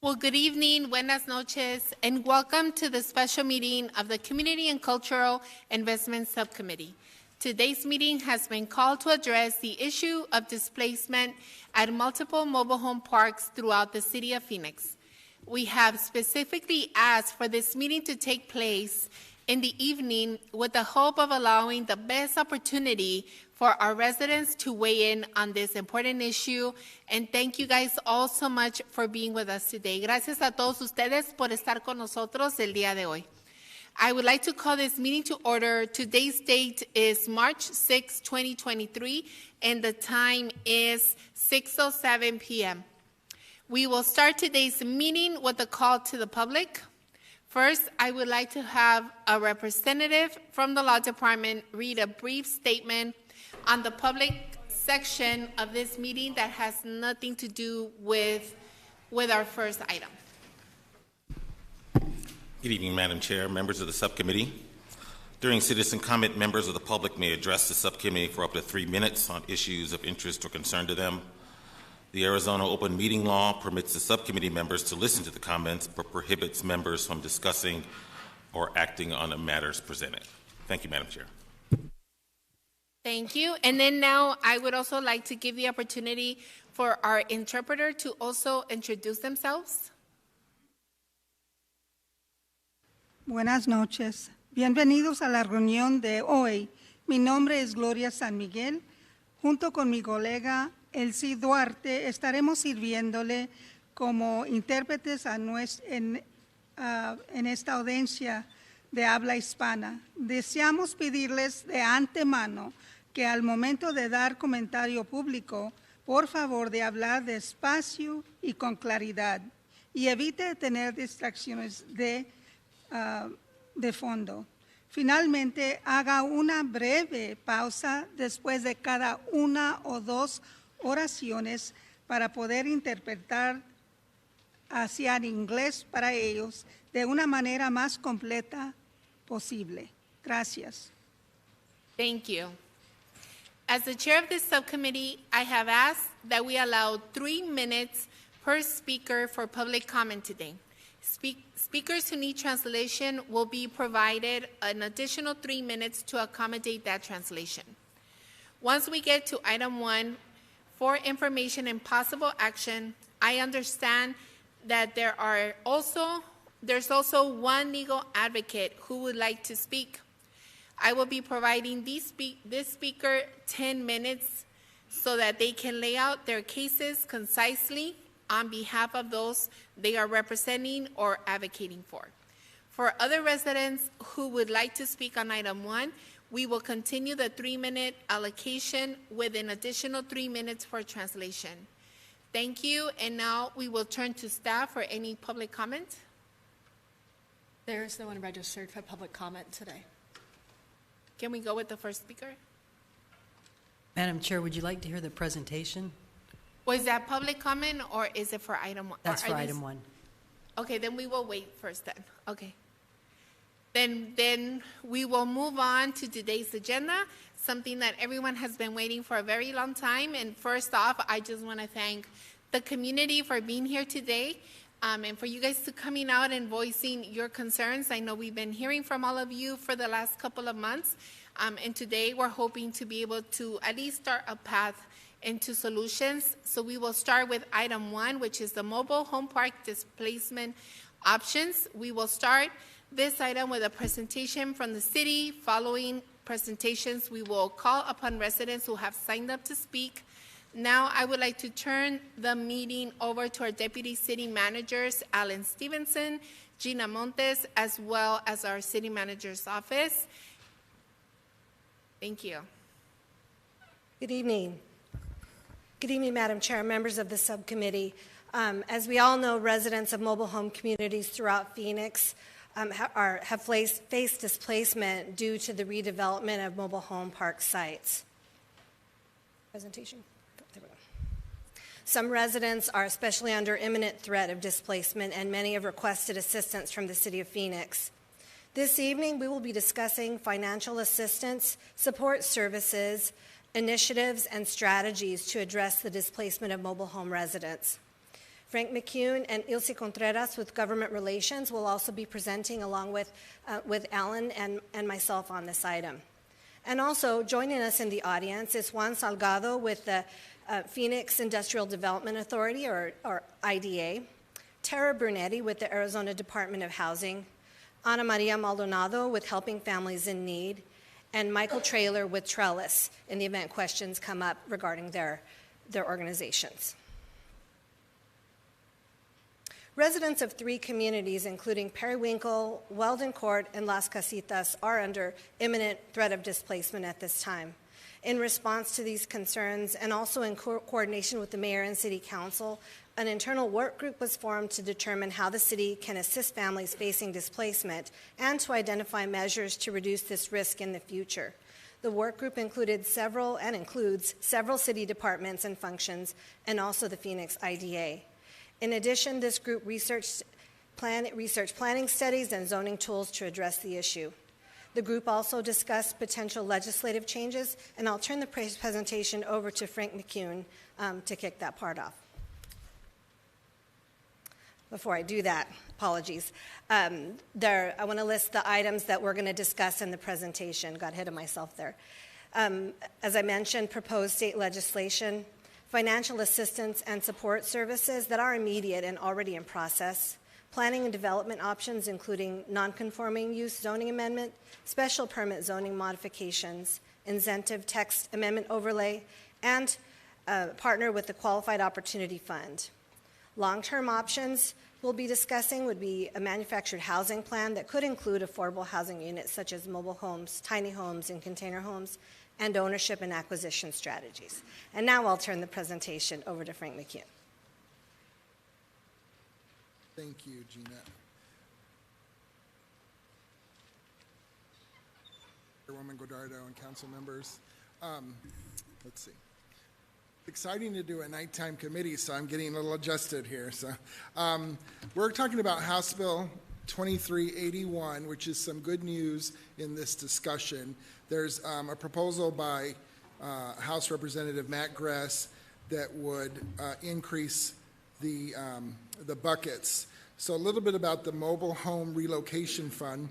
Well, good evening, buenas noches, and welcome to the special meeting of the Community and Cultural Investment Subcommittee. Today's meeting has been called to address the issue of displacement at multiple mobile home parks throughout the city of Phoenix. We have specifically asked for this meeting to take place in the evening with the hope of allowing the best opportunity for our residents to weigh in on this important issue. And thank you guys all so much for being with us today. Gracias a todos ustedes por estar con nosotros el día de hoy. I would like to call this meeting to order. Today's date is March 6, 2023, and the time is 6:07 p.m. We will start today's meeting with a call to the public. First, I would like to have a representative from the Law Department read a brief statement on the public section of this meeting that has nothing to do with our first item. Good evening, Madam Chair, members of the subcommittee. During citizen comment, members of the public may address the subcommittee for up to 3 minutes on issues of interest or concern to them. The Arizona Open Meeting Law permits the subcommittee members to listen to the comments, but prohibits members from discussing or acting on the matters presented. Thank you, Madam Chair. Thank you. And then now I would also like to give the opportunity for our interpreter to also introduce themselves. Buenas noches. Bienvenidos a la reunión de hoy. Mi nombre es Gloria San Miguel. Junto con mi colega Elsie Duarte estaremos sirviéndole como intérpretes en esta audiencia de habla hispana. Deseamos pedirles de antemano que al momento de dar comentario público, por favor de hablar despacio y con claridad y evite tener distracciones de fondo. Finalmente, haga una breve pausa después de cada una o dos oraciones para poder interpretar hacia el inglés para ellos de una manera más completa posible. Gracias. Thank you. As the chair of this subcommittee, I have asked that we allow 3 minutes per speaker for public comment today. Speakers who need translation will be provided an additional 3 minutes to accommodate that translation. Once we get to item 1, for information and possible action, I understand that there's also one legal advocate who would like to speak. I will be providing this speaker 10 minutes so that they can lay out their cases concisely on behalf of those they are representing or advocating for. For other residents who would like to speak on item 1, we will continue the 3-minute allocation with an additional 3 minutes for translation. Thank you, and now we will turn to staff for any public comment. There is no one registered for public comment today. Can we go with the first speaker? Madam Chair, would you like to hear the presentation? Was that public comment or is it for item 1? That's for item 1. Okay, then we will wait first then. Okay. Then we will move on to today's agenda, something that everyone has been waiting for a very long time. And first off, I just want to thank the community for being here today and for you guys to coming out and voicing your concerns. I know we've been hearing from all of you for the last couple of months. And today we're hoping to be able to at least start a path into solutions. So we will start with item 1, which is the mobile home park displacement options. We will start this item with a presentation from the city. Following presentations, we will call upon residents who have signed up to speak. Now, I would like to turn the meeting over to our deputy city managers, Alan Stevenson, Gina Montes, as well as our city manager's office. Thank you. Good evening. Good evening, Madam Chair, members of the subcommittee. As we all know, residents of mobile home communities throughout Phoenix have faced displacement due to the redevelopment of mobile home park sites. Presentation. There we go. Some residents are especially under imminent threat of displacement, and many have requested assistance from the City of Phoenix. This evening, we will be discussing financial assistance, support services, initiatives, and strategies to address the displacement of mobile home residents. Frank McCune and Ilse Contreras with Government Relations will also be presenting along with Alan and myself on this item. And also joining us in the audience is Juan Salgado with the Phoenix Industrial Development Authority, or IDA, Tara Brunetti with the Arizona Department of Housing, Ana Maria Maldonado with Helping Families in Need, and Michael Traylor with Trellis in the event questions come up regarding their organizations. Residents of 3 communities, including Periwinkle, Weldon Court, and Las Casitas, are under imminent threat of displacement at this time. In response to these concerns, and also in coordination with the mayor and city council, an internal work group was formed to determine how the city can assist families facing displacement and to identify measures to reduce this risk in the future. The work group includes several city departments and functions, and also the Phoenix IDA. In addition, this group researched planning studies and zoning tools to address the issue. The group also discussed potential legislative changes, and I'll turn the presentation over to Frank McCune to kick that part off. Before I do that, apologies. I want to list the items that we're going to discuss in the presentation. Got ahead of myself there. As I mentioned, proposed state legislation, financial assistance and support services that are immediate and already in process, planning and development options including non-conforming use zoning amendment, special permit zoning modifications, incentive text amendment overlay, and partner with the Qualified Opportunity Fund. Long-term options we'll be discussing would be a manufactured housing plan that could include affordable housing units such as mobile homes, tiny homes, and container homes, and ownership and acquisition strategies. And now I'll turn the presentation over to Frank McCune. Thank you, Gina. Chairwoman Godardo and council members. Let's see. Exciting to do a nighttime committee, so I'm getting a little adjusted here. So we're talking about House Bill 2381, which is some good news in this discussion. There's a proposal by House Representative Matt Gress that would increase the buckets. So a little bit about the Mobile Home Relocation Fund.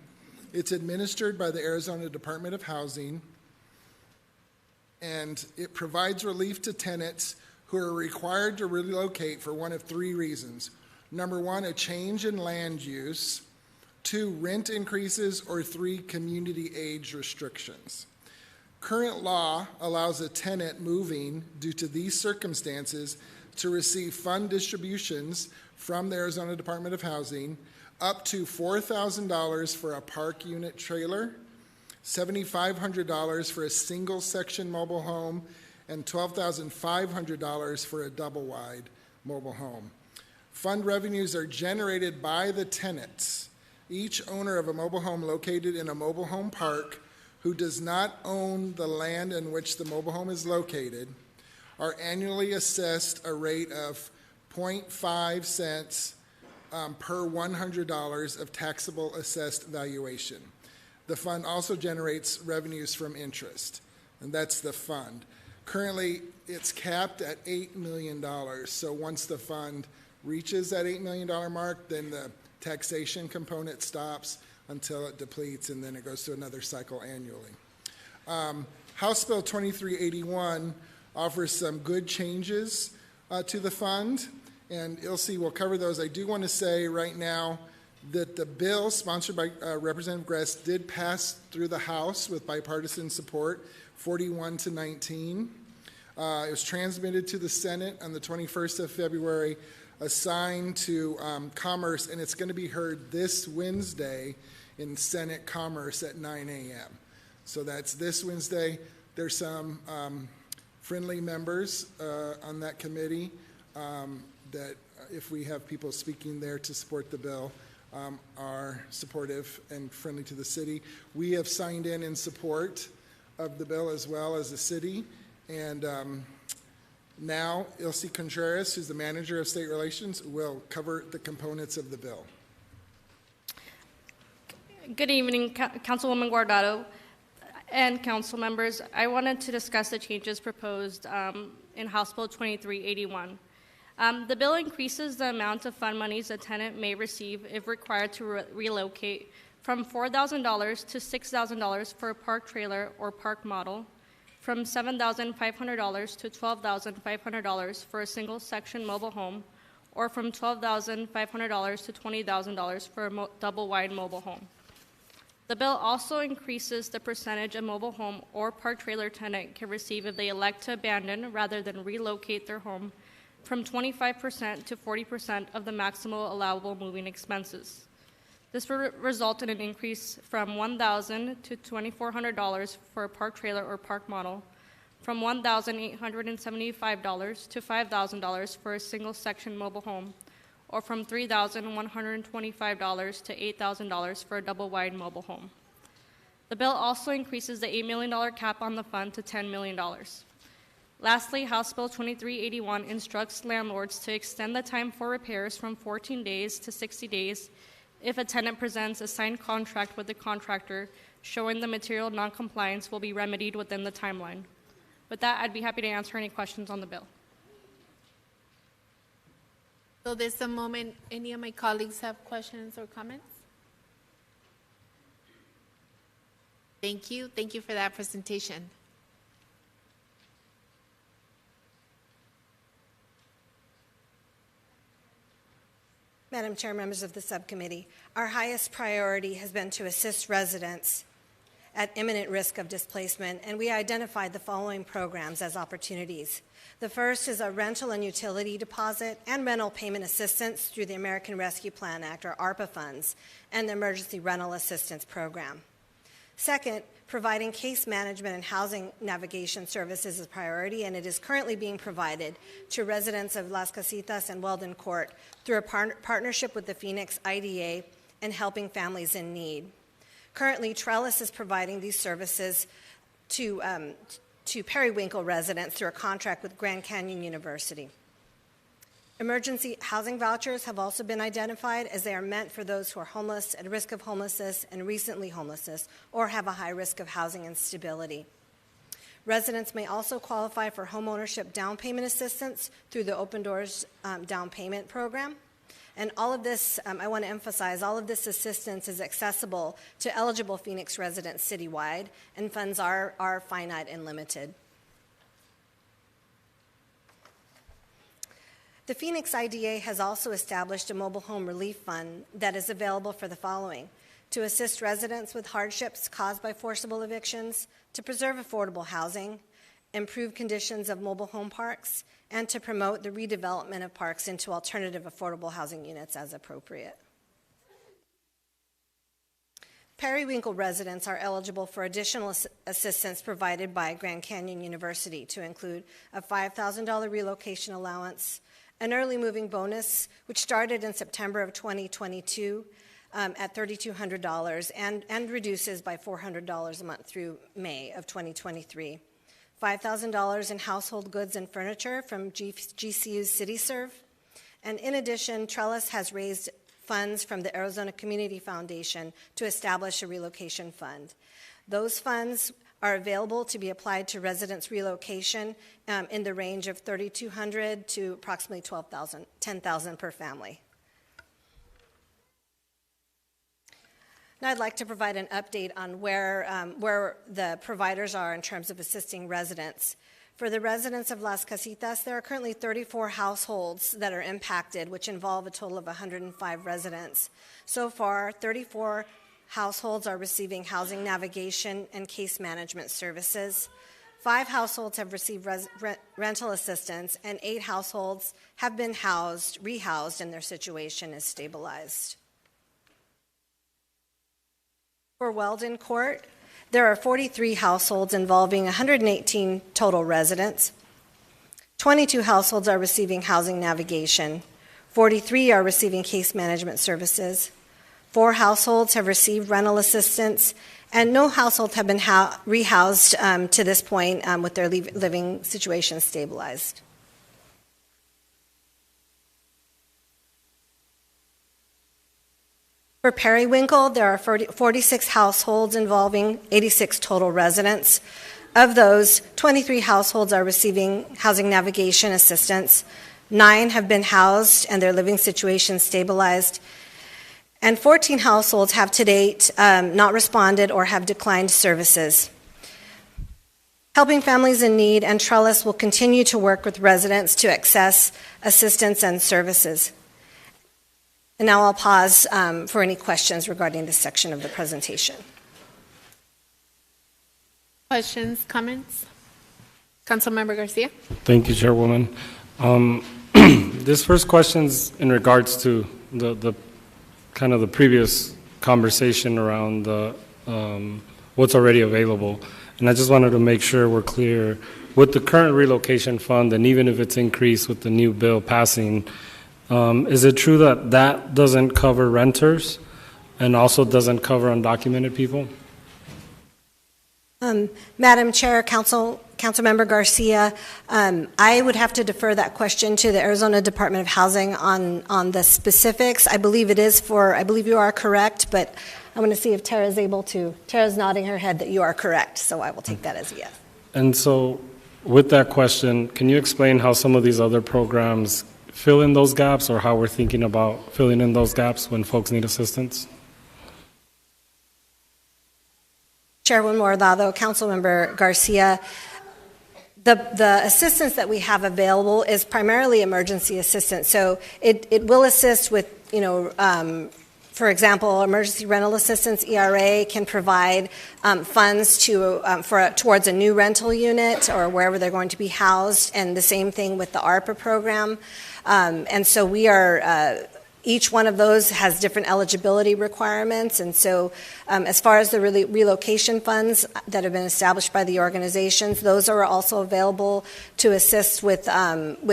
It's administered by the Arizona Department of Housing, and it provides relief to tenants who are required to relocate for one of 3 reasons. Number 1, a change in land use. 2, rent increases, or 3, community age restrictions. Current law allows a tenant moving due to these circumstances to receive fund distributions from the Arizona Department of Housing up to $4,000 for a park unit trailer, $7,500 for a single section mobile home, and $12,500 for a double wide mobile home. Fund revenues are generated by the tenants. Each owner of a mobile home located in a mobile home park who does not own the land in which the mobile home is located are annually assessed a rate of 0.5 cents per $100 of taxable assessed valuation. The fund also generates revenues from interest, and that's the fund. Currently, it's capped at $8 million, so once the fund reaches that $8 million mark, then the taxation component stops until it depletes, and then it goes to another cycle annually. House Bill 2381 offers some good changes to the fund, and Ilse will cover those. I do want to say right now that the bill sponsored by Representative Gress did pass through the House with bipartisan support, 41-19. It was transmitted to the Senate on the 21st of February, assigned to Commerce, and it's going to be heard this Wednesday in Senate Commerce at 9 a.m. So that's this Wednesday. There's some friendly members on that committee that, if we have people speaking there to support the bill, are supportive and friendly to the city. We have signed in support of the bill as well as the city, and now Ilse Contreras, who's the manager of state relations, will cover the components of the bill. Good evening, Councilwoman Guardado and council members. I wanted to discuss the changes proposed in House Bill 2381. The bill increases the amount of fund monies a tenant may receive if required to relocate from $4,000 to $6,000 for a park trailer or park model, from $7,500 to $12,500 for a single-section mobile home, or from $12,500 to $20,000 for a double-wide mobile home. The bill also increases the percentage a mobile home or park trailer tenant can receive if they elect to abandon rather than relocate their home from 25% to 40% of the maximum allowable moving expenses. This will result in an increase from $1,000 to $2,400 for a park trailer or park model, from $1,875 to $5,000 for a single-section mobile home, or from $3,125 to $8,000 for a double-wide mobile home. The bill also increases the $8 million cap on the fund to $10 million. Lastly, House Bill 2381 instructs landlords to extend the time for repairs from 14 days to 60 days if a tenant presents a signed contract with the contractor showing the material noncompliance will be remedied within the timeline. With that, I'd be happy to answer any questions on the bill. So this is a moment, any of my colleagues have questions or comments? Thank you. Thank you for that presentation. Madam Chair, members of the subcommittee, our highest priority has been to assist residents at imminent risk of displacement, and we identified the following programs as opportunities. The first is a rental and utility deposit and rental payment assistance through the American Rescue Plan Act, or ARPA funds, and the Emergency Rental Assistance Program. Second, providing case management and housing navigation services is a priority, and it is currently being provided to residents of Las Casitas and Weldon Court through a partnership with the Phoenix IDA and Helping Families in Need. Currently, Trellis is providing these services to Periwinkle residents through a contract with Grand Canyon University. Emergency housing vouchers have also been identified as they are meant for those who are homeless, at risk of homelessness, and recently homelessness, or have a high risk of housing instability. Residents may also qualify for homeownership down payment assistance through the Open Doors down payment program. And all of this, I want to emphasize, all of this assistance is accessible to eligible Phoenix residents citywide, and funds are finite and limited. The Phoenix IDA has also established a mobile home relief fund that is available for the following: to assist residents with hardships caused by forcible evictions, to preserve affordable housing, improve conditions of mobile home parks, and to promote the redevelopment of parks into alternative affordable housing units as appropriate. Periwinkle residents are eligible for additional assistance provided by Grand Canyon University, to include a $5,000 relocation allowance, an early moving bonus, which started in September of 2022 at $3,200 and reduces by $400 a month through May of 2023. $5,000 in household goods and furniture from GCU's CityServe. And in addition, Trellis has raised funds from the Arizona Community Foundation to establish a relocation fund. Those funds are available to be applied to residents' relocation in the range of $3,200 to approximately $10,000 per family. Now I'd like to provide an update on where the providers are in terms of assisting residents. For the residents of Las Casitas, there are currently 34 households that are impacted, which involve a total of 105 residents. So far, 34 households are receiving housing navigation and case management services. 5 households have received rental assistance, and 8 households have been rehoused, and their situation is stabilized. For Weldon Court, there are 43 households involving 118 total residents. 22 households are receiving housing navigation. 43 are receiving case management services. 4 households have received rental assistance, and no households have been rehoused to this point with their living situation stabilized. For Periwinkle, there are 46 households involving 86 total residents. Of those, 23 households are receiving housing navigation assistance. 9 have been housed and their living situation stabilized, and 14 households have to date not responded or have declined services. Helping Families in Need and Trellis will continue to work with residents to access assistance and services. And now I'll pause for any questions regarding this section of the presentation. Questions, comments? Councilmember Garcia. Thank you, Chairwoman. This first question's in regards to the kind of the previous conversation around the what's already available. And I just wanted to make sure we're clear. With the current relocation fund, and even if it's increased with the new bill passing, is it true that that doesn't cover renters and also doesn't cover undocumented people? Madam Chair, Councilmember Garcia, I would have to defer that question to the Arizona Department of Housing on the specifics. I believe you are correct, but I'm going to see if Tara's able to. Tara's nodding her head that you are correct, so I will take that as a yes. And so with that question, can you explain how some of these other programs fill in those gaps, or how we're thinking about filling in those gaps when folks need assistance? Chairwoman Moradado, Councilmember Garcia, the assistance that we have available is primarily emergency assistance. So it will assist with, for example, emergency rental assistance. ERA can provide funds towards a new rental unit or wherever they're going to be housed, and the same thing with the ARPA program. And so we are, each one of those has different eligibility requirements. And so as far as the relocation funds that have been established by the organizations, those are also available to assist with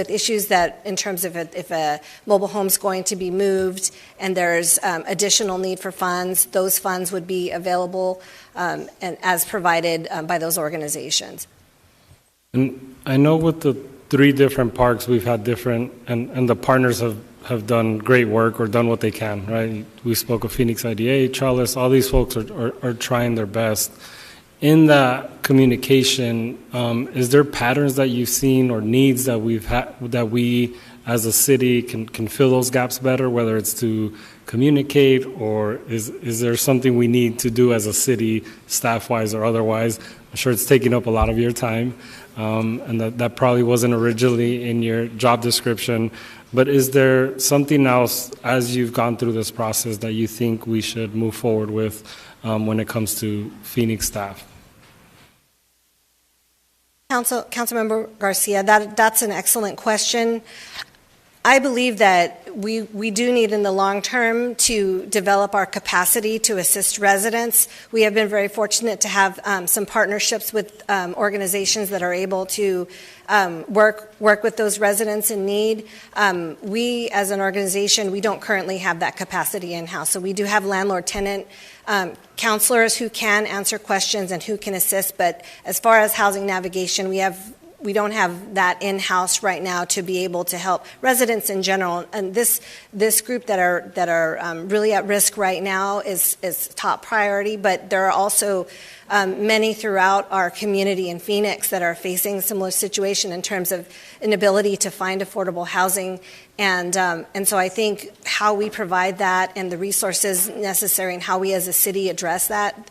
issues that, in terms of if a mobile home is going to be moved and there's additional need for funds, those funds would be available and as provided by those organizations. And I know with the 3 different parks, we've had different, and the partners have done great work or done what they can, right? We spoke of Phoenix IDA, Trellis, all these folks are trying their best. In that communication, is there patterns that you've seen or needs that we as a city can fill those gaps better, whether it's to communicate, or is there something we need to do as a city, staff-wise or otherwise? I'm sure it's taking up a lot of your time, and that probably wasn't originally in your job description. But is there something else, as you've gone through this process, that you think we should move forward with when it comes to Phoenix staff? Councilmember Garcia, that's an excellent question. I believe that we do need in the long term to develop our capacity to assist residents. We have been very fortunate to have some partnerships with organizations that are able to work with those residents in need. We, as an organization, we don't currently have that capacity in-house. So we do have landlord-tenant counselors who can answer questions and who can assist. But as far as housing navigation, we don't have that in-house right now to be able to help residents in general. And this group that are really at risk right now is top priority. But there are also many throughout our community in Phoenix that are facing a similar situation in terms of inability to find affordable housing. And so I think how we provide that and the resources necessary and how we as a city address that,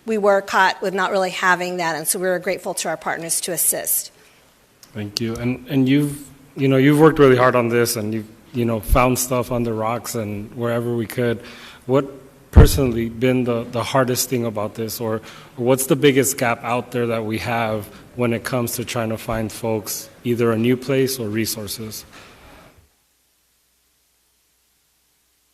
we were caught with not really having that, and so we were grateful to our partners to assist. Thank you. And you've worked really hard on this, and you've found stuff on the rocks and wherever we could. What personally been the hardest thing about this, or what's the biggest gap out there that we have when it comes to trying to find folks either a new place or resources?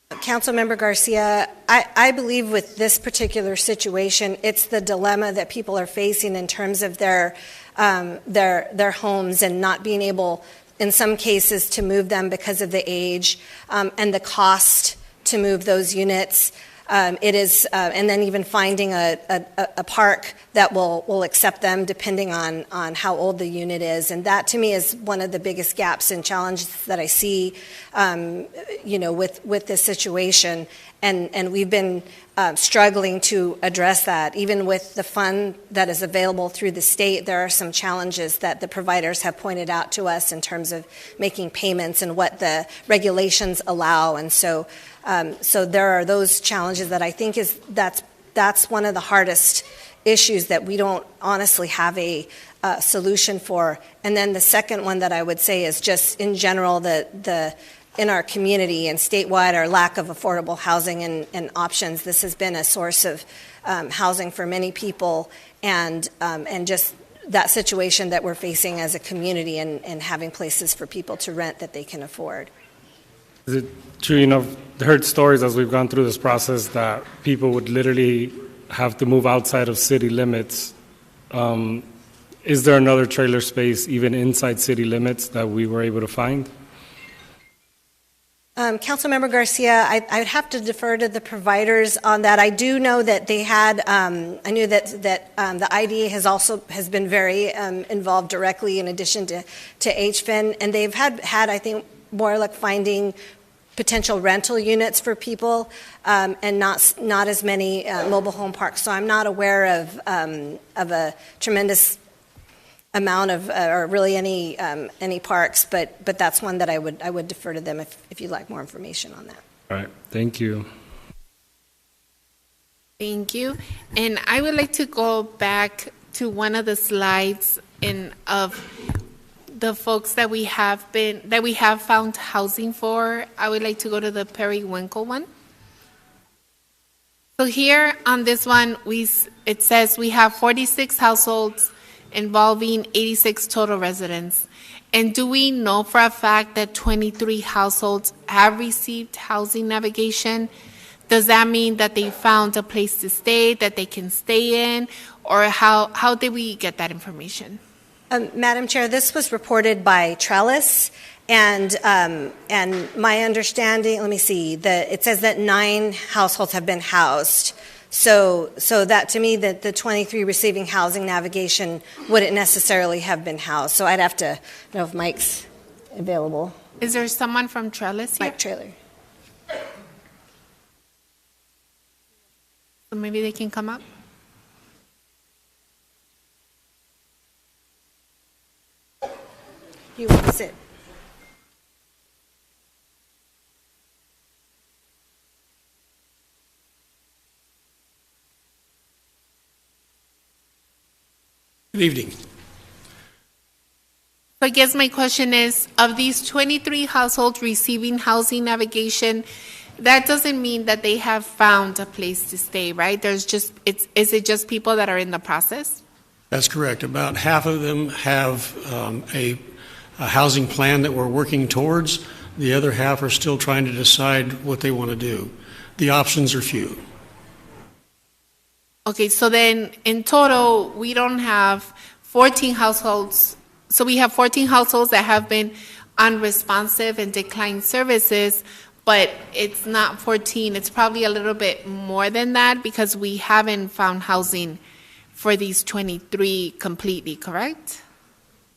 Councilmember Garcia, I believe with this particular situation, it's the dilemma that people are facing in terms of their homes and not being able, in some cases, to move them because of the age and the cost to move those units. It is, and then even finding a park that will accept them depending on how old the unit is. And that, to me, is one of the biggest gaps and challenges that I see, with this situation. And we've been struggling to address that. Even with the fund that is available through the state, there are some challenges that the providers have pointed out to us in terms of making payments and what the regulations allow. And so there are those challenges that I think that's one of the hardest issues that we don't honestly have a solution for. And then the second one that I would say is just in general in our community and statewide, our lack of affordable housing and options. This has been a source of housing for many people, and just that situation that we're facing as a community and having places for people to rent that they can afford. Is it true, heard stories as we've gone through this process that people would literally have to move outside of city limits. Is there another trailer space even inside city limits that we were able to find? Councilmember Garcia, I would have to defer to the providers on that. I do know that they had, I knew that the IDA has been very involved directly in addition to HFIN, and they've had I think, more luck finding potential rental units for people and not as many mobile home parks. So I'm not aware of a tremendous amount of, or really any parks, but that's one that I would defer to them if you'd like more information on that. All right, thank you. Thank you. And I would like to go back to one of the slides of the folks that we have found housing for. I would like to go to the Periwinkle one. So here on this one, it says we have 46 households involving 86 total residents. And do we know for a fact that 23 households have received housing navigation? Does that mean that they found a place to stay, that they can stay in, or how did we get that information? Madam Chair, this was reported by Trellis, and my understanding, let me see, it says that 9 households have been housed. So that to me, that the 23 receiving housing navigation wouldn't necessarily have been housed. So I'd have to know if Mike's available. Is there someone from Trellis here? Mike Traylor. So maybe they can come up. You want to sit? Good evening. So I guess my question is, of these 23 households receiving housing navigation, that doesn't mean that they have found a place to stay, right? Is it just people that are in the process? That's correct. About half of them have a housing plan that we're working towards. The other half are still trying to decide what they want to do. The options are few. Okay, so then in total, we don't have 14 households. So we have 14 households that have been unresponsive and declined services, but it's not 14. It's probably a little bit more than that because we haven't found housing for these 23 completely, correct?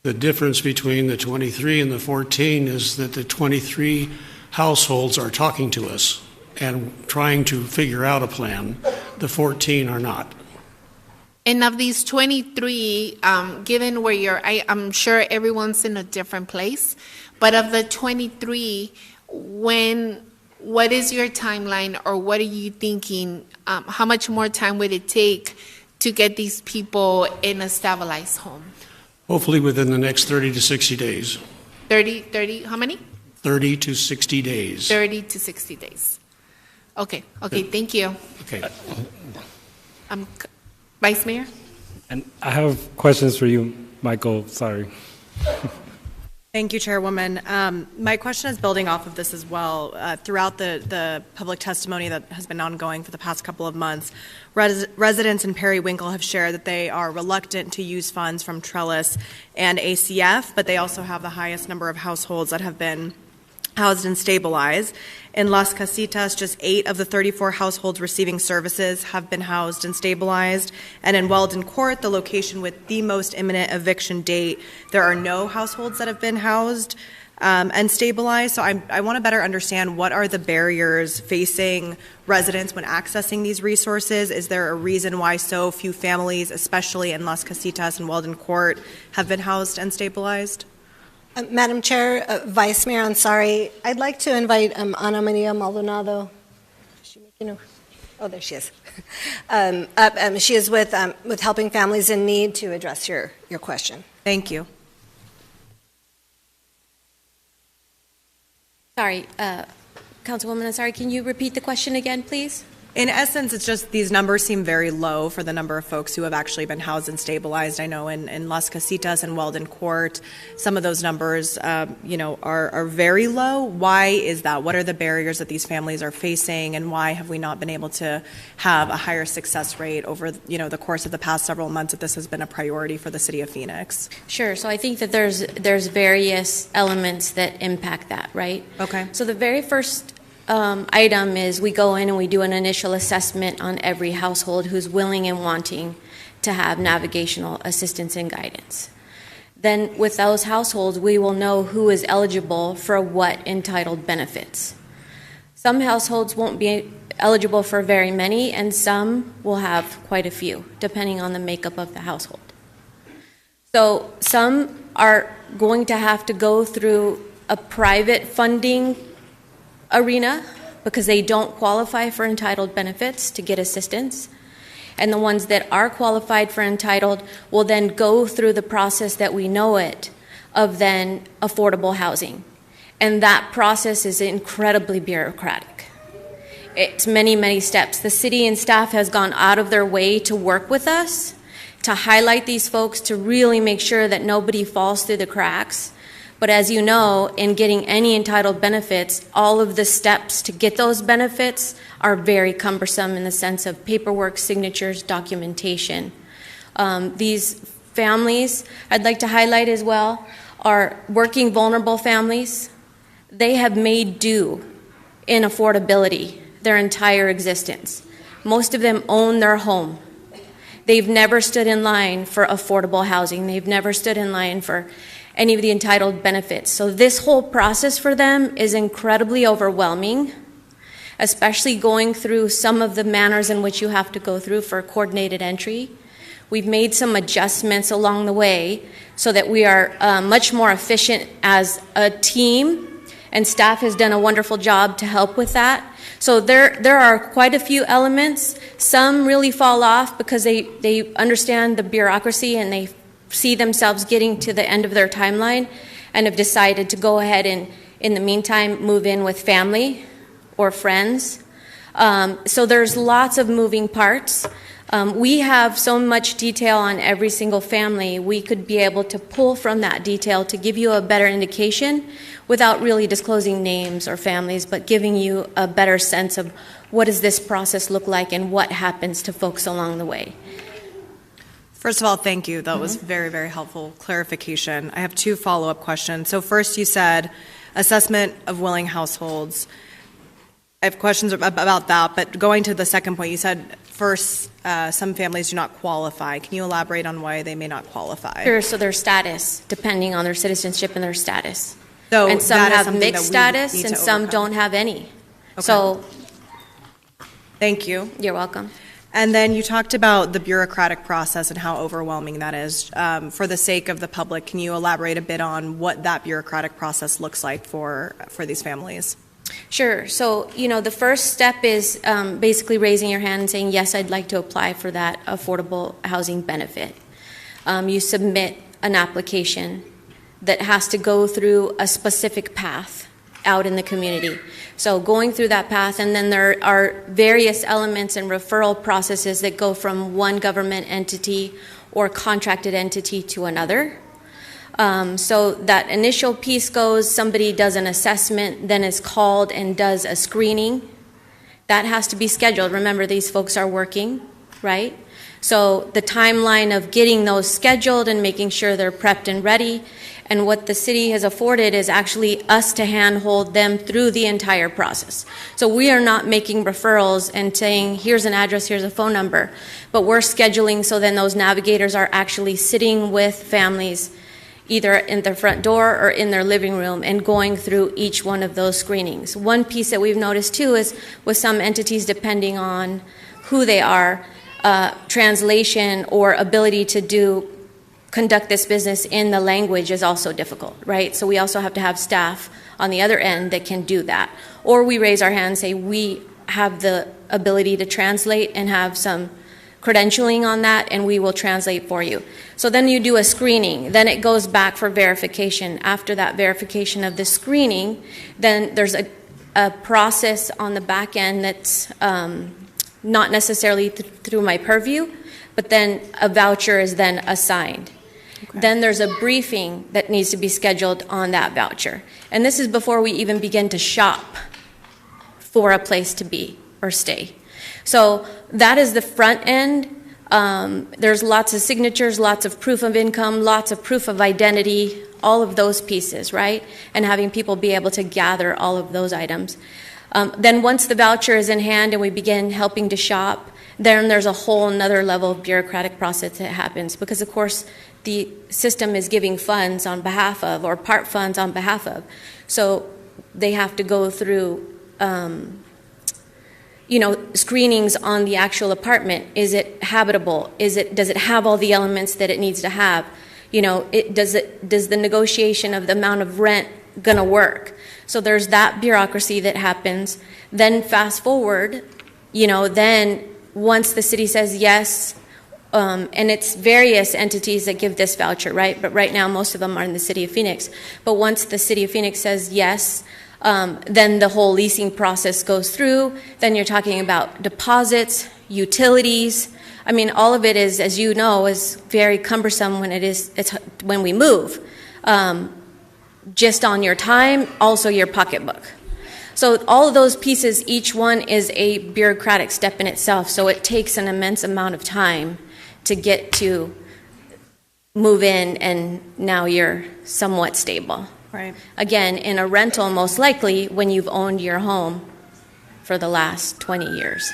The difference between the 23 and the 14 is that the 23 households are talking to us and trying to figure out a plan. The 14 are not. And of these 23, given where I'm sure everyone's in a different place, but of the 23, what is your timeline, or what are you thinking? How much more time would it take to get these people in a stabilized home? Hopefully within the next 30 to 60 days. 30, how many? 30 to 60 days. 30 to 60 days. Okay, thank you. Okay. Vice Mayor? And I have questions for you, Michael, sorry. Thank you, Chairwoman. My question is building off of this as well. Throughout the public testimony that has been ongoing for the past couple of months, residents in Periwinkle have shared that they are reluctant to use funds from Trellis and ACF, but they also have the highest number of households that have been housed and stabilized. In Las Casitas, just 8 of the 34 households receiving services have been housed and stabilized. And in Weldon Court, the location with the most imminent eviction date, there are no households that have been housed. and stabilized. So I want to better understand what are the barriers facing residents when accessing these resources. Is there a reason why so few families, especially in Las Casitas and Weldon Court, have been housed and stabilized? Madam Chair, Vice Mayor Ansari, I'd like to invite Ana Maria Maldonado. Is she making oh, there she is. She is with Helping Families in Need to address your question. Thank you. Sorry, Councilwoman Ansari, can you repeat the question again, please? In essence, it's just these numbers seem very low for the number of folks who have actually been housed and stabilized. I know in Las Casitas and Weldon Court, some of those numbers, are very low. Why is that? What are the barriers that these families are facing, and why have we not been able to have a higher success rate over, the course of the past several months that this has been a priority for the city of Phoenix? Sure. So I think that there's various elements that impact that, right? Okay. So the very first item is we go in and we do an initial assessment on every household who's willing and wanting to have navigational assistance and guidance. Then with those households, we will know who is eligible for what entitled benefits. Some households won't be eligible for very many, and some will have quite a few, depending on the makeup of the household. So some are going to have to go through a private funding arena because they don't qualify for entitled benefits to get assistance. And the ones that are qualified for entitled will then go through the process that we know it of then affordable housing. And that process is incredibly bureaucratic. It's many, many steps. The city and staff has gone out of their way to work with us, to highlight these folks, to really make sure that nobody falls through the cracks. But as you know, in getting any entitled benefits, all of the steps to get those benefits are very cumbersome in the sense of paperwork, signatures, documentation. These families, I'd like to highlight as well, are working vulnerable families. They have made do in affordability their entire existence. Most of them own their home. They've never stood in line for affordable housing. They've never stood in line for any of the entitled benefits. So this whole process for them is incredibly overwhelming, especially going through some of the manners in which you have to go through for coordinated entry. We've made some adjustments along the way so that we are much more efficient as a team, and staff has done a wonderful job to help with that. So there are quite a few elements. Some really fall off because they understand the bureaucracy and they see themselves getting to the end of their timeline and have decided to go ahead and, in the meantime, move in with family or friends. So there's lots of moving parts. We have so much detail on every single family, we could be able to pull from that detail to give you a better indication without really disclosing names or families, but giving you a better sense of what does this process look like and what happens to folks along the way. First of all, thank you. That was very, very helpful clarification. I have two follow-up questions. So first, you said assessment of willing households. I have questions about that, but going to the second point, you said first, some families do not qualify. Can you elaborate on why they may not qualify? Sure, so their status, depending on their citizenship and their status. So and some have mixed status and some don't have any. Okay. So, thank you. You're welcome. And then you talked about the bureaucratic process and how overwhelming that is. For the sake of the public, can you elaborate a bit on what that bureaucratic process looks like for these families? Sure. So, the first step is basically raising your hand and saying, yes, I'd like to apply for that affordable housing benefit. You submit an application that has to go through a specific path out in the community. So going through that path, and then there are various elements and referral processes that go from one government entity or contracted entity to another. So that initial piece goes, somebody does an assessment, then is called and does a screening. That has to be scheduled. Remember, these folks are working, right? So the timeline of getting those scheduled and making sure they're prepped and ready. And what the city has afforded is actually us to handhold them through the entire process. So we are not making referrals and saying, here's an address, here's a phone number, but we're scheduling so then those navigators are actually sitting with families, either in their front door or in their living room, and going through each one of those screenings. One piece that we've noticed too is with some entities, depending on who they are, translation or ability to conduct this business in the language is also difficult, right? So we also have to have staff on the other end that can do that. Or we raise our hand and say, we have the ability to translate and have some credentialing on that, and we will translate for you. So then you do a screening, then it goes back for verification. After that verification of the screening, then there's a process on the back end that's not necessarily through my purview, but then a voucher is then assigned. Okay. Then there's a briefing that needs to be scheduled on that voucher. And this is before we even begin to shop for a place to be or stay. So that is the front end. There's lots of signatures, lots of proof of income, lots of proof of identity, all of those pieces, right? And having people be able to gather all of those items. Then once the voucher is in hand and we begin helping to shop, then there's a whole another level of bureaucratic process that happens, because of course the system is giving funds on behalf of, or part funds on behalf of. So they have to go through screenings on the actual apartment. Is it habitable? Does it have all the elements that it needs to have? Does the negotiation of the amount of rent gonna work? So there's that bureaucracy that happens. Then fast forward, then once the city says yes, and it's various entities that give this voucher, right? But right now most of them are in the city of Phoenix. But once the city of Phoenix says yes, then the whole leasing process goes through. Then you're talking about deposits, utilities. I mean, all of it is, as you know, is very cumbersome when we move. Just on your time, also your pocketbook. So all of those pieces, each one is a bureaucratic step in itself. So it takes an immense amount of time to get to move in, and now you're somewhat stable. Right. Again, in a rental, most likely when you've owned your home for the last 20 years.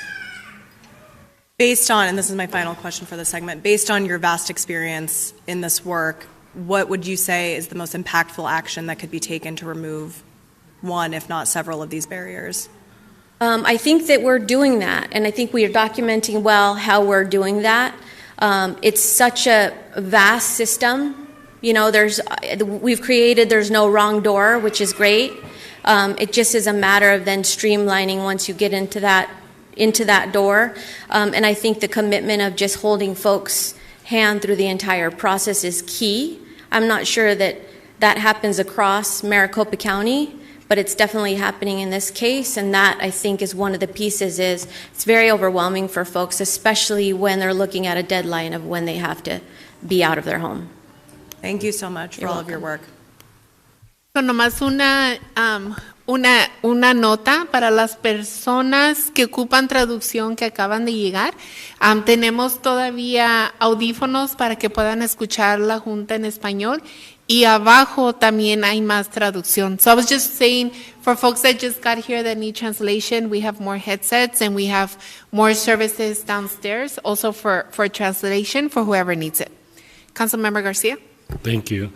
Based on, and this is my final question for the segment, based on your vast experience in this work, what would you say is the most impactful action that could be taken to remove one, if not several, of these barriers? I think that we're doing that, and I think we are documenting well how we're doing that. It's such a vast system. There's no wrong door, which is great. It just is a matter of then streamlining once you get into that door. And I think the commitment of just holding folks' hand through the entire process is key. I'm not sure that happens across Maricopa County, but it's definitely happening in this case, and that, I think, is one of the pieces. Is it's very overwhelming for folks, especially when they're looking at a deadline of when they have to be out of their home. Thank you so much for all of your work. So nomás una nota para las personas que ocupan traducción que acaban de llegar. Tenemos todavía audífonos para que puedan escuchar la junta en español. Y abajo también hay más traducción. So I was just saying, for folks that just got here that need translation, we have more headsets and we have more services downstairs, also for translation for whoever needs it. Councilmember Garcia. Thank you.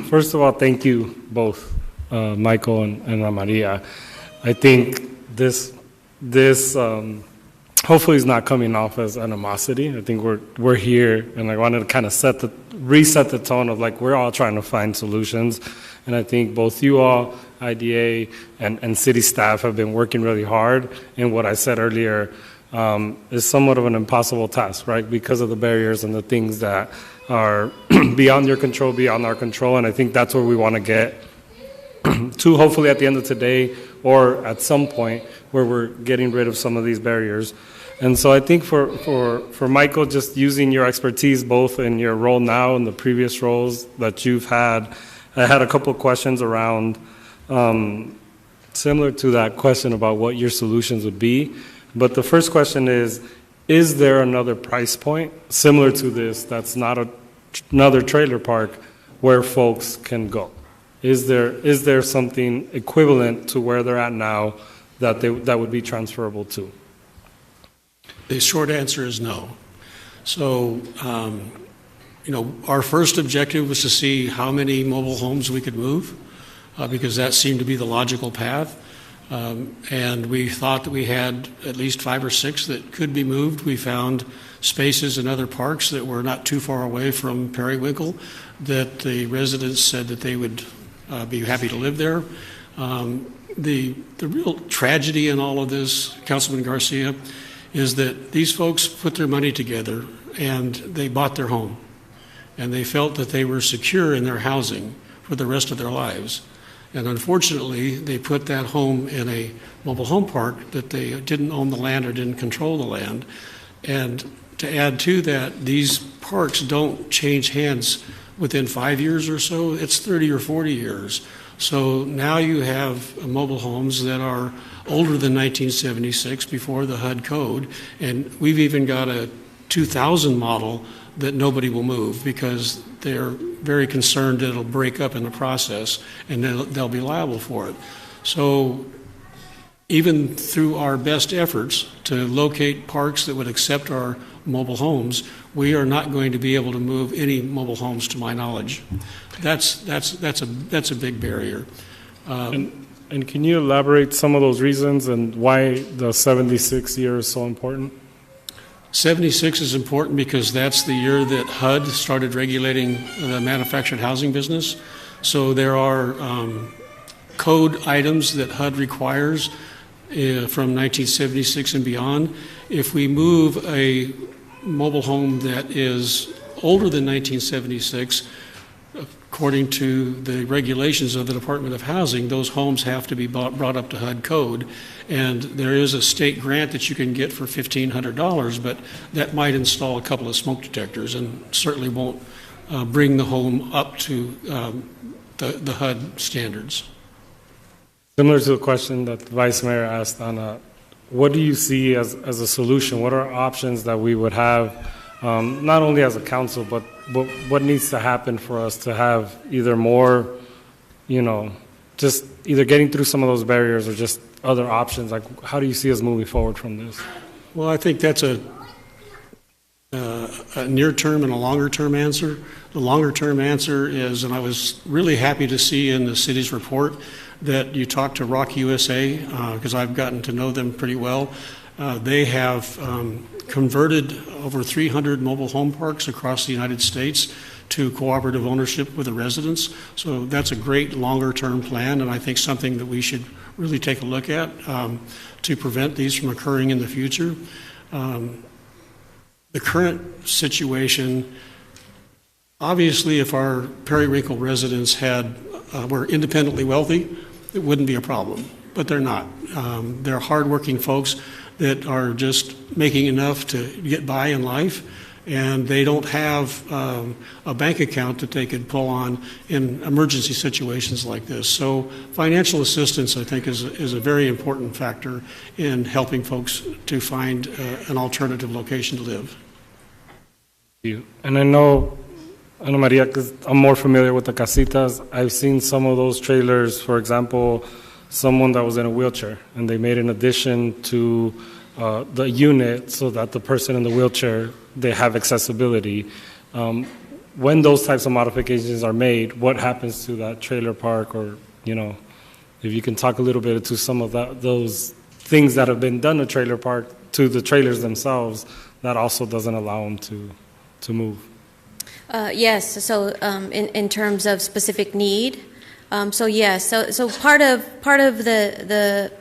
First of all, thank you both, Michael and Ana Maria. I think this hopefully is not coming off as animosity. I think we're here, and I wanted to kind of reset the tone of like we're all trying to find solutions. And I think both you all, IDA, and city staff have been working really hard. And what I said earlier is somewhat of an impossible task, right? Because of the barriers and the things that are beyond your control, beyond our control. And I think that's where we want to get to, hopefully at the end of today or at some point where we're getting rid of some of these barriers. And so I think for Michael, just using your expertise both in your role now and the previous roles that you've had, I had a couple of questions around similar to that question about what your solutions would be. But the first question is there another price point similar to this that's not another trailer park where folks can go? Is there something equivalent to where they're at now that would be transferable to? The short answer is no. So our first objective was to see how many mobile homes we could move, because that seemed to be the logical path. And we thought that we had at least 5 or 6 that could be moved. We found spaces in other parks that were not too far away from Periwinkle that the residents said that they would be happy to live there. The real tragedy in all of this, Councilman Garcia, is that these folks put their money together and they bought their home. And they felt that they were secure in their housing for the rest of their lives. And unfortunately, they put that home in a mobile home park that they didn't own the land or didn't control the land. And to add to that, these parks don't change hands within 5 years or so. It's 30 or 40 years. So now you have mobile homes that are older than 1976, before the HUD code. And we've even got a 2000 model that nobody will move because they're very concerned that it'll break up in the process and they'll be liable for it. So even through our best efforts to locate parks that would accept our mobile homes, we are not going to be able to move any mobile homes to my knowledge. That's a big barrier. And can you elaborate some of those reasons and why the 76 year is so important? 76 is important because that's the year that HUD started regulating the manufactured housing business. So there are code items that HUD requires from 1976 and beyond. If we move a mobile home that is older than 1976, according to the regulations of the Department of Housing, those homes have to be brought up to HUD code. And there is a state grant that you can get for $1,500, but that might install a couple of smoke detectors and certainly won't bring the home up to the HUD standards. Similar to the question that the Vice Mayor asked, on what do you see as a solution? What are options that we would have, not only as a council, but what needs to happen for us to have either more, just either getting through some of those barriers or just other options? Like, how do you see us moving forward from this? Well, I think that's a near-term and a longer-term answer. The longer-term answer is, and I was really happy to see in the city's report that you talked to Rock USA, because I've gotten to know them pretty well. They have converted over 300 mobile home parks across the United States to cooperative ownership with the residents. So that's a great longer-term plan, and I think something that we should really take a look at to prevent these from occurring in the future. The current situation, obviously, if our Periwinkle residents were independently wealthy, it wouldn't be a problem, but they're not. They're hardworking folks that are just making enough to get by in life, and they don't have a bank account that they could pull on in emergency situations like this. So financial assistance, I think, is a very important factor in helping folks to find an alternative location to live. And I know, Ana Maria, because I'm more familiar with the casitas, I've seen some of those trailers, for example, someone that was in a wheelchair, and they made an addition to the unit so that the person in the wheelchair, they have accessibility. When those types of modifications are made, what happens to that trailer park? Or, if you can talk a little bit to some of those things that have been done to trailer park, to the trailers themselves, that also doesn't allow them to move. Yes. So in terms of specific need, so yes. So part of the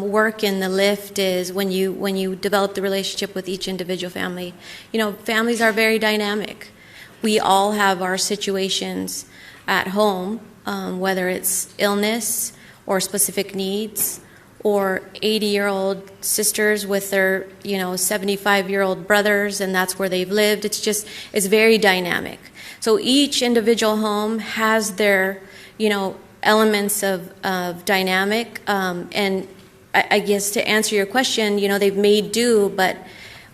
work in the lift is when you develop the relationship with each individual family. Families are very dynamic. We all have our situations at home, whether it's illness or specific needs, or 80-year-old sisters with their 75-year-old brothers, and that's where they've lived. It's very dynamic. So each individual home has their elements of dynamic, and I guess to answer your question, they've made do, but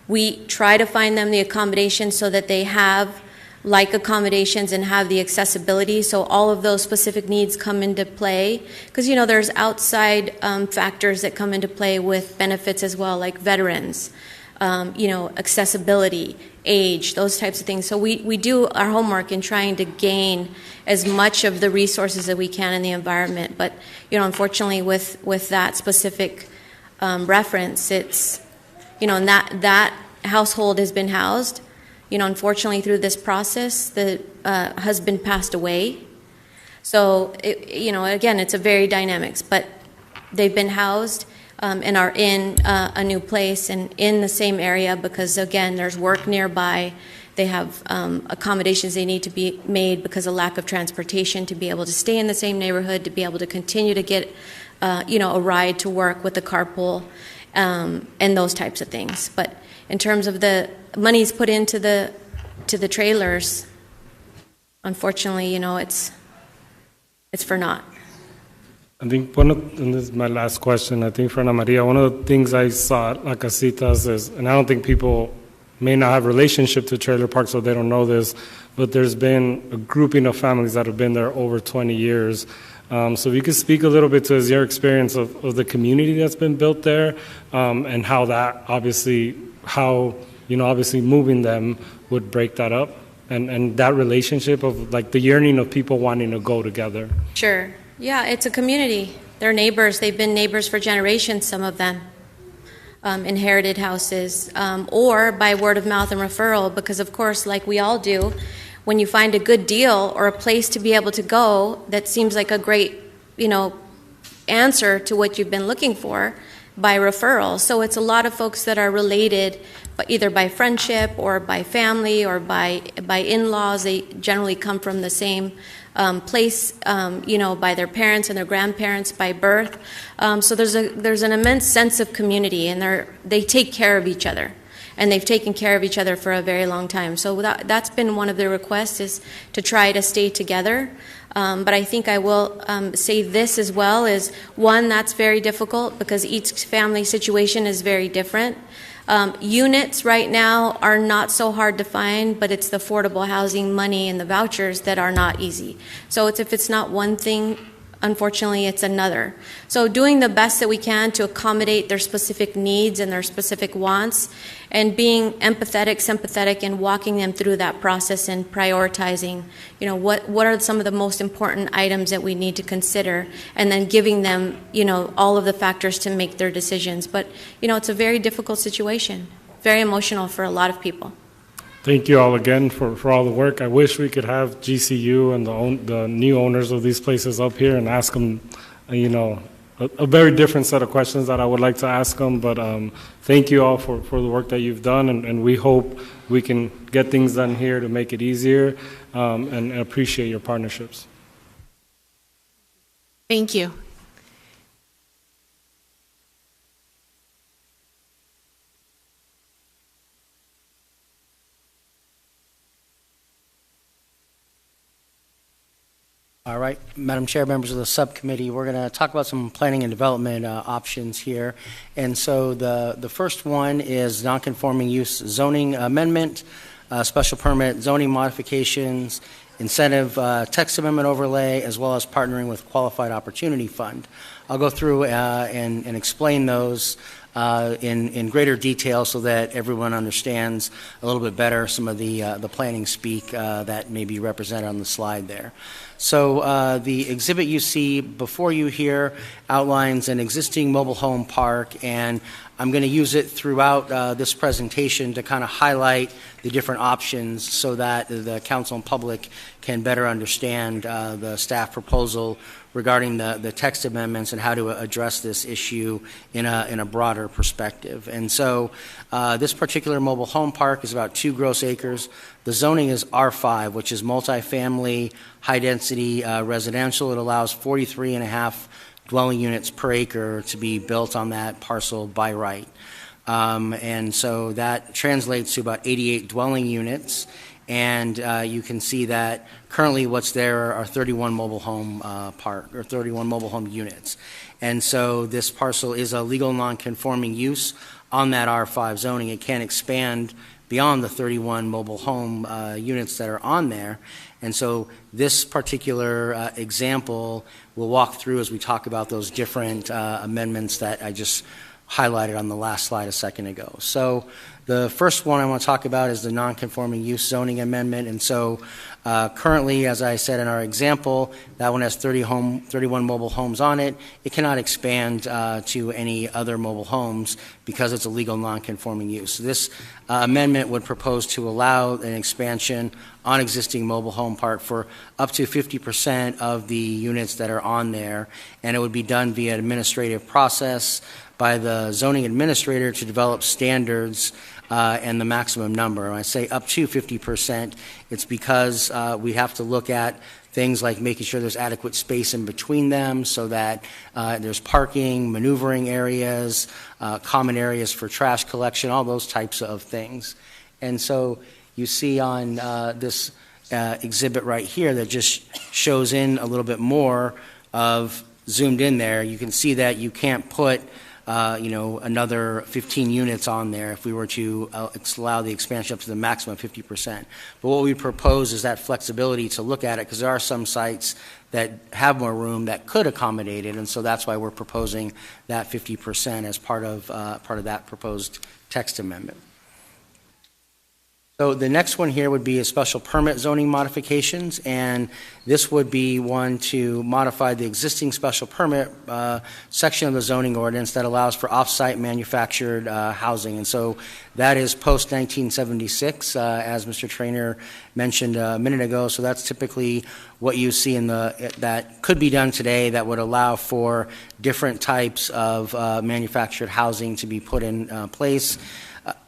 we try to find them the accommodations so that they have like accommodations and have the accessibility. So all of those specific needs come into play, because there's outside factors that come into play with benefits as well, like veterans, accessibility, age, those types of things. So we do our homework in trying to gain as much of the resources that we can in the environment. But, unfortunately with that specific reference, it's, and that household has been housed. Unfortunately through this process, the husband passed away. So, again, it's a very dynamics, but they've been housed and are in a new place and in the same area because, again, there's work nearby. They have accommodations they need to be made because of lack of transportation to be able to stay in the same neighborhood, to be able to continue to get, a ride to work with the carpool and those types of things. But in terms of the monies put into the trailers, unfortunately, it's for naught. I think and this is my last question, I think for Ana Maria, one of the things I saw at La Casitas is, and I don't think people may not have relationship to trailer parks, so they don't know this, but there's been a grouping of families that have been there over 20 years. So if you could speak a little bit to your experience of the community that's been built there, and how that obviously moving them would break that up, and that relationship of like the yearning of people wanting to go together. Sure. Yeah, it's a community. They're neighbors. They've been neighbors for generations, some of them. Inherited houses, or by word of mouth and referral, because of course, like we all do, when you find a good deal or a place to be able to go that seems like a great, answer to what you've been looking for, by referral. So it's a lot of folks that are related, but either by friendship or by family or by in-laws. They generally come from the same place, by their parents and their grandparents by birth. So there's an immense sense of community, and they take care of each other, and they've taken care of each other for a very long time. So that's been one of their requests, is to try to stay together. But I think I will say this as well, is one, that's very difficult because each family situation is very different. Units right now are not so hard to find, but it's the affordable housing money and the vouchers that are not easy. So if it's not one thing, unfortunately, it's another. So doing the best that we can to accommodate their specific needs and their specific wants, and being empathetic, sympathetic, and walking them through that process and prioritizing, what are some of the most important items that we need to consider, and then giving them, all of the factors to make their decisions. But, it's a very difficult situation, very emotional for a lot of people. Thank you all again for all the work. I wish we could have GCU and the new owners of these places up here and ask them, a very different set of questions that I would like to ask them. But thank you all for the work that you've done, and we hope we can get things done here to make it easier, and appreciate your partnerships. Thank you. All right, Madam Chair, members of the subcommittee, we're going to talk about some planning and development options here. And so the first one is nonconforming use zoning amendment, special permit zoning modifications, incentive text amendment overlay, as well as partnering with Qualified Opportunity Fund. I'll go through and explain those in greater detail so that everyone understands a little bit better some of the planning speak that may be represented on the slide there. So the exhibit you see before you here outlines an existing mobile home park, and I'm going to use it throughout this presentation to kind of highlight the different options so that the council and public can better understand the staff proposal regarding the text amendments and how to address this issue in a broader perspective. And so this particular mobile home park is about 2 gross acres. The zoning is R5, which is multifamily, high-density residential. It allows 43.5 dwelling units per acre to be built on that parcel by right. And so that translates to about 88 dwelling units. And you can see that currently what's there are 31 mobile home 31 mobile home units. And so this parcel is a legal non-conforming use on that R5 zoning. It can't expand beyond the 31 mobile home units that are on there. And so this particular example we'll walk through as we talk about those different amendments that I just highlighted on the last slide a second ago. So the first one I want to talk about is the non-conforming use zoning amendment. And so currently, as I said in our example, that one has 31 mobile homes on it. It cannot expand to any other mobile homes because it's a legal non-conforming use. So this amendment would propose to allow an expansion on existing mobile home park for up to 50% of the units that are on there, and it would be done via an administrative process by the zoning administrator to develop standards and the maximum number. When I say up to 50%, it's because we have to look at things like making sure there's adequate space in between them so that there's parking, maneuvering areas, common areas for trash collection, all those types of things. And so you see on this exhibit right here that just shows in a little bit more of zoomed in there. You can see that you can't put another 15 units on there if we were to allow the expansion up to the maximum of 50%. But what we propose is that flexibility to look at it, because there are some sites that have more room that could accommodate it, and so that's why we're proposing that 50% as part of that proposed text amendment. So the next one here would be a special permit zoning modifications, and this would be one to modify the existing special permit section of the zoning ordinance that allows for off-site manufactured housing. And so that is post-1976, as Mr. Traynor mentioned a minute ago. So that's typically what you see in that could be done today that would allow for different types of manufactured housing to be put in place.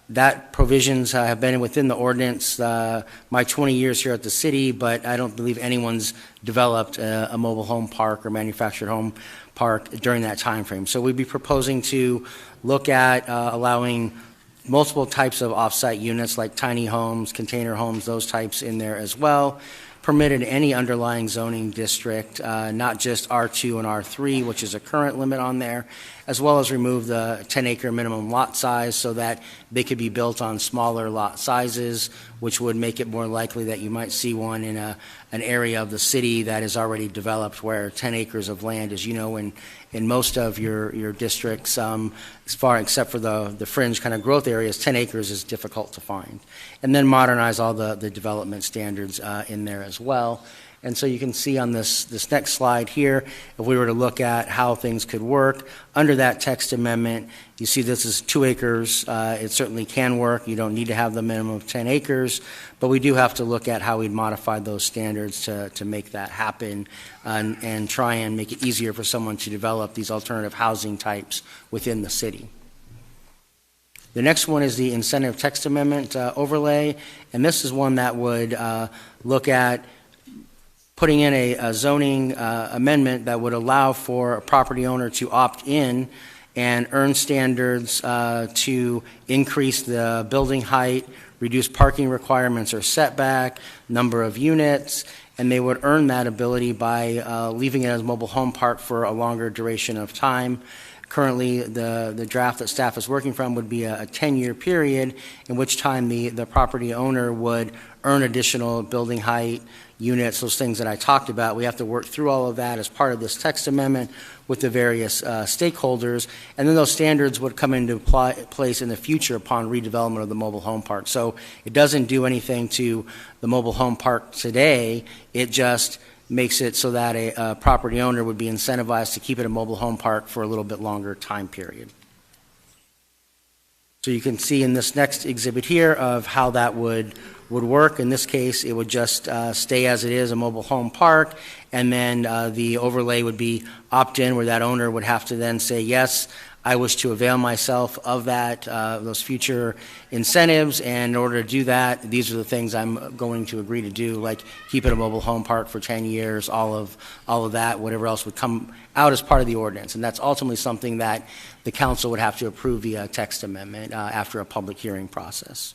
That provisions have been within the ordinance my 20 years here at the city, but I don't believe anyone's developed a mobile home park or manufactured home park during that time frame. So we'd be proposing to look at allowing multiple types of off-site units like tiny homes, container homes, those types in there as well, permitted any underlying zoning district, not just R2 and R3, which is a current limit on there, as well as remove the 10-acre minimum lot size so that they could be built on smaller lot sizes, which would make it more likely that you might see one in an area of the city that is already developed where 10 acres of land, as you know, in most of your districts, as far except for the fringe kind of growth areas, 10 acres is difficult to find. And then modernize all the development standards in there as well. And so you can see on this next slide here, if we were to look at how things could work, under that text amendment, you see this is 2 acres. It certainly can work. You don't need to have the minimum of 10 acres, but we do have to look at how we'd modify those standards to make that happen and try and make it easier for someone to develop these alternative housing types within the city. The next one is the incentive text amendment overlay, and this is one that would look at putting in a zoning amendment that would allow for a property owner to opt in and earn standards to increase the building height, reduce parking requirements or setback, number of units, and they would earn that ability by leaving it as a mobile home park for a longer duration of time. Currently, the draft that staff is working from would be a 10-year period in which time the property owner would earn additional building height, units, those things that I talked about. We have to work through all of that as part of this text amendment with the various stakeholders, and then those standards would come into place in the future upon redevelopment of the mobile home park. So it doesn't do anything to the mobile home park today. It just makes it so that a property owner would be incentivized to keep it a mobile home park for a little bit longer time period. So you can see in this next exhibit here of how that would work. In this case, it would just stay as it is, a mobile home park, and then the overlay would be opt-in, where that owner would have to then say, yes, I wish to avail myself of that, those future incentives, and in order to do that, these are the things I'm going to agree to do, like keep it a mobile home park for 10 years, all of that, whatever else would come out as part of the ordinance. And that's ultimately something that the council would have to approve via text amendment after a public hearing process.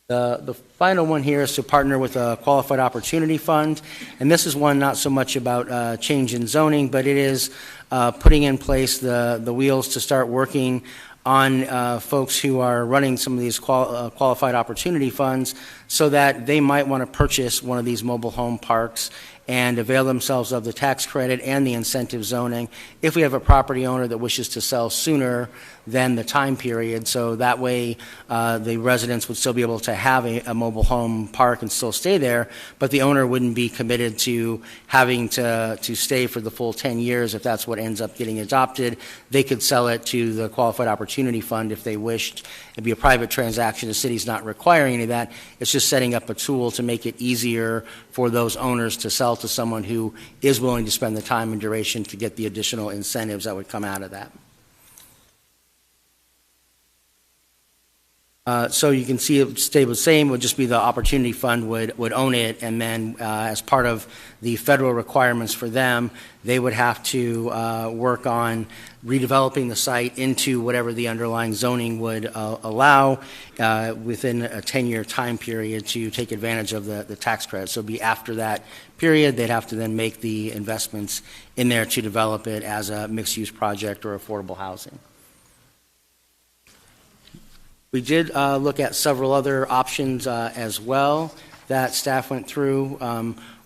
The final one here is to partner with a qualified opportunity fund, and this is one not so much about change in zoning, but it is putting in place the wheels to start working on folks who are running some of these qualified opportunity funds so that they might want to purchase one of these mobile home parks and avail themselves of the tax credit and the incentive zoning if we have a property owner that wishes to sell sooner than the time period. So that way the residents would still be able to have a mobile home park and still stay there, but the owner wouldn't be committed to having to stay for the full 10 years if that's what ends up getting adopted. They could sell it to the Qualified Opportunity Fund if they wished. It'd be a private transaction. The city's not requiring any of that. It's just setting up a tool to make it easier for those owners to sell to someone who is willing to spend the time and duration to get the additional incentives that would come out of that. So you can see it stay the same. It would just be the Opportunity Fund would own it, and then as part of the federal requirements for them, they would have to work on redeveloping the site into whatever the underlying zoning would allow within a 10-year time period to take advantage of the tax credit. So it'd be after that period, they'd have to then make the investments in there to develop it as a mixed-use project or affordable housing. We did look at several other options as well that staff went through.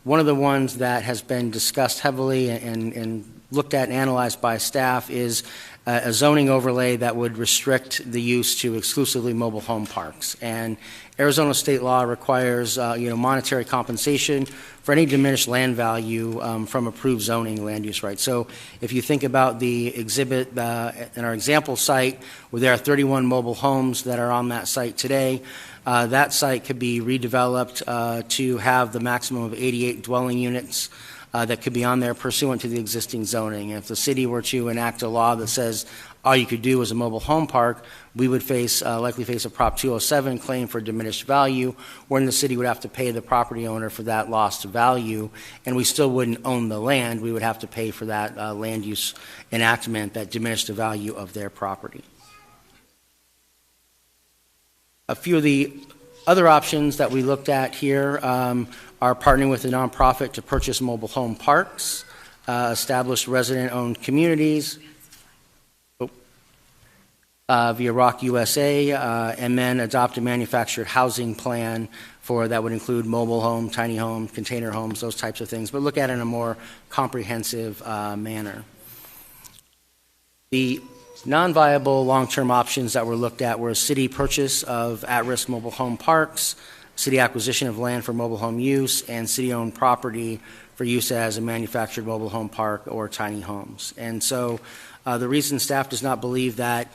One of the ones that has been discussed heavily and looked at and analyzed by staff is a zoning overlay that would restrict the use to exclusively mobile home parks. And Arizona state law requires monetary compensation for any diminished land value from approved zoning land use rights. So if you think about the exhibit in our example site, where there are 31 mobile homes that are on that site today, that site could be redeveloped to have the maximum of 88 dwelling units that could be on there pursuant to the existing zoning. And if the city were to enact a law that says all you could do is a mobile home park, we would likely face a Prop 207 claim for diminished value, wherein the city would have to pay the property owner for that lost value, and we still wouldn't own the land. We would have to pay for that land use enactment that diminished the value of their property. A few of the other options that we looked at here are partnering with a nonprofit to purchase mobile home parks, establish resident-owned communities via Rock USA, and then adopt a manufactured housing plan that would include mobile home, tiny home, container homes, those types of things, but look at it in a more comprehensive manner. The non-viable long-term options that were looked at were city purchase of at-risk mobile home parks, city acquisition of land for mobile home use, and city-owned property for use as a manufactured mobile home park or tiny homes. And so the reason staff does not believe that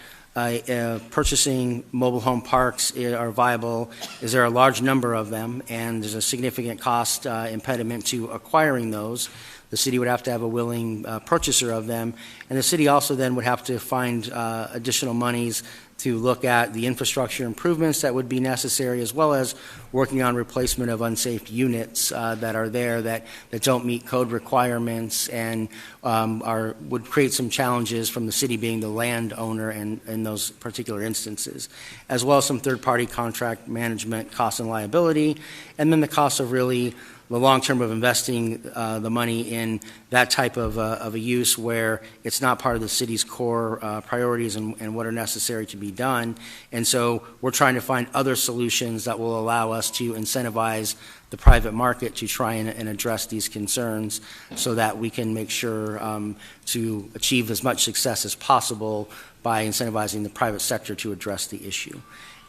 purchasing mobile home parks are viable is there are a large number of them, and there's a significant cost impediment to acquiring those. The city would have to have a willing purchaser of them, and the city also then would have to find additional monies to look at the infrastructure improvements that would be necessary, as well as working on replacement of unsafe units that are there that don't meet code requirements and would create some challenges from the city being the landowner in those particular instances, as well as some third-party contract management costs and liability, and then the cost of really the long term of investing the money in that type of a use where it's not part of the city's core priorities and what are necessary to be done. And so we're trying to find other solutions that will allow us to incentivize the private market to try and address these concerns so that we can make sure to achieve as much success as possible by incentivizing the private sector to address the issue.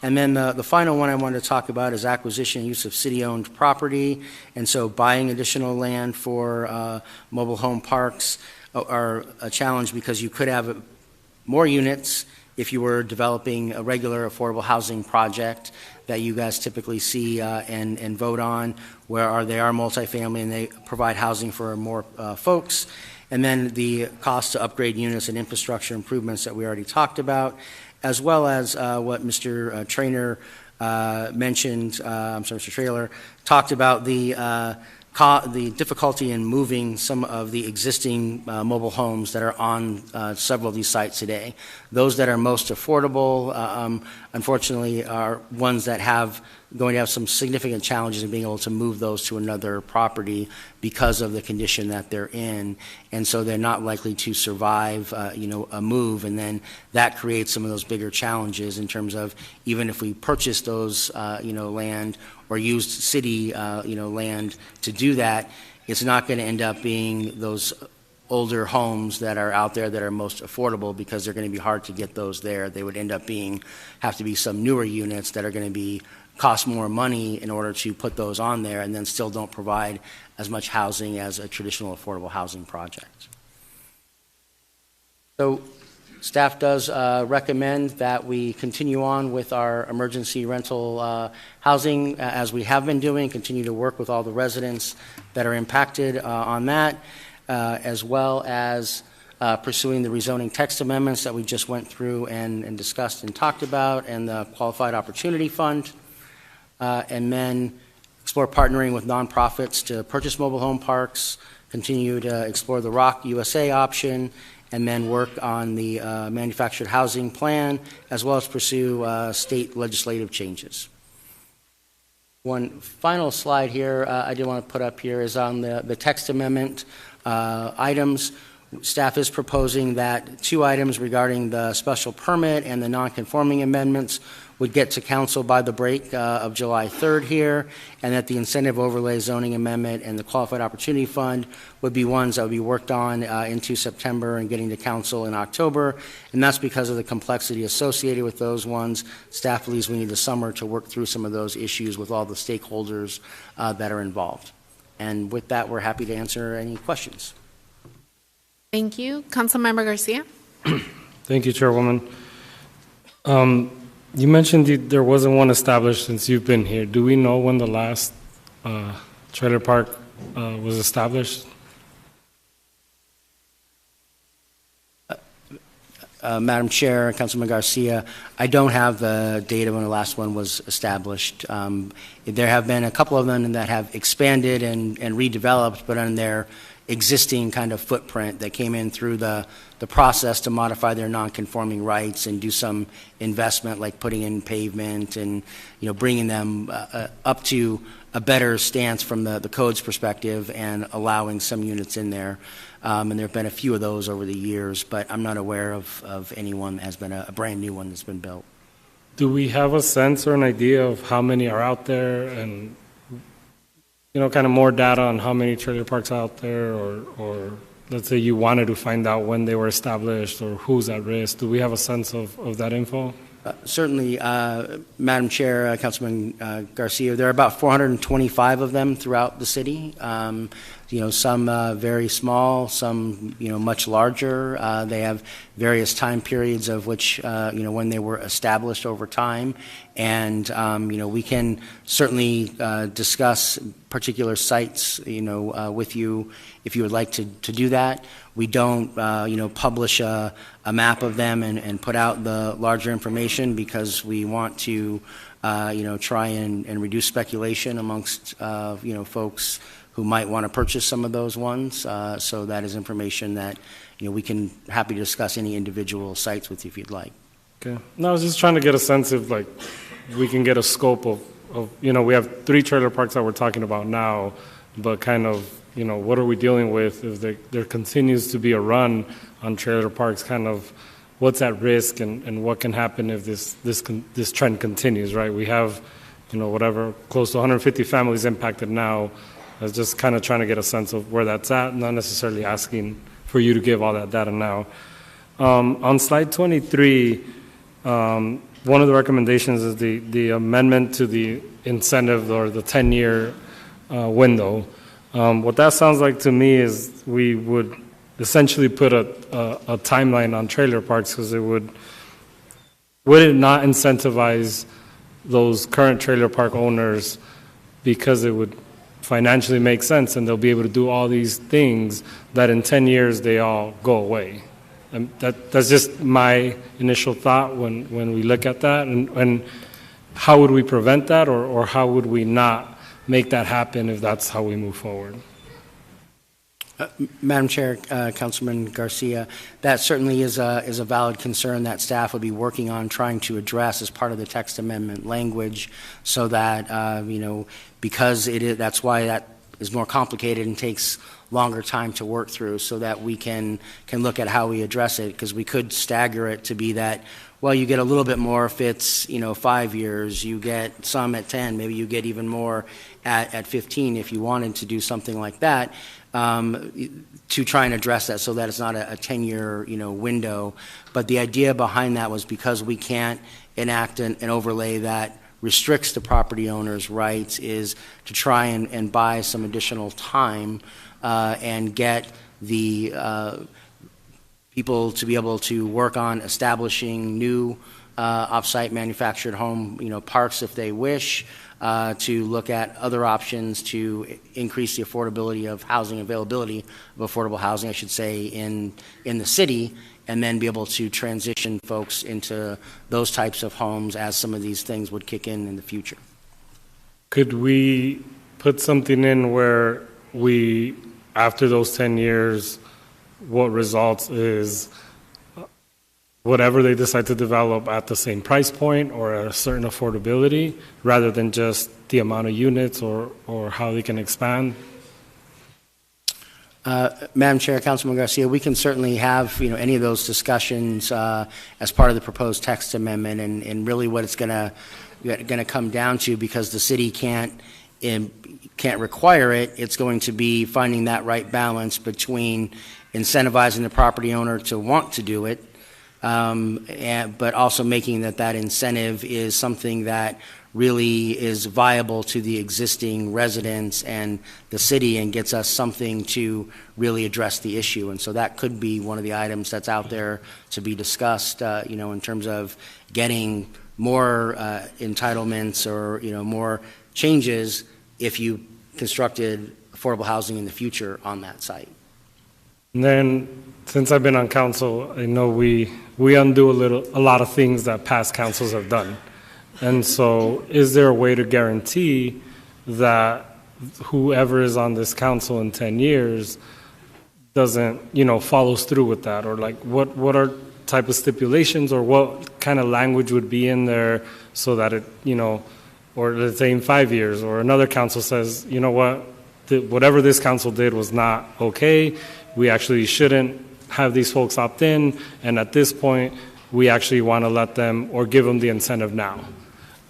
And then the final one I wanted to talk about is acquisition and use of city-owned property. And so buying additional land for mobile home parks are a challenge because you could have more units if you were developing a regular affordable housing project that you guys typically see and vote on, where they are multifamily and they provide housing for more folks. And then the cost to upgrade units and infrastructure improvements that we already talked about, as well as what Mr. Traynor mentioned, Mr. Traylor talked about the difficulty in moving some of the existing mobile homes that are on several of these sites today. Those that are most affordable, unfortunately, are ones that going to have some significant challenges in being able to move those to another property because of the condition that they're in, and so they're not likely to survive, a move, and then that creates some of those bigger challenges in terms of even if we purchase those, land or used city, land to do that, it's not going to end up being those older homes that are out there that are most affordable, because they're going to be hard to get those there. They would end up have to be some newer units that are going to cost more money in order to put those on there, and then still don't provide as much housing as a traditional affordable housing project. So staff does recommend that we continue on with our emergency rental housing as we have been doing, continue to work with all the residents that are impacted on that, as well as pursuing the rezoning text amendments that we just went through and discussed and talked about, and the Qualified Opportunity Fund, and then explore partnering with nonprofits to purchase mobile home parks, continue to explore the ROC USA option, and then work on the manufactured housing plan, as well as pursue state legislative changes. One final slide here I did want to put up here is on the text amendment items. Staff is proposing that 2 items regarding the special permit and the non-conforming amendments would get to council by the break of July 3rd here, and that the incentive overlay zoning amendment and the Qualified Opportunity Fund would be ones that would be worked on into September and getting to council in October. And that's because of the complexity associated with those ones. Staff believes we need the summer to work through some of those issues with all the stakeholders that are involved. And with that, we're happy to answer any questions. Thank you. Councilmember Garcia. Thank you, Chairwoman. You mentioned there wasn't one established since you've been here. Do we know when the last trailer park was established? Madam Chair, Councilman Garcia, I don't have the date of when the last one was established. There have been a couple of them that have expanded and redeveloped, but on their existing kind of footprint that came in through the process to modify their non-conforming rights and do some investment like putting in pavement and bringing them up to a better stance from the code's perspective and allowing some units in there. And there have been a few of those over the years, but I'm not aware of anyone that has been a brand new one that's been built. Do we have a sense or an idea of how many are out there, and kind of more data on how many trailer parks are out there, or let's say you wanted to find out when they were established or who's at risk? Do we have a sense of that info? Certainly, Madam Chair, Councilman Garcia, there are about 425 of them throughout the city. Some very small, some much larger. They have various time periods of which when they were established over time, and we can certainly discuss particular sites with you if you would like to do that. We don't publish a map of them and put out the larger information because we want to try and reduce speculation amongst folks who might want to purchase some of those ones. So that is information that we can happy to discuss any individual sites with you if you'd like. Okay. No, I was just trying to get a sense of we can get a scope of we have 3 trailer parks that we're talking about now, but kind of what are we dealing with if there continues to be a run on trailer parks, kind of what's at risk and what can happen if this trend continues, right? We have whatever, close to 150 families impacted now. I was just kind of trying to get a sense of where that's at, not necessarily asking for you to give all that data now. On slide 23, one of the recommendations is the amendment to the incentive or the 10-year window. What that sounds like to me is we would essentially put a timeline on trailer parks, because would it not incentivize those current trailer park owners, because it would financially make sense and they'll be able to do all these things that in 10 years they all go away. And that's just my initial thought when we look at that. And how would we prevent that, or how would we not make that happen if that's how we move forward? Madam Chair, Councilman Garcia, that certainly is a valid concern that staff would be working on trying to address as part of the text amendment language, so that because that's why that is more complicated and takes longer time to work through, so that we can look at how we address it, because we could stagger it to be that, well, you get a little bit more if it's 5 years, you get some at 10, maybe you get even more at 15 if you wanted to do something like that, to try and address that so that it's not a 10-year window. But the idea behind that was because we can't enact an overlay that restricts the property owner's rights, is to try and buy some additional time and get the people to be able to work on establishing new off-site manufactured home parks if they wish, to look at other options to increase the affordability of housing, availability of affordable housing, I should say, in the city, and then be able to transition folks into those types of homes as some of these things would kick in the future. Could we put something in where we, after those 10 years, what results is whatever they decide to develop at the same price point or at a certain affordability, rather than just the amount of units or how they can expand? Madam Chair, Councilman Garcia, we can certainly have any of those discussions as part of the proposed text amendment, and really what it's going to come down to, because the city can't require it, it's going to be finding that right balance between incentivizing the property owner to want to do it, but also making that incentive is something that really is viable to the existing residents and the city, and gets us something to really address the issue. And so that could be one of the items that's out there to be discussed, in terms of getting more entitlements or more changes if you constructed affordable housing in the future on that site. And then, since I've been on council, I know we undo a lot of things that past councils have done. And so, is there a way to guarantee that whoever is on this council in 10 years doesn't, follows through with that? Or like, what are type of stipulations, or what kind of language would be in there so that it, or let's say in 5 years, or another council says, you know what, whatever this council did was not okay. We actually shouldn't have these folks opt in, and at this point, we actually want to let them or give them the incentive now.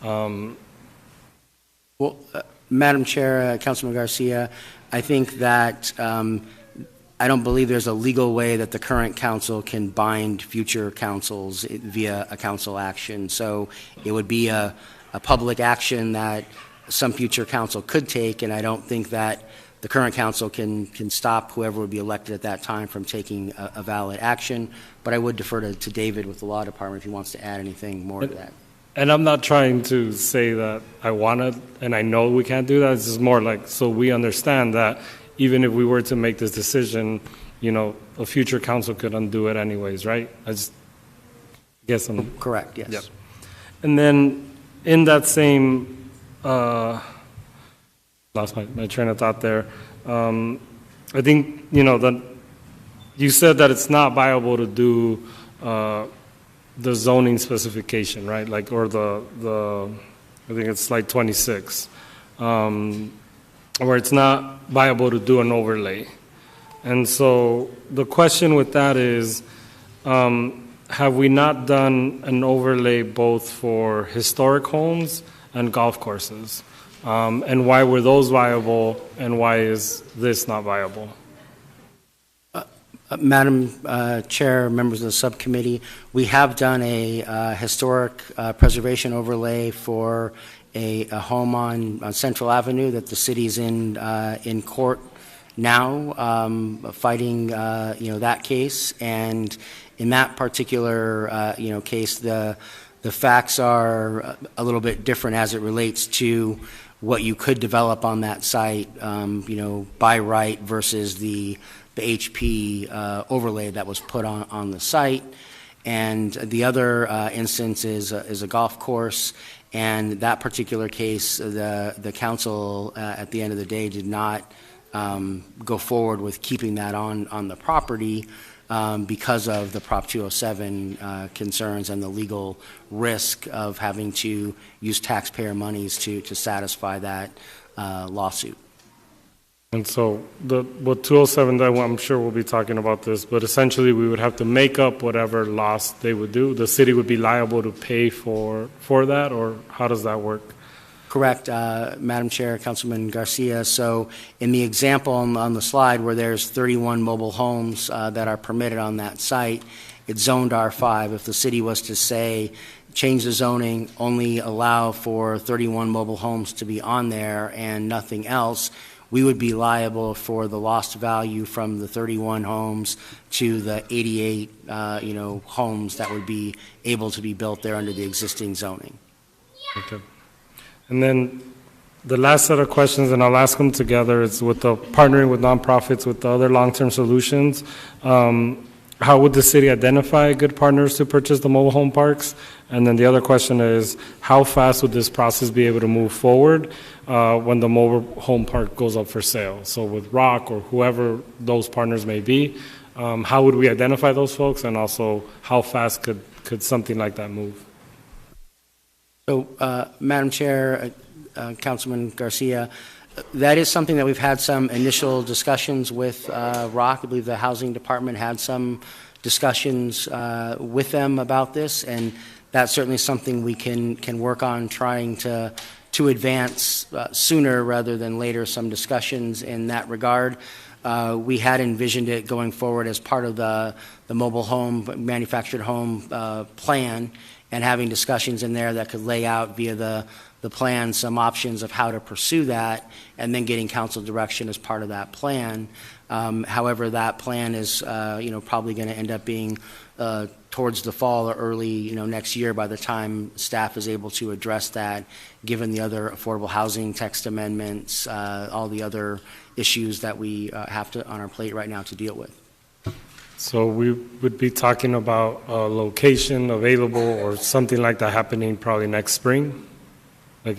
Well, Madam Chair, Councilman Garcia, I think that I don't believe there's a legal way that the current council can bind future councils via a council action. So it would be a public action that some future council could take, and I don't think that the current council can stop whoever would be elected at that time from taking a valid action. But I would defer to David with the law department if he wants to add anything more to that. And I'm not trying to say that I want to, and I know we can't do that. It's just more like, so we understand that even if we were to make this decision, a future council could undo it anyways, right? I just guess I'm correct. Yes. Yep. And then in that same, lost my train of thought there. I think that you said that it's not viable to do the zoning specification, right? Like, or the I think it's slide 26, where it's not viable to do an overlay. And so the question with that is, have we not done an overlay both for historic homes and golf courses? And why were those viable, and why is this not viable? Madam Chair, members of the subcommittee, we have done a historic preservation overlay for a home on Central Avenue that the city's in court now, fighting that case. And in that particular case, the facts are a little bit different as it relates to what you could develop on that site, by right versus the HP overlay that was put on the site. And the other instance is a golf course. And that particular case, the council at the end of the day did not go forward with keeping that on the property because of the Prop 207 concerns and the legal risk of having to use taxpayer monies to satisfy that lawsuit. And so what 207, I'm sure we'll be talking about this, but essentially we would have to make up whatever loss they would do. The city would be liable to pay for that, or how does that work? Correct, Madam Chair, Councilman Garcia. So in the example on the slide where there's 31 mobile homes that are permitted on that site, it's zoned R5. If the city was to say, change the zoning, only allow for 31 mobile homes to be on there and nothing else, we would be liable for the lost value from the 31 homes to the 88, homes that would be able to be built there under the existing zoning. Okay. And then the last set of questions, and I'll ask them together, is with the partnering with nonprofits with the other long-term solutions. How would the city identify good partners to purchase the mobile home parks? And then the other question is, how fast would this process be able to move forward when the mobile home park goes up for sale? So with ROC or whoever those partners may be, how would we identify those folks? And also, how fast could something like that move? So, Madam Chair, Councilman Garcia, that is something that we've had some initial discussions with ROC. I believe the Housing Department had some discussions with them about this, and that's certainly something we can work on trying to advance sooner rather than later, some discussions in that regard. We had envisioned it going forward as part of the mobile home, manufactured home plan, and having discussions in there that could lay out via the plan some options of how to pursue that, and then getting council direction as part of that plan. However, that plan is probably going to end up being towards the fall or early next year by the time staff is able to address that, given the other affordable housing text amendments, all the other issues that we have on our plate right now to deal with. So we would be talking about a location available or something like that happening probably next spring?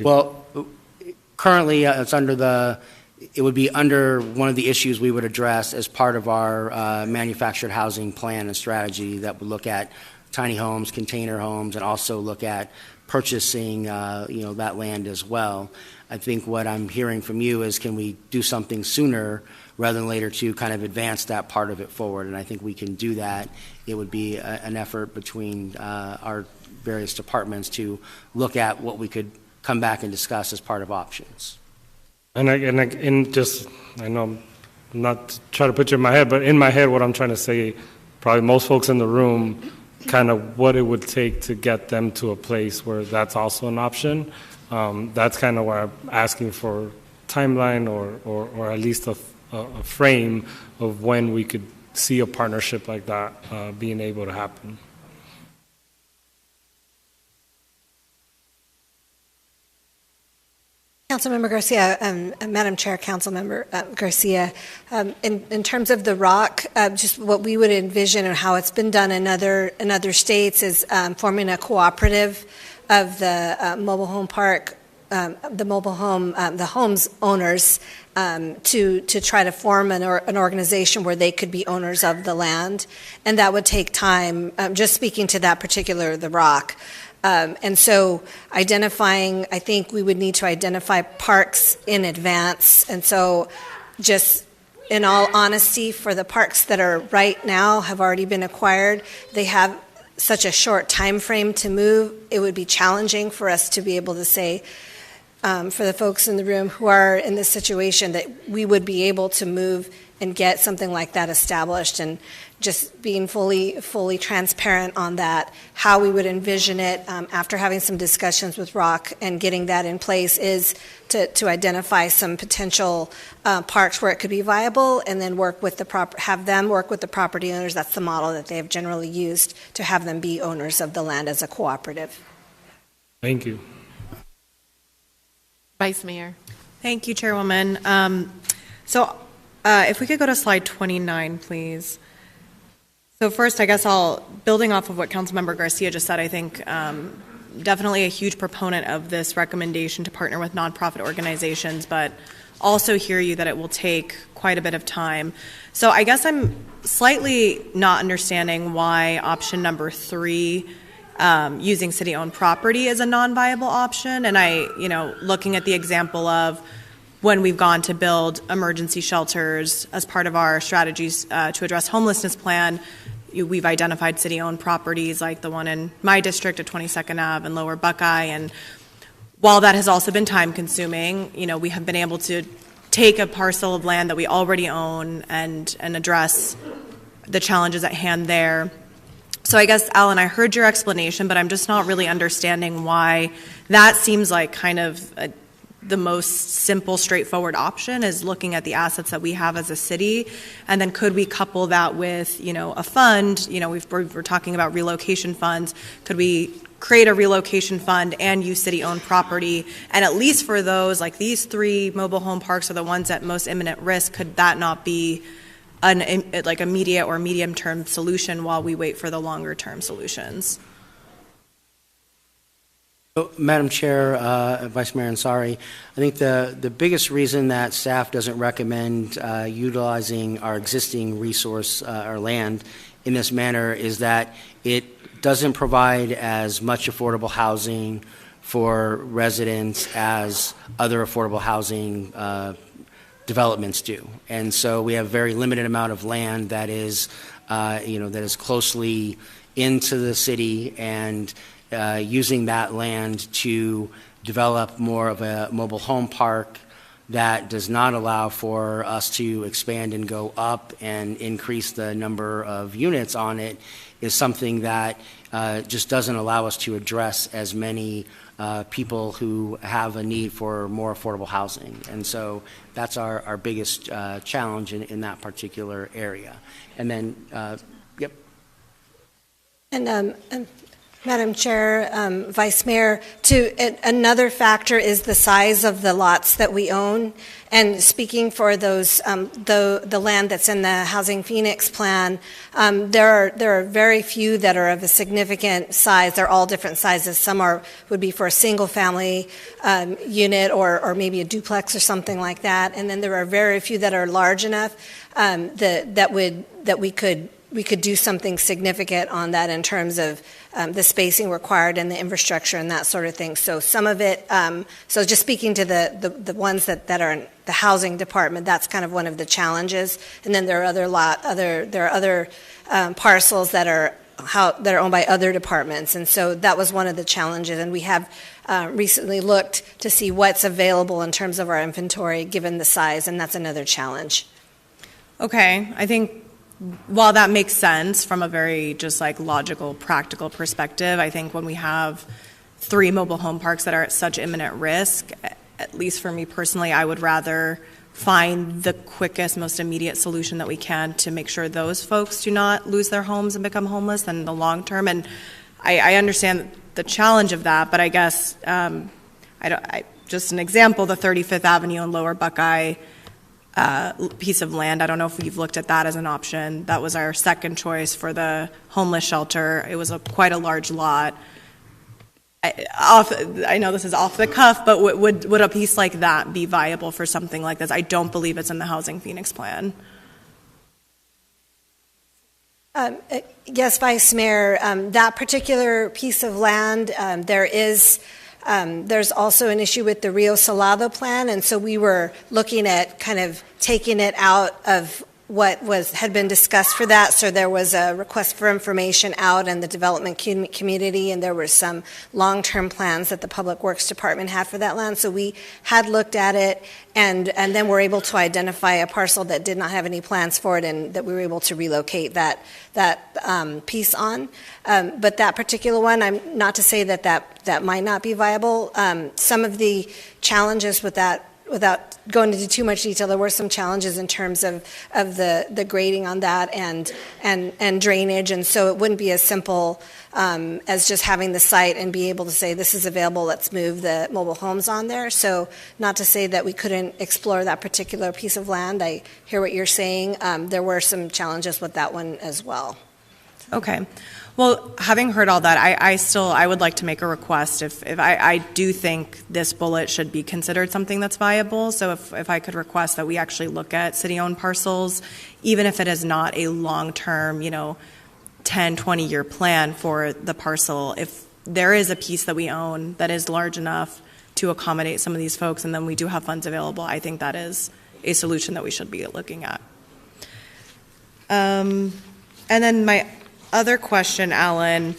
Well, currently it would be under one of the issues we would address as part of our manufactured housing plan and strategy that would look at tiny homes, container homes, and also look at purchasing that land as well. I think what I'm hearing from you is, can we do something sooner rather than later to kind of advance that part of it forward? And I think we can do that. It would be an effort between our various departments to look at what we could come back and discuss as part of options. I know I'm not trying to put you in my head, but in my head what I'm trying to say, probably most folks in the room, kind of what it would take to get them to a place where that's also an option. That's kind of why I'm asking for timeline or at least a frame of when we could see a partnership like that being able to happen. Councilmember Garcia, Madam Chair, Councilmember Garcia, in terms of the ROC, just what we would envision and how it's been done in other states is forming a cooperative of the mobile home park, the homes owners, to try to form an organization where they could be owners of the land, and that would take time. Just speaking to that particular, the ROC. And so I think we would need to identify parks in advance. And so just in all honesty, for the parks that are right now have already been acquired, they have such a short time frame to move. It would be challenging for us to be able to say, for the folks in the room who are in this situation, that we would be able to move and get something like that established. And just being fully transparent on that, how we would envision it after having some discussions with ROC and getting that in place is to identify some potential parks where it could be viable, and then have them work with the property owners. That's the model that they have generally used, to have them be owners of the land as a cooperative. Thank you. Vice Mayor. Thank you, Chairwoman. If we could go to slide 29, please. So first, I guess building off of what Councilmember Garcia just said, I think definitely a huge proponent of this recommendation to partner with nonprofit organizations, but also hear you that it will take quite a bit of time. So I guess I'm slightly not understanding why option number 3, using city-owned property, is a non-viable option. And looking at the example of when we've gone to build emergency shelters as part of our strategies to address homelessness plan, we've identified city-owned properties like the one in my district at 22nd Ave and Lower Buckeye. And while that has also been time-consuming, we have been able to take a parcel of land that we already own and address the challenges at hand there. So I guess, Alan, I heard your explanation, but I'm just not really understanding why that seems like kind of the most simple, straightforward option is looking at the assets that we have as a city, and then could we couple that with, a fund? We're talking about relocation funds. Could we create a relocation fund and use city-owned property? And at least for those, like these 3 mobile home parks are the ones at most imminent risk. Could that not be an immediate or medium-term solution while we wait for the longer-term solutions? Madam Chair, Vice Mayor Ansari, I think the biggest reason that staff doesn't recommend utilizing our existing resource, our land, in this manner is that it doesn't provide as much affordable housing for residents as other affordable housing developments do. And so we have a very limited amount of land that is, that is closely into the city, and using that land to develop more of a mobile home park that does not allow for us to expand and go up and increase the number of units on it is something that just doesn't allow us to address as many people who have a need for more affordable housing. And so that's our biggest challenge in that particular area. And then, yep. And Madam Chair, Vice Mayor, another factor is the size of the lots that we own. And speaking for those, the land that's in the Housing Phoenix plan, there are very few that are of a significant size. They're all different sizes. Some would be for a single family unit or maybe a duplex or something like that. And then there are very few that are large enough that we could do something significant on that in terms of the spacing required and the infrastructure and that sort of thing. So some of it, so just speaking to the ones that are in the housing department, that's kind of one of the challenges. And then there are other parcels that are owned by other departments. And so that was one of the challenges. And we have recently looked to see what's available in terms of our inventory given the size, and that's another challenge. Okay, I think while that makes sense from a very just like logical, practical perspective, I think when we have 3 mobile home parks that are at such imminent risk, at least for me personally, I would rather find the quickest, most immediate solution that we can to make sure those folks do not lose their homes and become homeless than the long term. And I understand the challenge of that, but I guess just an example, the 35th Avenue and Lower Buckeye piece of land. I don't know if you've looked at that as an option. That was our second choice for the homeless shelter. It was quite a large lot. I know this is off the cuff, but would a piece like that be viable for something like this? I don't believe it's in the Housing Phoenix plan. Yes, Vice Mayor, that particular piece of land, there's also an issue with the Rio Salado plan, and so we were looking at kind of taking it out of what had been discussed for that. So there was a request for information out in the development community, and there were some long-term plans that the Public Works Department had for that land. So we had looked at it, and then were able to identify a parcel that did not have any plans for it, and that we were able to relocate that piece on. But that particular one, I'm not to say that might not be viable. Some of the challenges with that, without going into too much detail, there were some challenges in terms of the grading on that and drainage, and so it wouldn't be as simple as just having the site and be able to say this is available, let's move the mobile homes on there. So not to say that we couldn't explore that particular piece of land. I hear what you're saying. There were some challenges with that one as well. Okay. Well, having heard all that, I would like to make a request. If I do think this bullet should be considered something that's viable. So if I could request that we actually look at city-owned parcels, even if it is not a long-term, 10, 20-year plan for the parcel, if there is a piece that we own that is large enough to accommodate some of these folks, and then we do have funds available, I think that is a solution that we should be looking at. And then my other question, Alan,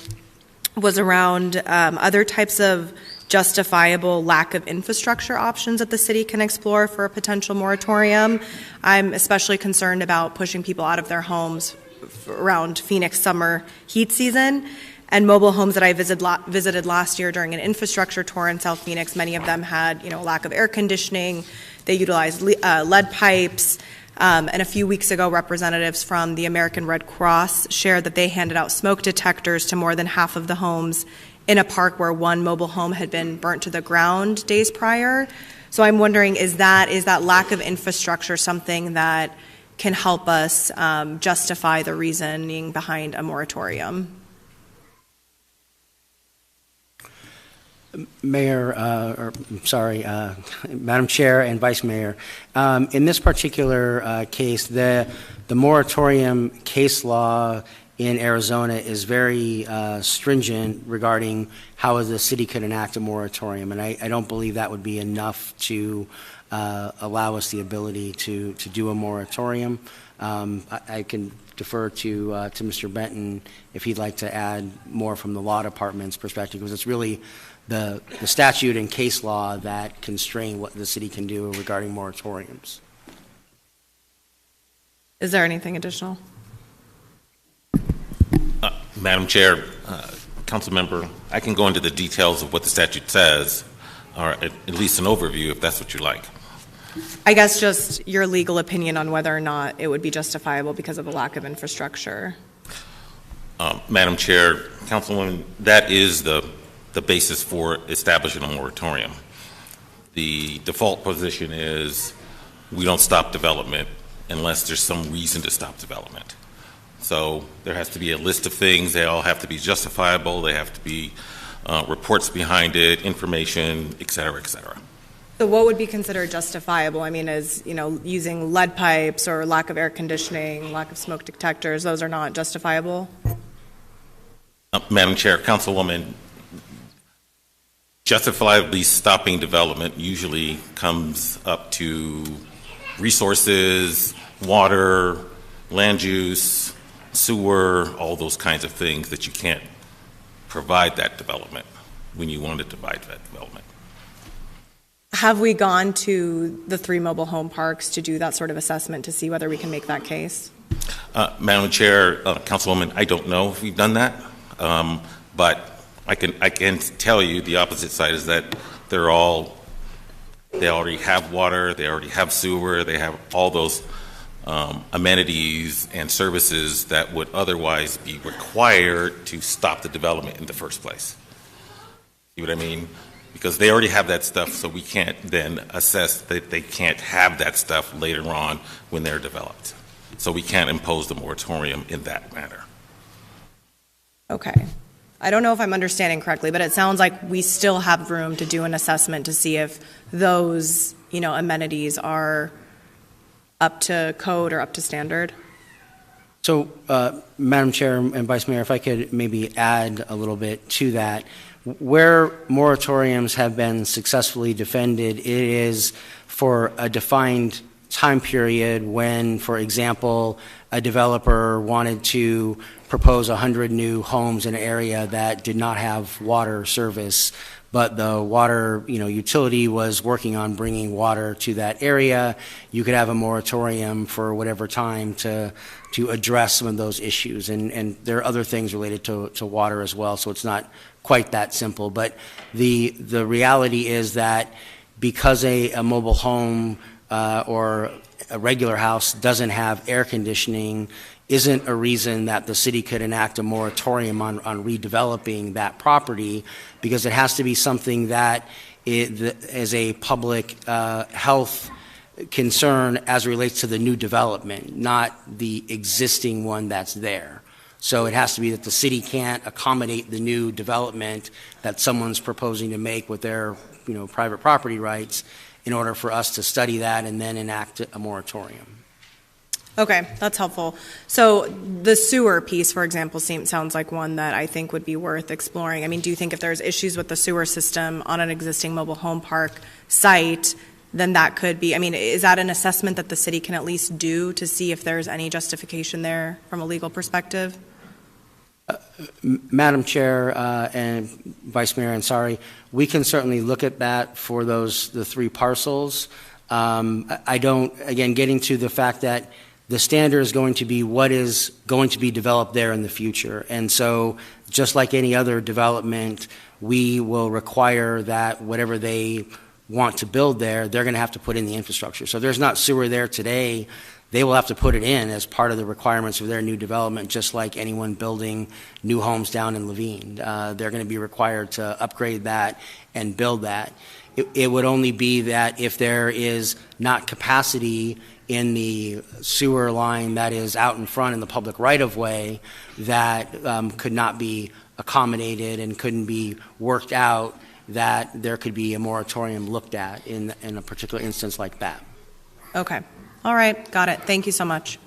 was around other types of justifiable lack of infrastructure options that the city can explore for a potential moratorium. I'm especially concerned about pushing people out of their homes around Phoenix summer heat season. And mobile homes that I visited last year during an infrastructure tour in South Phoenix, many of them had, lack of air conditioning. They utilized lead pipes. And a few weeks ago, representatives from the American Red Cross shared that they handed out smoke detectors to more than half of the homes in a park where one mobile home had been burnt to the ground days prior. So I'm wondering, is that lack of infrastructure something that can help us justify the reasoning behind a moratorium? Madam Chair and Vice Mayor, in this particular case, the moratorium case law in Arizona is very stringent regarding how the city could enact a moratorium, and I don't believe that would be enough to allow us the ability to do a moratorium. I can defer to Mr. Benton if he'd like to add more from the law department's perspective, because it's really the statute and case law that constrain what the city can do regarding moratoriums. Is there anything additional? Madam Chair, Council Member, I can go into the details of what the statute says, or at least an overview if that's what you like. I guess just your legal opinion on whether or not it would be justifiable because of a lack of infrastructure. Madam Chair, Councilwoman, that is the basis for establishing a moratorium. The default position is we don't stop development unless there's some reason to stop development. So there has to be a list of things. They all have to be justifiable. They have to be reports behind it, information, et cetera, et cetera. So what would be considered justifiable? I mean, is, using lead pipes or lack of air conditioning, lack of smoke detectors, those are not justifiable? Madam Chair, Councilwoman, justifiably stopping development usually comes up to resources, water, land use, sewer, all those kinds of things that you can't provide that development when you want to provide that development. Have we gone to the 3 mobile home parks to do that sort of assessment to see whether we can make that case? Madam Chair, Councilwoman, I don't know if we've done that, but I can tell you the opposite side is that they already have water, they already have sewer, they have all those amenities and services that would otherwise be required to stop the development in the first place. See what I mean? Because they already have that stuff, so we can't then assess that they can't have that stuff later on when they're developed. So we can't impose the moratorium in that manner. Okay. I don't know if I'm understanding correctly, but it sounds like we still have room to do an assessment to see if those, amenities are up to code or up to standard. So, Madam Chair and Vice Mayor, if I could maybe add a little bit to that. Where moratoriums have been successfully defended, it is for a defined time period when, for example, a developer wanted to propose 100 new homes in an area that did not have water service, but the water utility was working on bringing water to that area. You could have a moratorium for whatever time to address some of those issues. And there are other things related to water as well, so it's not quite that simple. But the reality is that because a mobile home or a regular house doesn't have air conditioning isn't a reason that the city could enact a moratorium on redeveloping that property, because it has to be something that is a public health concern as it relates to the new development, not the existing one that's there. So it has to be that the city can't accommodate the new development that someone's proposing to make with their private property rights in order for us to study that and then enact a moratorium. Okay, that's helpful. So the sewer piece, for example, sounds like one that I think would be worth exploring. I mean, do you think if there's issues with the sewer system on an existing mobile home park site, then that could be, I mean, is that an assessment that the city can at least do to see if there's any justification there from a legal perspective? Madam Chair and Vice Mayor Ansari, we can certainly look at that for the 3 parcels. I don't, again, getting to the fact that the standard is going to be what is going to be developed there in the future. And so just like any other development, we will require that whatever they want to build there, they're going to have to put in the infrastructure. So if there's not sewer there today, they will have to put it in as part of the requirements of their new development, just like anyone building new homes down in Levine. They're going to be required to upgrade that and build that. It would only be that if there is not capacity in the sewer line that is out in front in the public right-of-way that could not be accommodated and couldn't be worked out, that there could be a moratorium looked at in a particular instance like that. Okay. All right. Got it. Thank you so much.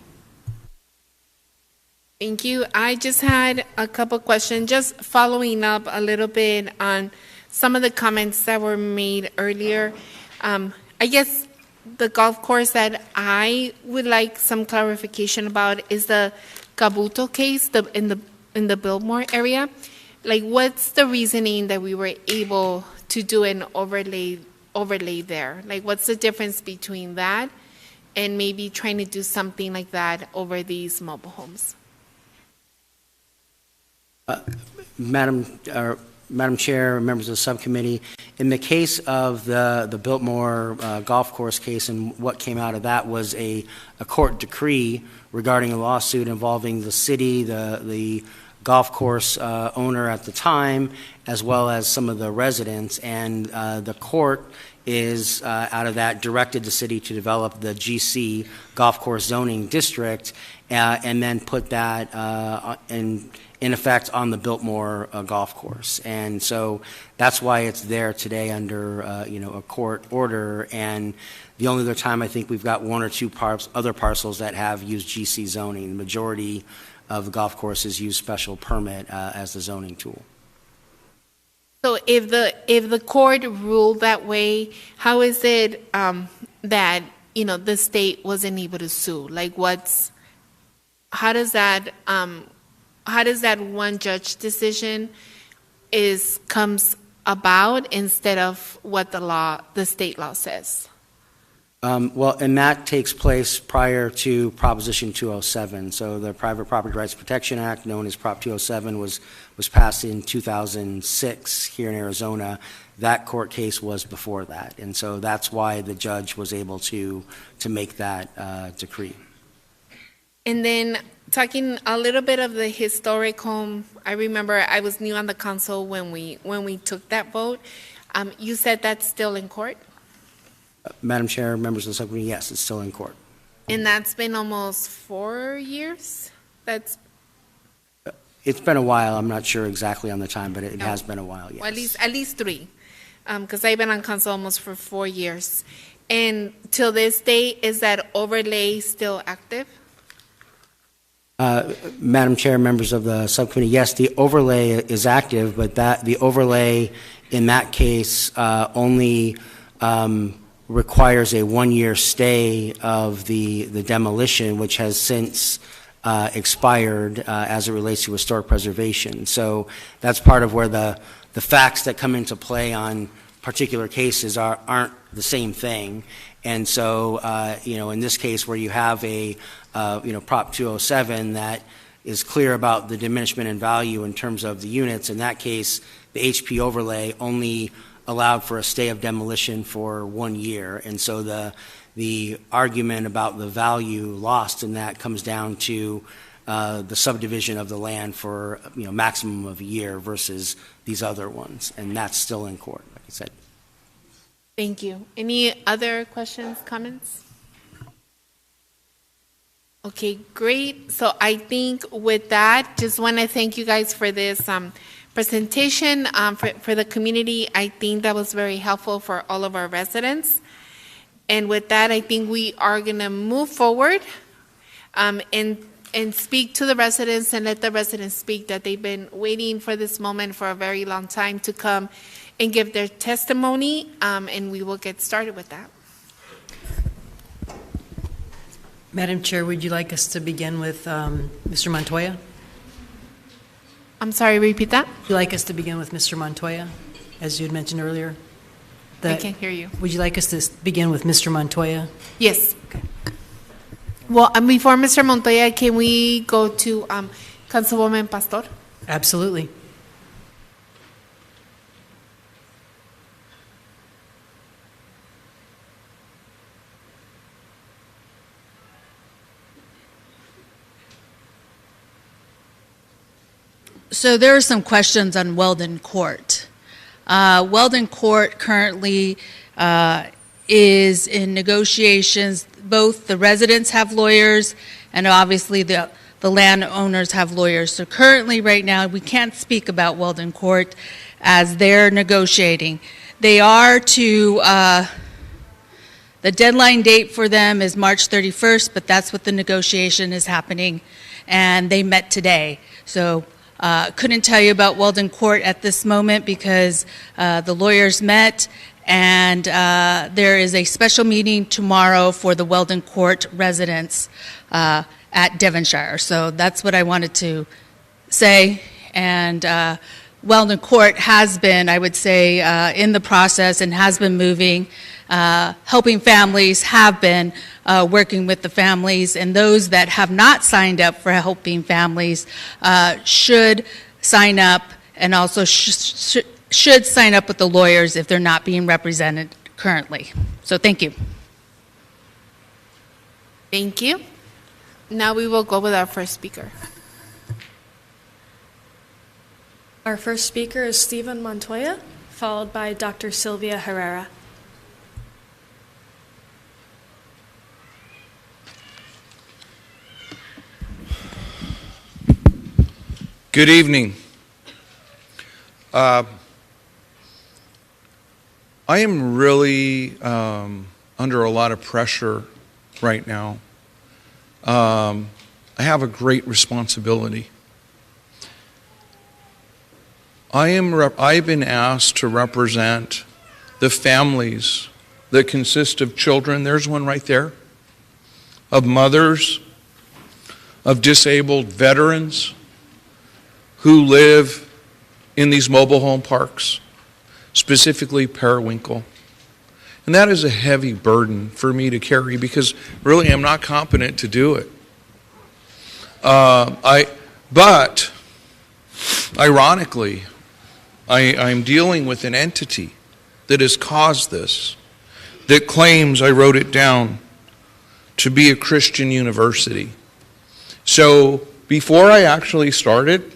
Thank you. I just had a couple questions, just following up a little bit on some of the comments that were made earlier. I guess the golf course that I would like some clarification about is the Cabuto case in the Biltmore area. Like, what's the reasoning that we were able to do an overlay there? Like, what's the difference between that and maybe trying to do something like that over these mobile homes? Madam Chair, members of the subcommittee, in the case of the Biltmore golf course case, and what came out of that was a court decree regarding a lawsuit involving the city, the golf course owner at the time, as well as some of the residents, and the court is out of that directed the city to develop the GC golf course zoning district and then put that in effect on the Biltmore golf course. And so that's why it's there today under a court order. And the only other time I think we've got 1 or 2 other parcels that have used GC zoning. The majority of the golf courses use special permit as the zoning tool. So if the court ruled that way, how is it that the state wasn't able to sue? Like, how does that one judge decision comes about instead of what the state law says? Well, and that takes place prior to Proposition 207. So the Private Property Rights Protection Act, known as Prop 207, was passed in 2006 here in Arizona. That court case was before that, and so that's why the judge was able to make that decree. And then talking a little bit of the historic home, I remember I was new on the council when we took that vote. You said that's still in court? Madam Chair, members of the subcommittee, yes, it's still in court. And that's been almost 4 years? It's been a while. I'm not sure exactly on the time, but it has been a while, yes. Well, at least 3, because I've been on council almost for 4 years. And till this day, is that overlay still active? Madam Chair, members of the subcommittee, yes, the overlay is active, but the overlay in that case only requires a 1-year stay of the demolition, which has since expired as it relates to historic preservation. So that's part of where the facts that come into play on particular cases aren't the same thing. And so, in this case where you have a Prop 207 that is clear about the diminishment in value in terms of the units, in that case, the HP overlay only allowed for a stay of demolition for 1 year. And so the argument about the value lost in that comes down to the subdivision of the land for maximum of a year versus these other ones. And that's still in court, like I said. Thank you. Any other questions, comments? Okay, great. So I think with that, just want to thank you guys for this presentation for the community. I think that was very helpful for all of our residents. And with that, I think we are going to move forward. and speak to the residents and let the residents speak, that they've been waiting for this moment for a very long time to come and give their testimony, and we will get started with that. Madam Chair, would you like us to begin with Mr. Montoya? I'm sorry, repeat that? Would you like us to begin with Mr. Montoya, as you had mentioned earlier? I can't hear you. Would you like us to begin with Mr. Montoya? Yes. Okay. Well, before Mr. Montoya, can we go to Councilwoman Pastor? Absolutely. So there are some questions on Weldon Court. Weldon Court currently is in negotiations. Both the residents have lawyers and obviously the landowners have lawyers. So currently right now we can't speak about Weldon Court as they're negotiating. They are to, the deadline date for them is March 31st, but that's what the negotiation is happening, and they met today. So couldn't tell you about Weldon Court at this moment because the lawyers met, and there is a special meeting tomorrow for the Weldon Court residents at Devonshire. So that's what I wanted to say. And Weldon Court has been, I would say, in the process and has been moving, helping families, have been working with the families, and those that have not signed up for helping families should sign up, and also should sign up with the lawyers if they're not being represented currently. So thank you. Thank you. Now we will go with our first speaker. Our first speaker is Stephen Montoya, followed by Dr. Sylvia Herrera. Good evening. I am really under a lot of pressure right now. I have a great responsibility. I've been asked to represent the families that consist of children, there's one right there, of mothers, of disabled veterans who live in these mobile home parks, specifically Periwinkle. And that is a heavy burden for me to carry because really I'm not competent to do it. But ironically, I'm dealing with an entity that has caused this, that claims, I wrote it down, to be a Christian university. So before I actually started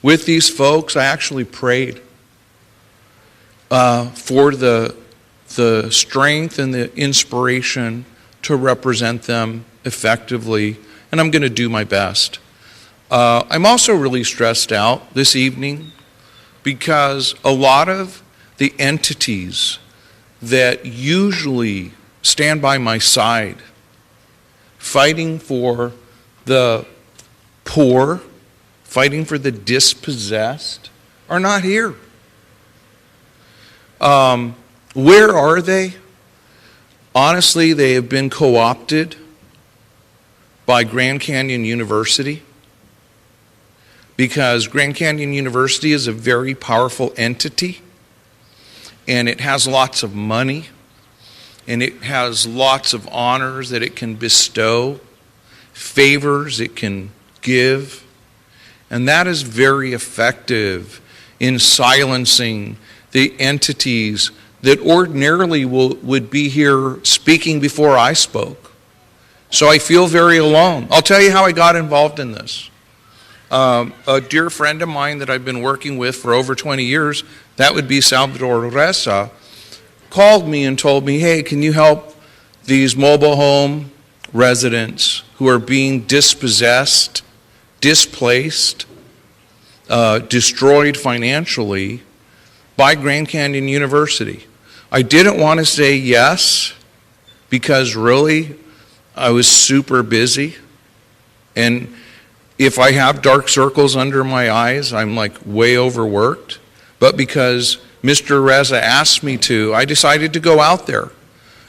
with these folks, I actually prayed for the strength and the inspiration to represent them effectively, and I'm going to do my best. I'm also really stressed out this evening because a lot of the entities that usually stand by my side fighting for the poor, fighting for the dispossessed, are not here. Where are they? Honestly, they have been co-opted by Grand Canyon University because Grand Canyon University is a very powerful entity, and it has lots of money, and it has lots of honors that it can bestow, favors it can give. And that is very effective in silencing the entities that ordinarily would be here speaking before I spoke. So I feel very alone. I'll tell you how I got involved in this. A dear friend of mine that I've been working with for over 20 years, that would be Salvador Reza, called me and told me, hey, can you help these mobile home residents who are being dispossessed, displaced, destroyed financially by Grand Canyon University? I didn't want to say yes because really I was super busy. And if I have dark circles under my eyes, I'm like way overworked. But because Mr. Reza asked me to, I decided to go out there.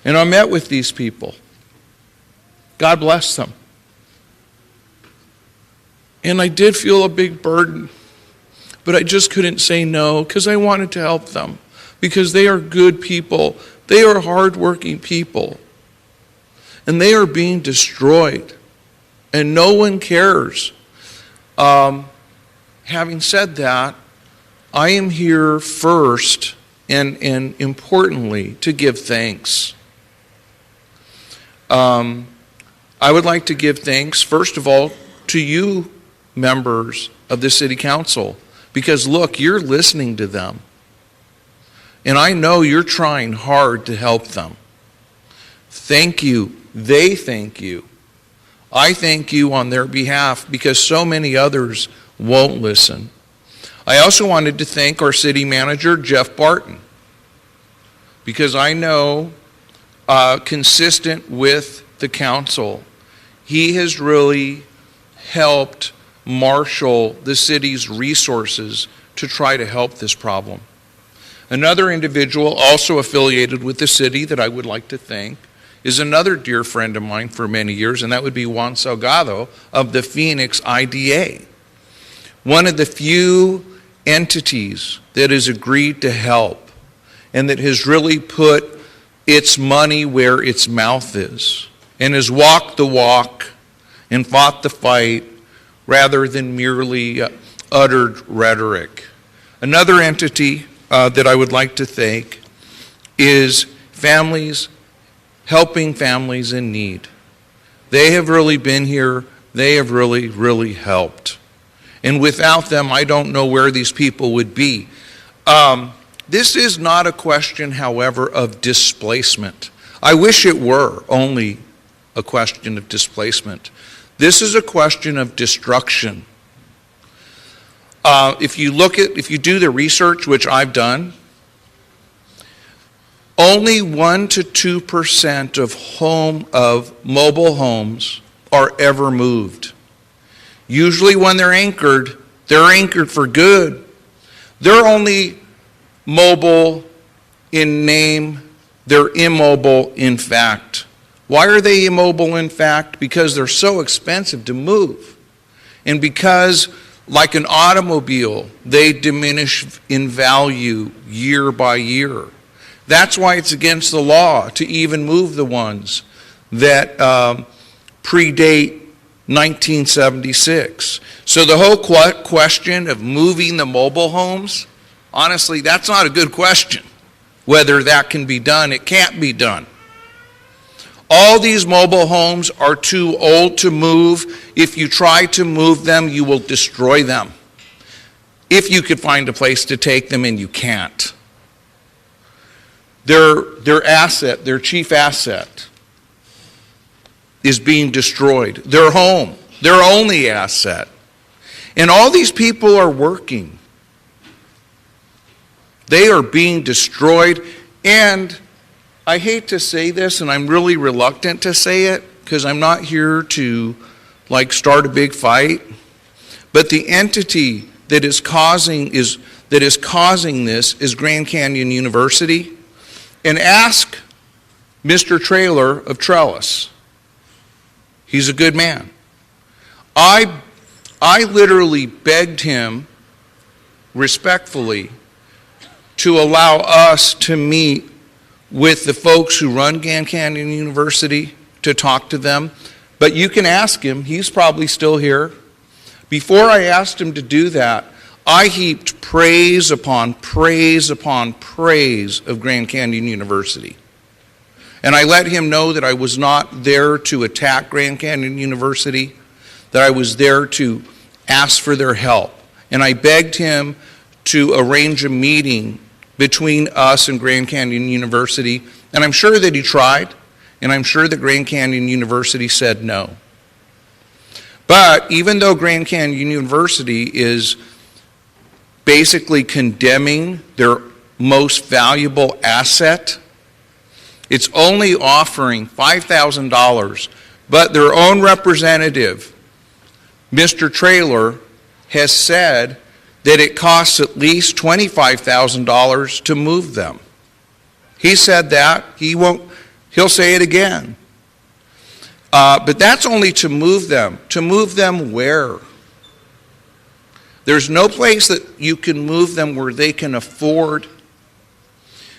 And I met with these people. God bless them. And I did feel a big burden, but I just couldn't say no because I wanted to help them, because they are good people. They are hardworking people. And they are being destroyed, and no one cares. Having said that, I am here first and importantly to give thanks. I would like to give thanks, first of all, to you, members of the City Council, because look, you're listening to them. And I know you're trying hard to help them. Thank you. They thank you. I thank you on their behalf because so many others won't listen. I also wanted to thank our city manager, Jeff Barton, because I know, consistent with the council, he has really helped marshal the city's resources to try to help this problem. Another individual also affiliated with the city that I would like to thank is another dear friend of mine for many years, and that would be Juan Salgado of the Phoenix IDA. One of the few entities that has agreed to help and that has really put its money where its mouth is and has walked the walk and fought the fight rather than merely uttered rhetoric. Another entity that I would like to thank is families helping families in need. They have really been here. They have really, really helped. And without them, I don't know where these people would be. This is not a question, however, of displacement. I wish it were only a question of displacement. This is a question of destruction. If you do the research, which I've done, only 1% to 2% of mobile homes are ever moved. Usually when they're anchored for good. They're only mobile in name, they're immobile in fact. Why are they immobile in fact? Because they're so expensive to move. And because, like an automobile, they diminish in value year by year. That's why it's against the law to even move the ones that predate 1976. So the whole question of moving the mobile homes, honestly, that's not a good question. Whether that can be done, it can't be done. All these mobile homes are too old to move. If you try to move them, you will destroy them. If you could find a place to take them, and you can't. Their asset, their chief asset, is being destroyed. Their home, their only asset. And all these people are working. They are being destroyed. And I hate to say this, and I'm really reluctant to say it, because I'm not here to start a big fight. But the entity that is causing this is Grand Canyon University. And ask Mr. Traylor of Trellis. He's a good man. I literally begged him respectfully to allow us to meet with the folks who run Grand Canyon University to talk to them. But you can ask him. He's probably still here. Before I asked him to do that, I heaped praise upon praise upon praise of Grand Canyon University. And I let him know that I was not there to attack Grand Canyon University, that I was there to ask for their help. And I begged him to arrange a meeting between us and Grand Canyon University. And I'm sure that he tried, and I'm sure that Grand Canyon University said no. But even though Grand Canyon University is basically condemning their most valuable asset, it's only offering $5,000 but their own representative, Mr. Trailer, has said that it costs at least $25,000 to move them. He said that. He'll say it again. But that's only to move them. To move them where? There's no place that you can move them where they can afford.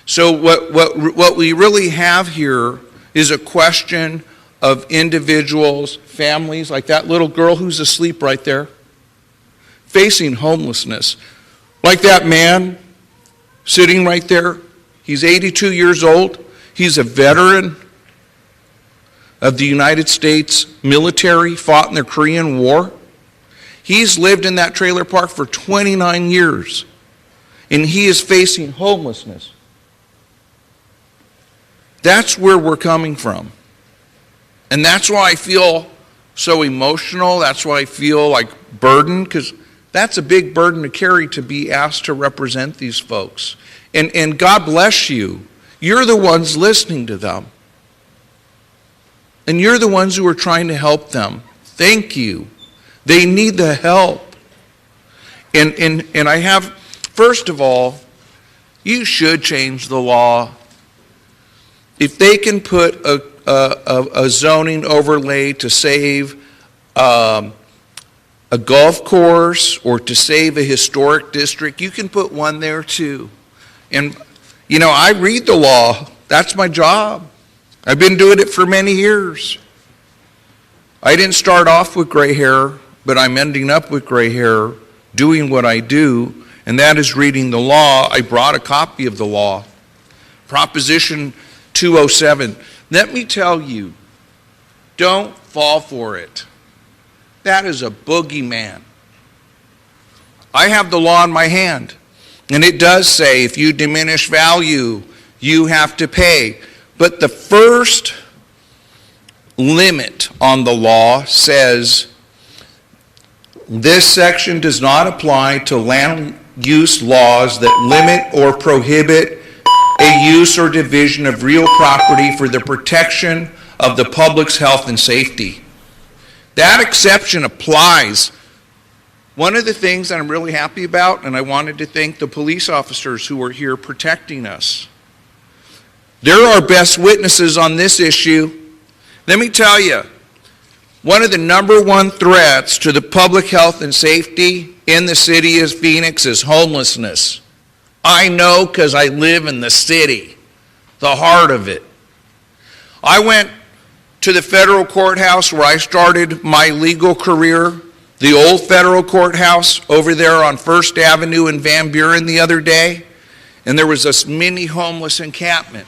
So what we really have here is a question of individuals, families, like that little girl who's asleep right there, facing homelessness. Like that man sitting right there. He's 82 years old. He's a veteran of the United States military, fought in the Korean War. He's lived in that trailer park for 29 years, and he is facing homelessness. That's where we're coming from. And that's why I feel so emotional. That's why I feel like burdened, because that's a big burden to carry, to be asked to represent these folks. And God bless you. You're the ones listening to them. And you're the ones who are trying to help them. Thank you. They need the help. And I have, first of all, you should change the law. If they can put a zoning overlay to save a golf course or to save a historic district, you can put one there too. And, you know, I read the law. That's my job. I've been doing it for many years. I didn't start off with gray hair, but I'm ending up with gray hair doing what I do, and that is reading the law. I brought a copy of the law. Proposition 207. Let me tell you, don't fall for it. That is a boogeyman. I have the law in my hand, and it does say if you diminish value, you have to pay. But the first limit on the law says this section does not apply to land use laws that limit or prohibit a use or division of real property for the protection of the public's health and safety. That exception applies. One of the things that I'm really happy about, and I wanted to thank the police officers who are here protecting us. They're our best witnesses on this issue. Let me tell you, one of the number one threats to the public health and safety in the city of Phoenix is homelessness. I know because I live in the city, the heart of it. I went to the federal courthouse where I started my legal career, the old federal courthouse over there on 1st Avenue in Van Buren the other day, and there was this mini homeless encampment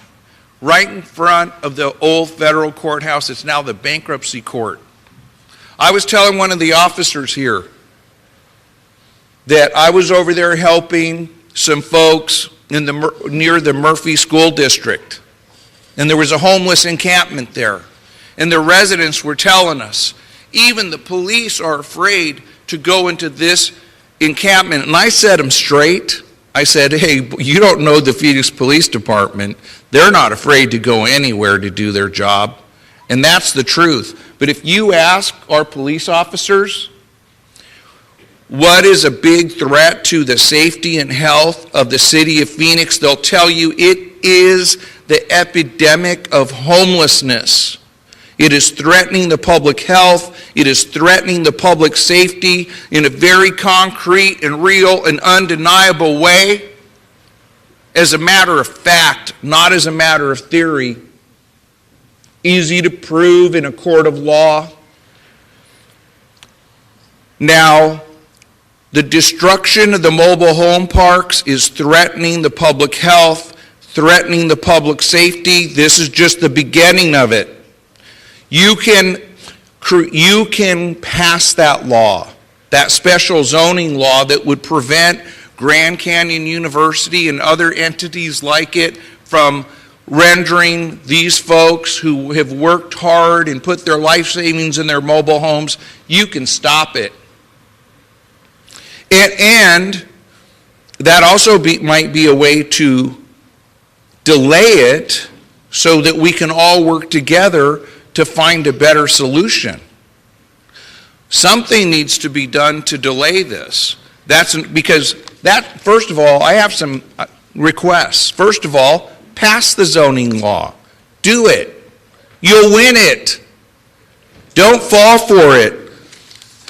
right in front of the old federal courthouse. It's now the bankruptcy court. I was telling one of the officers here that I was over there helping some folks in near the Murphy School District, and there was a homeless encampment there. And the residents were telling us, even the police are afraid to go into this encampment. And I set them straight. I said, hey, you don't know the Phoenix Police Department. They're not afraid to go anywhere to do their job. And that's the truth. But if you ask our police officers, what is a big threat to the safety and health of the city of Phoenix, they'll tell you it is the epidemic of homelessness. It is threatening the public health. It is threatening the public safety in a very concrete and real and undeniable way. As a matter of fact, not as a matter of theory. Easy to prove in a court of law. Now, the destruction of the mobile home parks is threatening the public health, threatening the public safety. This is just the beginning of it. You can pass that law, that special zoning law that would prevent Grand Canyon University and other entities like it from rendering these folks who have worked hard and put their life savings in their mobile homes. You can stop it. And that also might be a way to delay it so that we can all work together to find a better solution. Something needs to be done to delay this. First of all, I have some requests. First of all, pass the zoning law. Do it. You'll win it. Don't fall for it.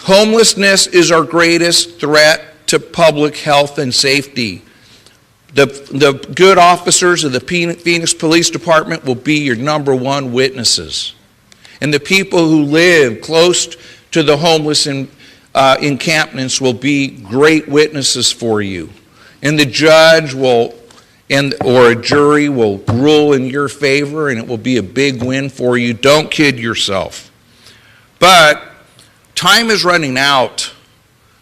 Homelessness is our greatest threat to public health and safety. The good officers of the Phoenix Police Department will be your number one witnesses. And the people who live close to the homeless encampments will be great witnesses for you. And the judge or a jury will rule in your favor, and it will be a big win for you. Don't kid yourself. But time is running out.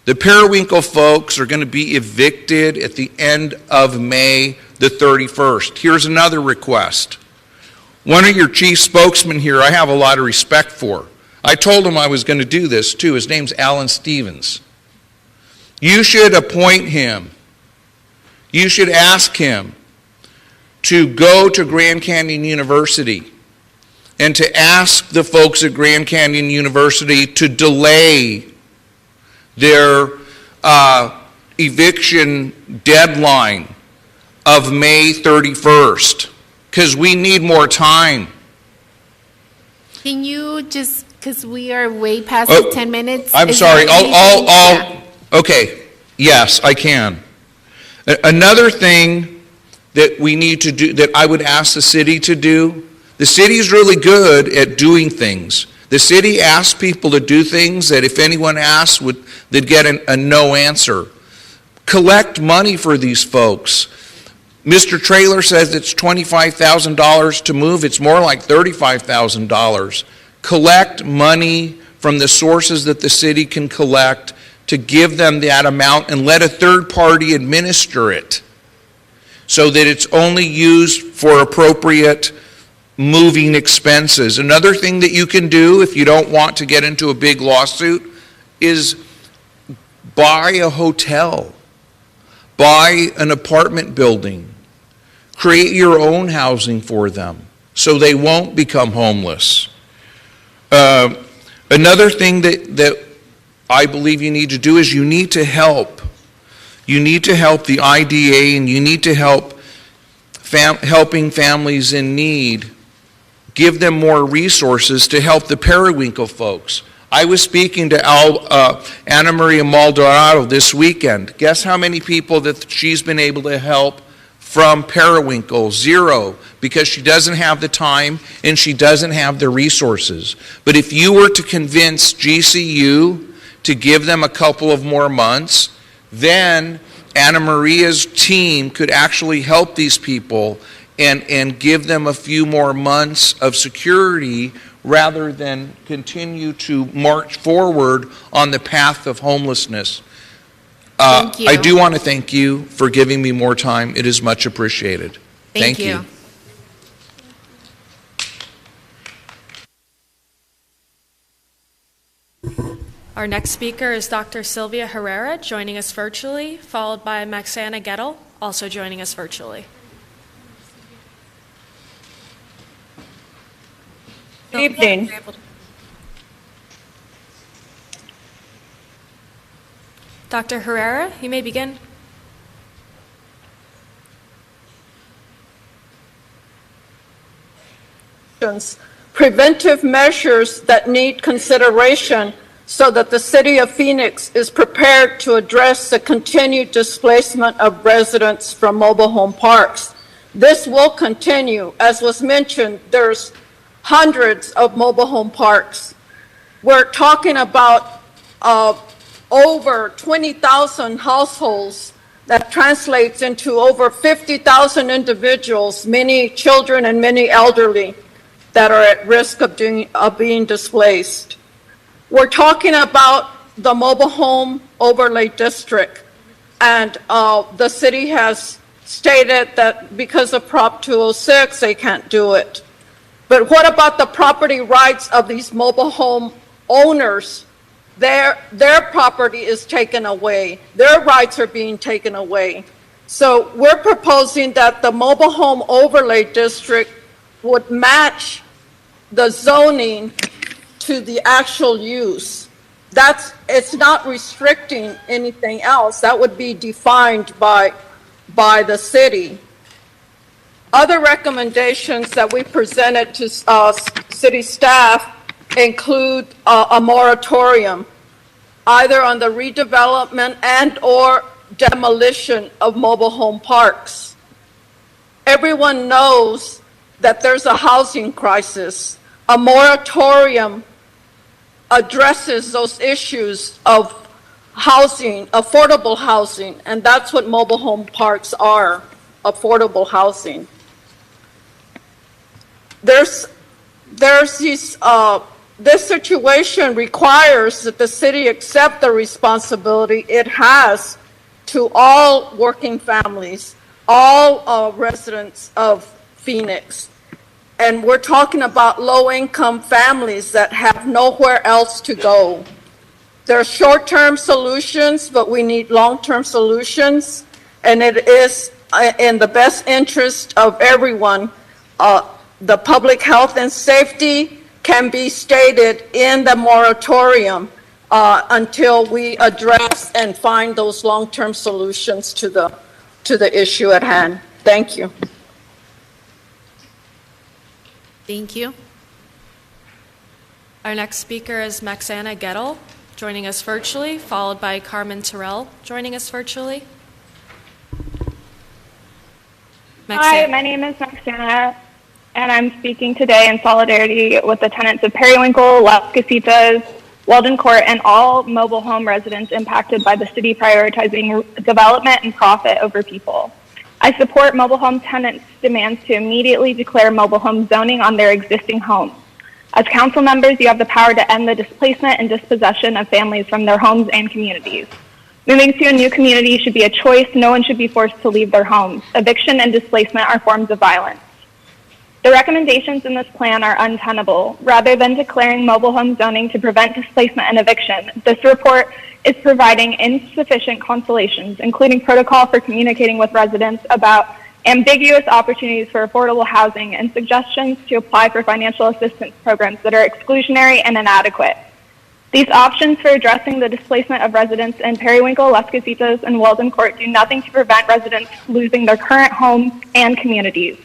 The Periwinkle folks are going to be evicted at the end of May the 31st. Here's another request. One of your chief spokesmen here I have a lot of respect for. I told him I was going to do this too. His name's Alan Stevens. You should appoint him. You should ask him to go to Grand Canyon University and to ask the folks at Grand Canyon University to delay their eviction deadline of May 31st, because we need more time. Can you just, because we are way past the 10 minutes. I'm sorry. Okay. Yes, I can. Another thing that we need to do, that I would ask the city to do, the city is really good at doing things. The city asks people to do things that if anyone asks, they'd get a no answer. Collect money for these folks. Mr. Traylor says it's $25,000 to move. It's more like $35,000. Collect money from the sources that the city can collect to give them that amount, and let a third party administer it so that it's only used for appropriate moving expenses. Another thing that you can do if you don't want to get into a big lawsuit is buy a hotel, buy an apartment building, create your own housing for them so they won't become homeless. Another thing that I believe you need to do is you need to help. You need to help the IDA, and you need to help helping families in need. Give them more resources to help the Periwinkle folks. I was speaking to Anna Maria Maldonado this weekend. Guess how many people that she's been able to help from Periwinkle? 0, because she doesn't have the time and she doesn't have the resources. But if you were to convince GCU to give them a couple of more months, then Anna Maria's team could actually help these people and give them a few more months of security rather than continue to march forward on the path of homelessness. Thank you. I do want to thank you for giving me more time. It is much appreciated. Thank you. Our next speaker is Dr. Sylvia Herrera, joining us virtually, followed by Maxana Gettle, also joining us virtually. Good evening. Dr. Herrera, you may begin. Preventive measures that need consideration so that the City of Phoenix is prepared to address the continued displacement of residents from mobile home parks. This will continue. As was mentioned, there's hundreds of mobile home parks. We're talking about over 20,000 households. That translates into over 50,000 individuals, many children and many elderly, that are at risk of being displaced. We're talking about the mobile home overlay district, and the city has stated that because of Prop 206, they can't do it. But what about the property rights of these mobile home owners? Their property is taken away. Their rights are being taken away. So we're proposing that the mobile home overlay district would match the zoning to the actual use. It's not restricting anything else. That would be defined by the city. Other recommendations that we presented to city staff include a moratorium, either on the redevelopment and or demolition of mobile home parks. Everyone knows that there's a housing crisis. A moratorium addresses those issues of housing, affordable housing, and that's what mobile home parks are, affordable housing. This situation requires that the city accept the responsibility it has to all working families, all residents of Phoenix. And we're talking about low-income families that have nowhere else to go. There are short-term solutions, but we need long-term solutions, and it is in the best interest of everyone. The public health and safety can be stated in the moratorium until we address and find those long-term solutions to the issue at hand. Thank you. Thank you. Our next speaker is Maxana Gettle, joining us virtually, followed by Carmen Terrell, joining us virtually. Hi, my name is Maxana, and I'm speaking today in solidarity with the tenants of Periwinkle, Las Casitas, Weldon Court, and all mobile home residents impacted by the city prioritizing development and profit over people. I support mobile home tenants' demands to immediately declare mobile home zoning on their existing homes. As council members, you have the power to end the displacement and dispossession of families from their homes and communities. Moving to a new community should be a choice. No one should be forced to leave their homes. Eviction and displacement are forms of violence. The recommendations in this plan are untenable. Rather than declaring mobile home zoning to prevent displacement and eviction, this report is providing insufficient consolations, including protocol for communicating with residents about ambiguous opportunities for affordable housing and suggestions to apply for financial assistance programs that are exclusionary and inadequate. These options for addressing the displacement of residents in Periwinkle, Las Casitas, and Weldon Court do nothing to prevent residents losing their current homes and communities.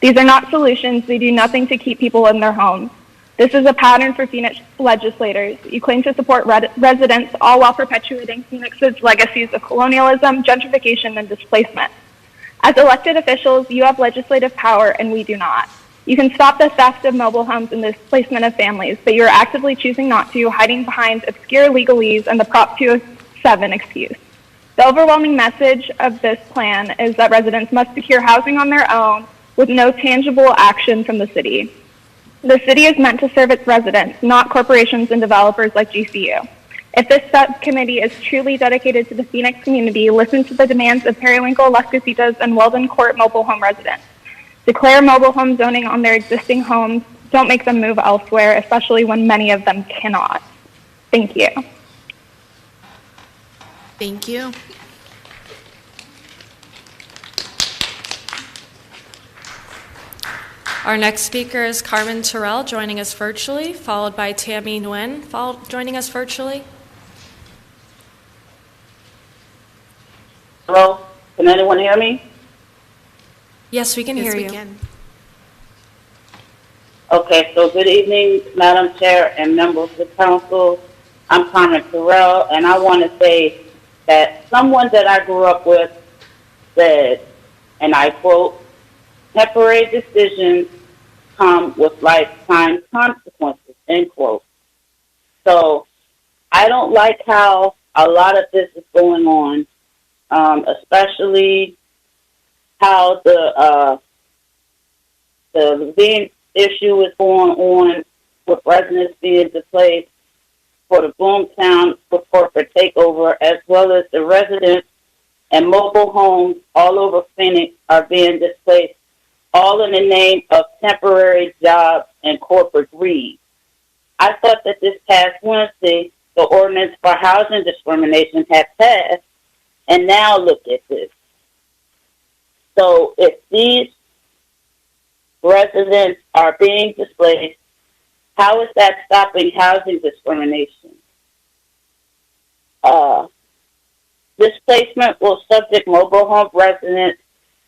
These are not solutions. They do nothing to keep people in their homes. This is a pattern for Phoenix legislators. You claim to support residents, all while perpetuating Phoenix's legacies of colonialism, gentrification, and displacement. As elected officials, you have legislative power, and we do not. You can stop the theft of mobile homes and the displacement of families, but you are actively choosing not to, hiding behind obscure legalese and the Prop 207 excuse. The overwhelming message of this plan is that residents must secure housing on their own with no tangible action from the city. The city is meant to serve its residents, not corporations and developers like GCU. If this subcommittee is truly dedicated to the Phoenix community, listen to the demands of Periwinkle, Las Casitas, and Weldon Court mobile home residents. Declare mobile home zoning on their existing homes. Don't make them move elsewhere, especially when many of them cannot. Thank you. Thank you. Our next speaker is Carmen Terrell, joining us virtually, followed by Tammy Nguyen, joining us virtually. Hello, can anyone hear me? Yes, we can hear you. Yes, we can. Okay, so good evening, Madam Chair and members of the council. I'm Carmen Terrell, and I want to say that someone that I grew up with said, and I quote, temporary decisions come with lifetime consequences, end quote. So I don't like how a lot of this is going on, especially how the Levine issue is going on with residents being displaced for the boomtown for corporate takeover, as well as the residents and mobile homes all over Phoenix are being displaced, all in the name of temporary jobs and corporate greed. I thought that this past Wednesday, the ordinance for housing discrimination had passed, and now look at this. So if these residents are being displaced How is that stopping housing discrimination? Displacement will subject mobile home residents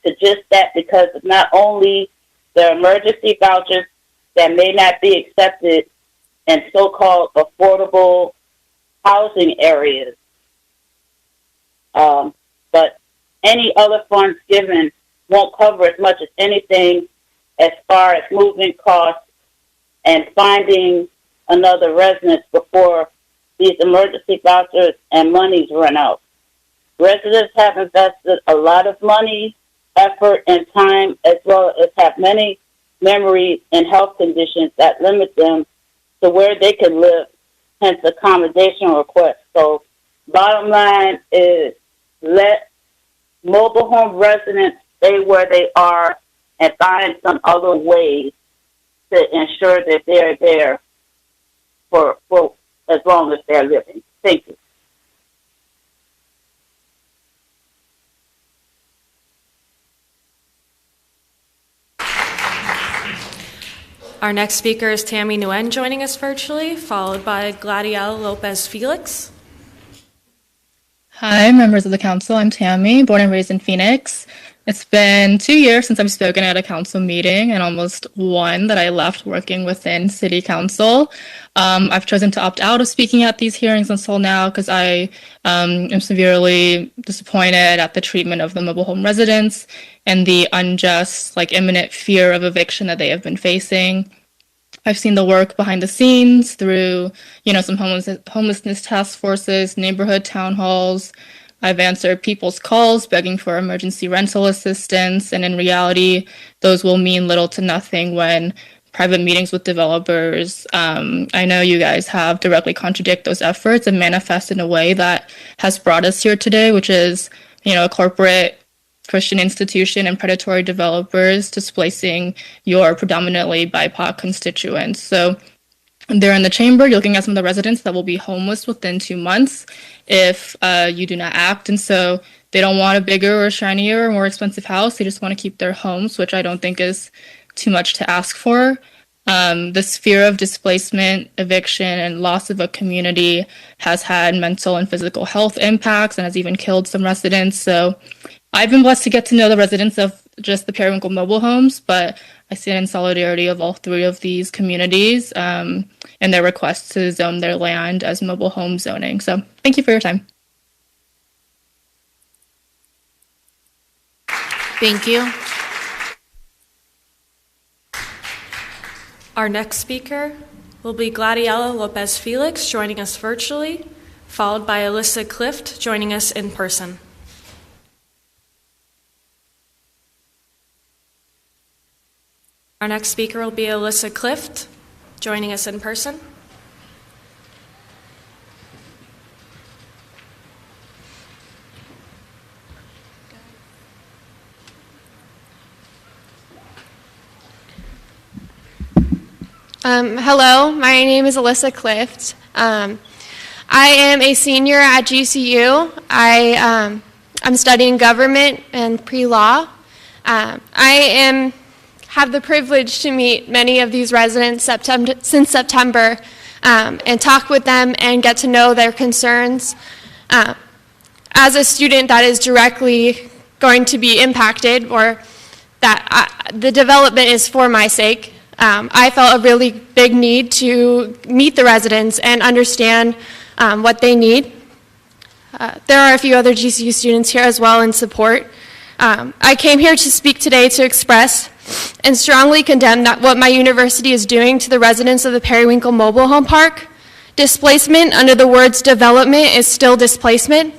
to just that because of not only the emergency vouchers that may not be accepted in so-called affordable housing areas, but any other funds given won't cover as much as anything as far as moving costs and finding another residence before these emergency vouchers and monies run out. Residents have invested a lot of money, effort, and time, as well as have many memories and health conditions that limit them to where they can live, hence accommodation requests. So bottom line is let mobile home residents stay where they are and find some other ways to ensure that they're there for as long as they're living. Thank you. Our next speaker is Tammy Nguyen joining us virtually, followed by Gladiel Lopez Felix. Hi, members of the council. I'm Tammy, born and raised in Phoenix. It's been 2 years since I've spoken at a council meeting and almost one that I left working within city council. I've chosen to opt out of speaking at these hearings until now because I am severely disappointed at the treatment of the mobile home residents and the unjust, imminent fear of eviction that they have been facing. I've seen the work behind the scenes through, some homelessness task forces, neighborhood town halls. I've answered people's calls begging for emergency rental assistance, and in reality, those will mean little to nothing when private meetings with developers, I know you guys have directly contradict those efforts and manifest in a way that has brought us here today, which is, a corporate Christian institution and predatory developers displacing your predominantly BIPOC constituents. So they're in the chamber. You're looking at some of the residents that will be homeless within 2 months if you do not act. And so they don't want a bigger or shinier or more expensive house. They just want to keep their homes, which I don't think is too much to ask for. This fear of displacement, eviction, and loss of a community has had mental and physical health impacts and has even killed some residents. So I've been blessed to get to know the residents of just the Periwinkle mobile homes, but I stand in solidarity of all 3 of these communities and their requests to zone their land as mobile home zoning. So thank you for your time. Thank you. Our next speaker will be Gladiela Lopez Felix joining us virtually, followed by Alyssa Clift joining us in person. Our next speaker will be Alyssa Clift, joining us in person. Hello, my name is Alyssa Clift. I am a senior at GCU. I'm studying government and pre-law. I have the privilege to meet many of these residents since September and talk with them and get to know their concerns. As a student that is directly going to be impacted, or that the development is for my sake, I felt a really big need to meet the residents and understand what they need. There are a few other GCU students here as well in support. I came here to speak today to express and strongly condemn that what my university is doing to the residents of the Periwinkle Mobile Home Park. Displacement under the words development is still displacement.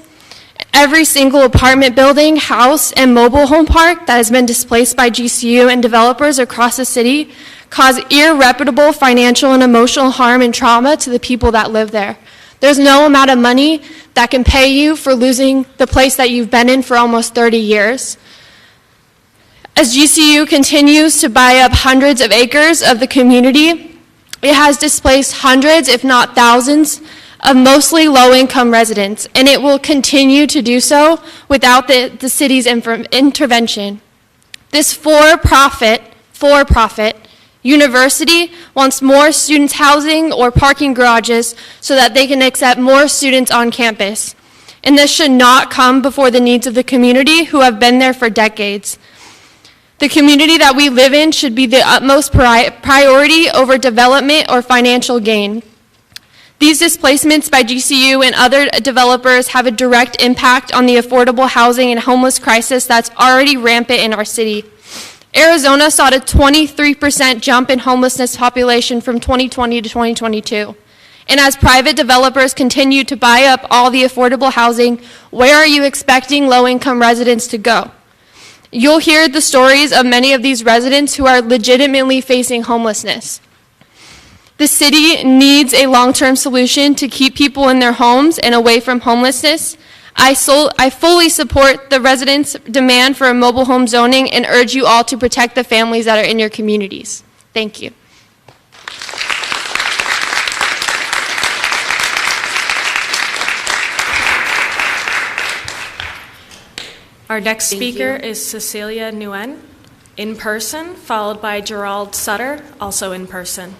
Every single apartment building, house, and mobile home park that has been displaced by GCU and developers across the city cause irreparable financial and emotional harm and trauma to the people that live there. There's no amount of money that can pay you for losing the place that you've been in for almost 30 years. As GCU continues to buy up hundreds of acres of the community, it has displaced hundreds, if not thousands, of mostly low-income residents, and it will continue to do so without the city's intervention. This for-profit University wants more students' housing or parking garages so that they can accept more students on campus. And this should not come before the needs of the community who have been there for decades. The community that we live in should be the utmost priority over development or financial gain. These displacements by GCU and other developers have a direct impact on the affordable housing and homeless crisis that's already rampant in our city. Arizona saw a 23% jump in homelessness population from 2020 to 2022. And as private developers continue to buy up all the affordable housing, where are you expecting low-income residents to go? You'll hear the stories of many of these residents who are legitimately facing homelessness. The city needs a long-term solution to keep people in their homes and away from homelessness. I fully support the residents' demand for a mobile home zoning and urge you all to protect the families that are in your communities. Thank you. Our next speaker is Cecilia Nguyen, in person, followed by Gerald Sutter, also in person.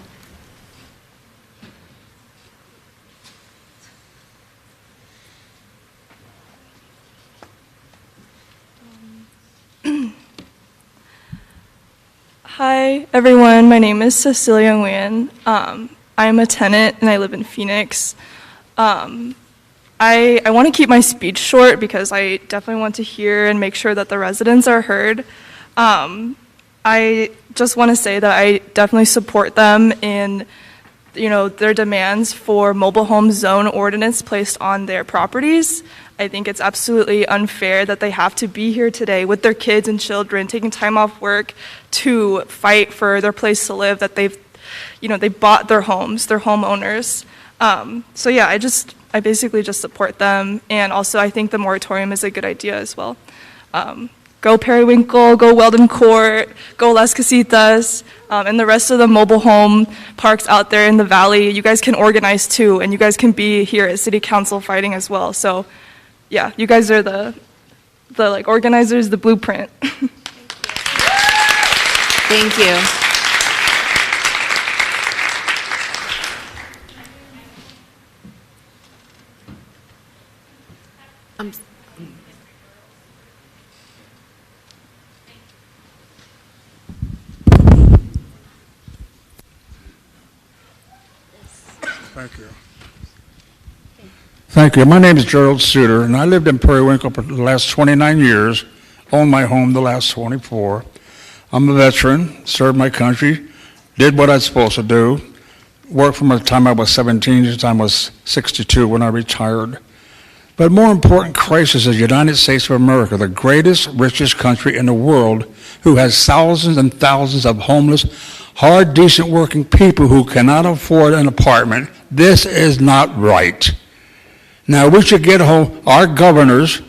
Hi, everyone. My name is Cecilia Nguyen. I'm a tenant and I live in Phoenix. I want to keep my speech short because I definitely want to hear and make sure that the residents are heard. I just want to say that I definitely support them in, their demands for mobile home zone ordinance placed on their properties. I think it's absolutely unfair that they have to be here today with their kids and children, taking time off work to fight for their place to live, that they bought their homes, they're homeowners. So yeah, I basically just support them. And also I think the moratorium is a good idea as well. Go Periwinkle, go Weldon Court, go Las Casitas, and the rest of the mobile home parks out there in the valley. You guys can organize too, and you guys can be here at City Council fighting as well. So yeah, you guys are the organizers, the blueprint. Thank you. Thank you. Thank you. My name is Gerald Suter, and I lived in Periwinkle for the last 29 years, owned my home the last 24. I'm a veteran, served my country, did what I was supposed to do, worked from the time I was 17 to the time I was 62 when I retired. But more important crisis is the United States of America, the greatest, richest country in the world, who has thousands and thousands of homeless, hard, decent working people who cannot afford an apartment. This is not right. Now, we should get home our governors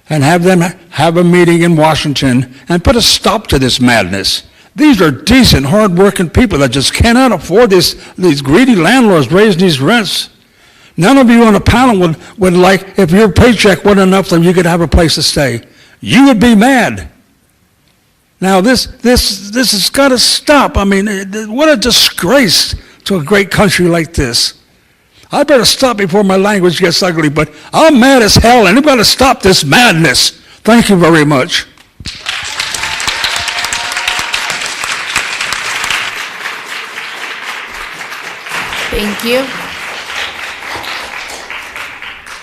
and have them have a meeting in Washington and put a stop to this madness. These are decent, hard-working people that just cannot afford these greedy landlords raising these rents. None of you on the panel would like, if your paycheck wasn't enough, then you could have a place to stay. You would be mad. Now, this has got to stop. I mean, what a disgrace to a great country like this. I better stop before my language gets ugly, but I'm mad as hell, and you've got to stop this madness. Thank you very much. Thank you.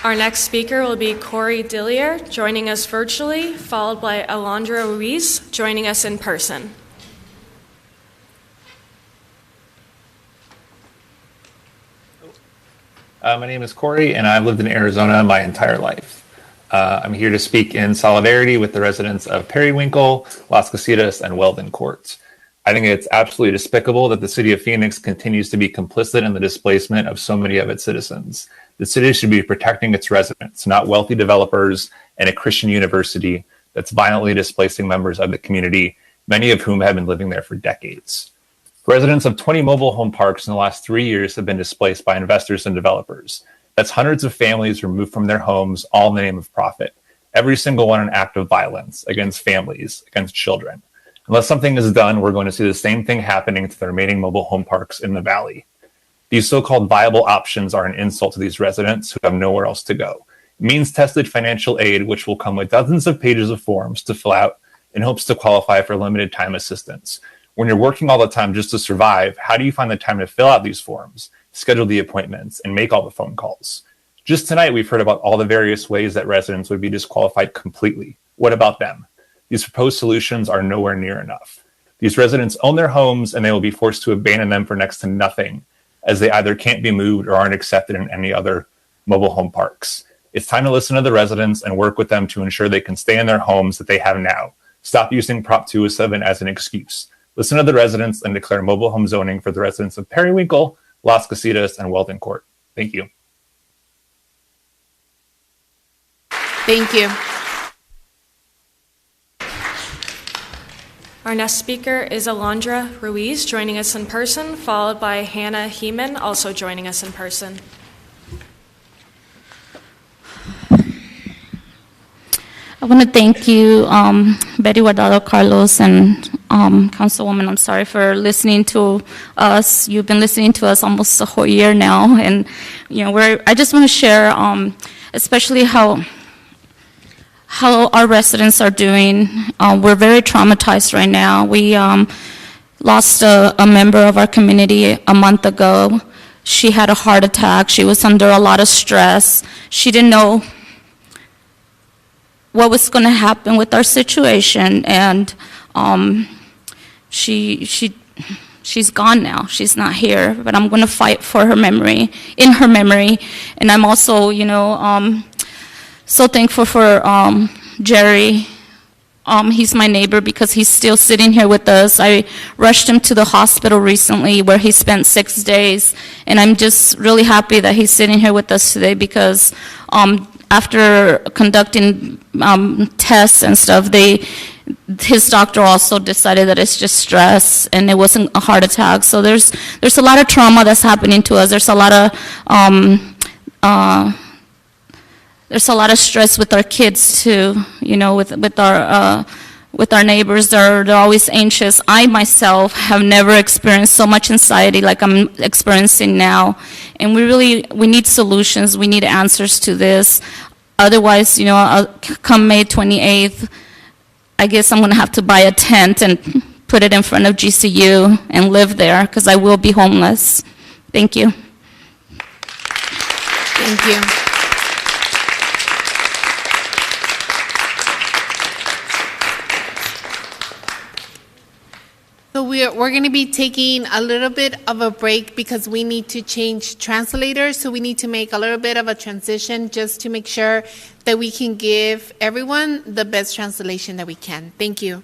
Our next speaker will be Corey Dillier, joining us virtually, followed by Alondra Ruiz, joining us in person. My name is Corey, and I've lived in Arizona my entire life. I'm here to speak in solidarity with the residents of Periwinkle, Las Casitas, and Weldon Court. I think it's absolutely despicable that the city of Phoenix continues to be complicit in the displacement of so many of its citizens. The city should be protecting its residents, not wealthy developers and a Christian university that's violently displacing members of the community, many of whom have been living there for decades. Residents of 20 mobile home parks in the last 3 years have been displaced by investors and developers. That's hundreds of families removed from their homes, all in the name of profit. Every single one an act of violence against families, against children. Unless something is done, we're going to see the same thing happening to the remaining mobile home parks in the valley. These so-called viable options are an insult to these residents who have nowhere else to go. It means tested financial aid, which will come with dozens of pages of forms to fill out in hopes to qualify for limited time assistance. When you're working all the time just to survive, how do you find the time to fill out these forms, schedule the appointments, and make all the phone calls? Just tonight, we've heard about all the various ways that residents would be disqualified completely. What about them? These proposed solutions are nowhere near enough. These residents own their homes and they will be forced to abandon them for next to nothing, as they either can't be moved or aren't accepted in any other mobile home parks. It's time to listen to the residents and work with them to ensure they can stay in their homes that they have now. Stop using Prop 207 as an excuse. Listen to the residents and declare mobile home zoning for the residents of Periwinkle, Las Casitas, and Weldon Court. Thank you. Thank you. Our next speaker is Alondra Ruiz, joining us in person, followed by Hannah Heeman, also joining us in person. I want to thank you, Betty Guardado, Carlos, and Councilwoman. I'm sorry for listening to us. You've been listening to us almost a whole year now, and I just want to share, especially how our residents are doing. We're very traumatized right now. We lost a member of our community a month ago. She had a heart attack. She was under a lot of stress. She didn't know what was going to happen with our situation, and she's gone now. She's not here, but I'm going to fight for her memory, in her memory. And I'm also, so thankful for Jerry. He's my neighbor because he's still sitting here with us. I rushed him to the hospital recently where he spent 6 days, and I'm just really happy that he's sitting here with us today because after conducting tests and stuff, his doctor also decided that it's just stress and it wasn't a heart attack. So there's a lot of trauma that's happening to us. There's a lot of stress with our kids too. With our neighbors, they're always anxious. I myself have never experienced so much anxiety like I'm experiencing now. And we need solutions. We need answers to this. Otherwise, come May 28th, I guess I'm going to have to buy a tent and put it in front of GCU and live there because I will be homeless. Thank you. Thank you. So we're going to be taking a little bit of a break because we need to change translators. So we need to make a little bit of a transition just to make sure that we can give everyone the best translation that we can. Thank you.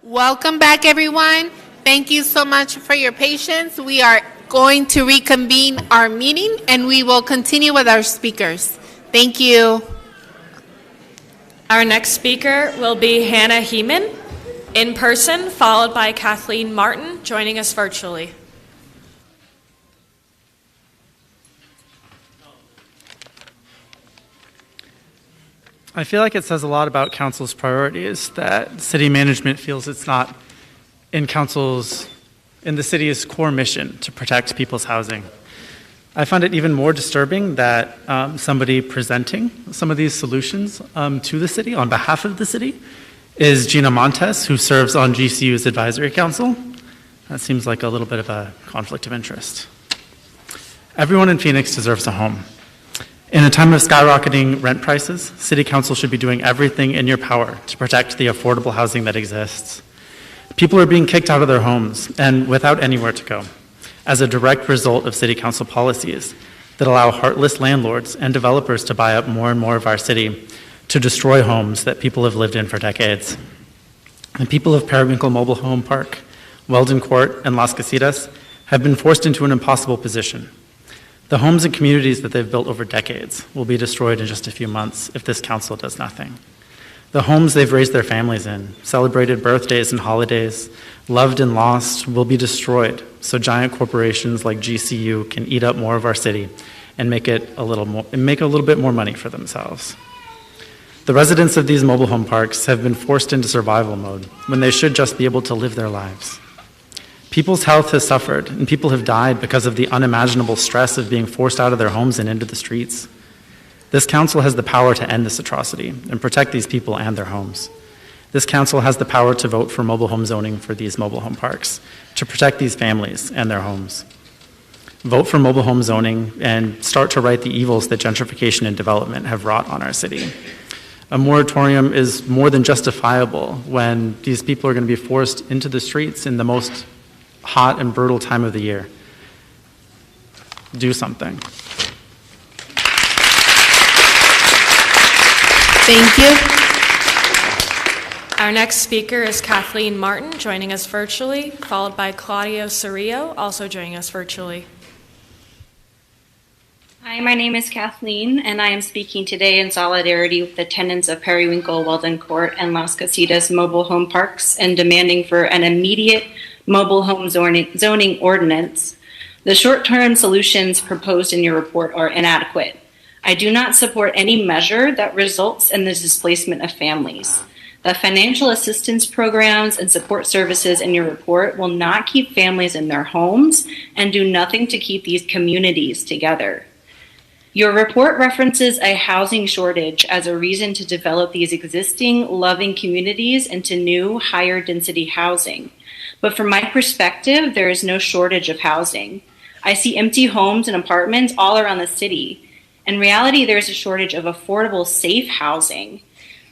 Welcome back, everyone. Thank you so much for your patience. We are going to reconvene our meeting, and we will continue with our speakers. Thank you. Our next speaker will be Hannah Heeman, in person, followed by Kathleen Martin, joining us virtually. I feel like it says a lot about council's priorities that city management feels it's not in the city's core mission to protect people's housing. I find it even more disturbing that somebody presenting some of these solutions to the city on behalf of the city is Gina Montes, who serves on GCU's advisory council. That seems like a little bit of a conflict of interest. Everyone in Phoenix deserves a home. In a time of skyrocketing rent prices, City Council should be doing everything in your power to protect the affordable housing that exists. People are being kicked out of their homes and without anywhere to go as a direct result of City Council policies that allow heartless landlords and developers to buy up more and more of our city to destroy homes that people have lived in for decades. The people of Periwinkle Mobile Home Park, Weldon Court, and Las Casitas have been forced into an impossible position. The homes and communities that they've built over decades will be destroyed in just a few months if this council does nothing. The homes they've raised their families in, celebrated birthdays and holidays, loved and lost, will be destroyed so giant corporations like GCU can eat up more of our city and make a little bit more money for themselves. The residents of these mobile home parks have been forced into survival mode when they should just be able to live their lives. People's health has suffered, and people have died because of the unimaginable stress of being forced out of their homes and into the streets. This council has the power to end this atrocity and protect these people and their homes. This council has the power to vote for mobile home zoning for these mobile home parks, to protect these families and their homes. Vote for mobile home zoning and start to right the evils that gentrification and development have wrought on our city. A moratorium is more than justifiable when these people are going to be forced into the streets in the most hot and brutal time of the year. Do something. Thank you. Our next speaker is Kathleen Martin, joining us virtually, followed by Claudio Cerrillo, also joining us virtually. Hi, my name is Kathleen, and I am speaking today in solidarity with the tenants of Periwinkle, Weldon Court, and Las Casitas mobile home parks and demanding for an immediate mobile home zoning ordinance. The short-term solutions proposed in your report are inadequate. I do not support any measure that results in the displacement of families. The financial assistance programs and support services in your report will not keep families in their homes and do nothing to keep these communities together. Your report references a housing shortage as a reason to develop these existing loving communities into new, higher density housing. But from my perspective, there is no shortage of housing. I see empty homes and apartments all around the city. In reality, there is a shortage of affordable, safe housing.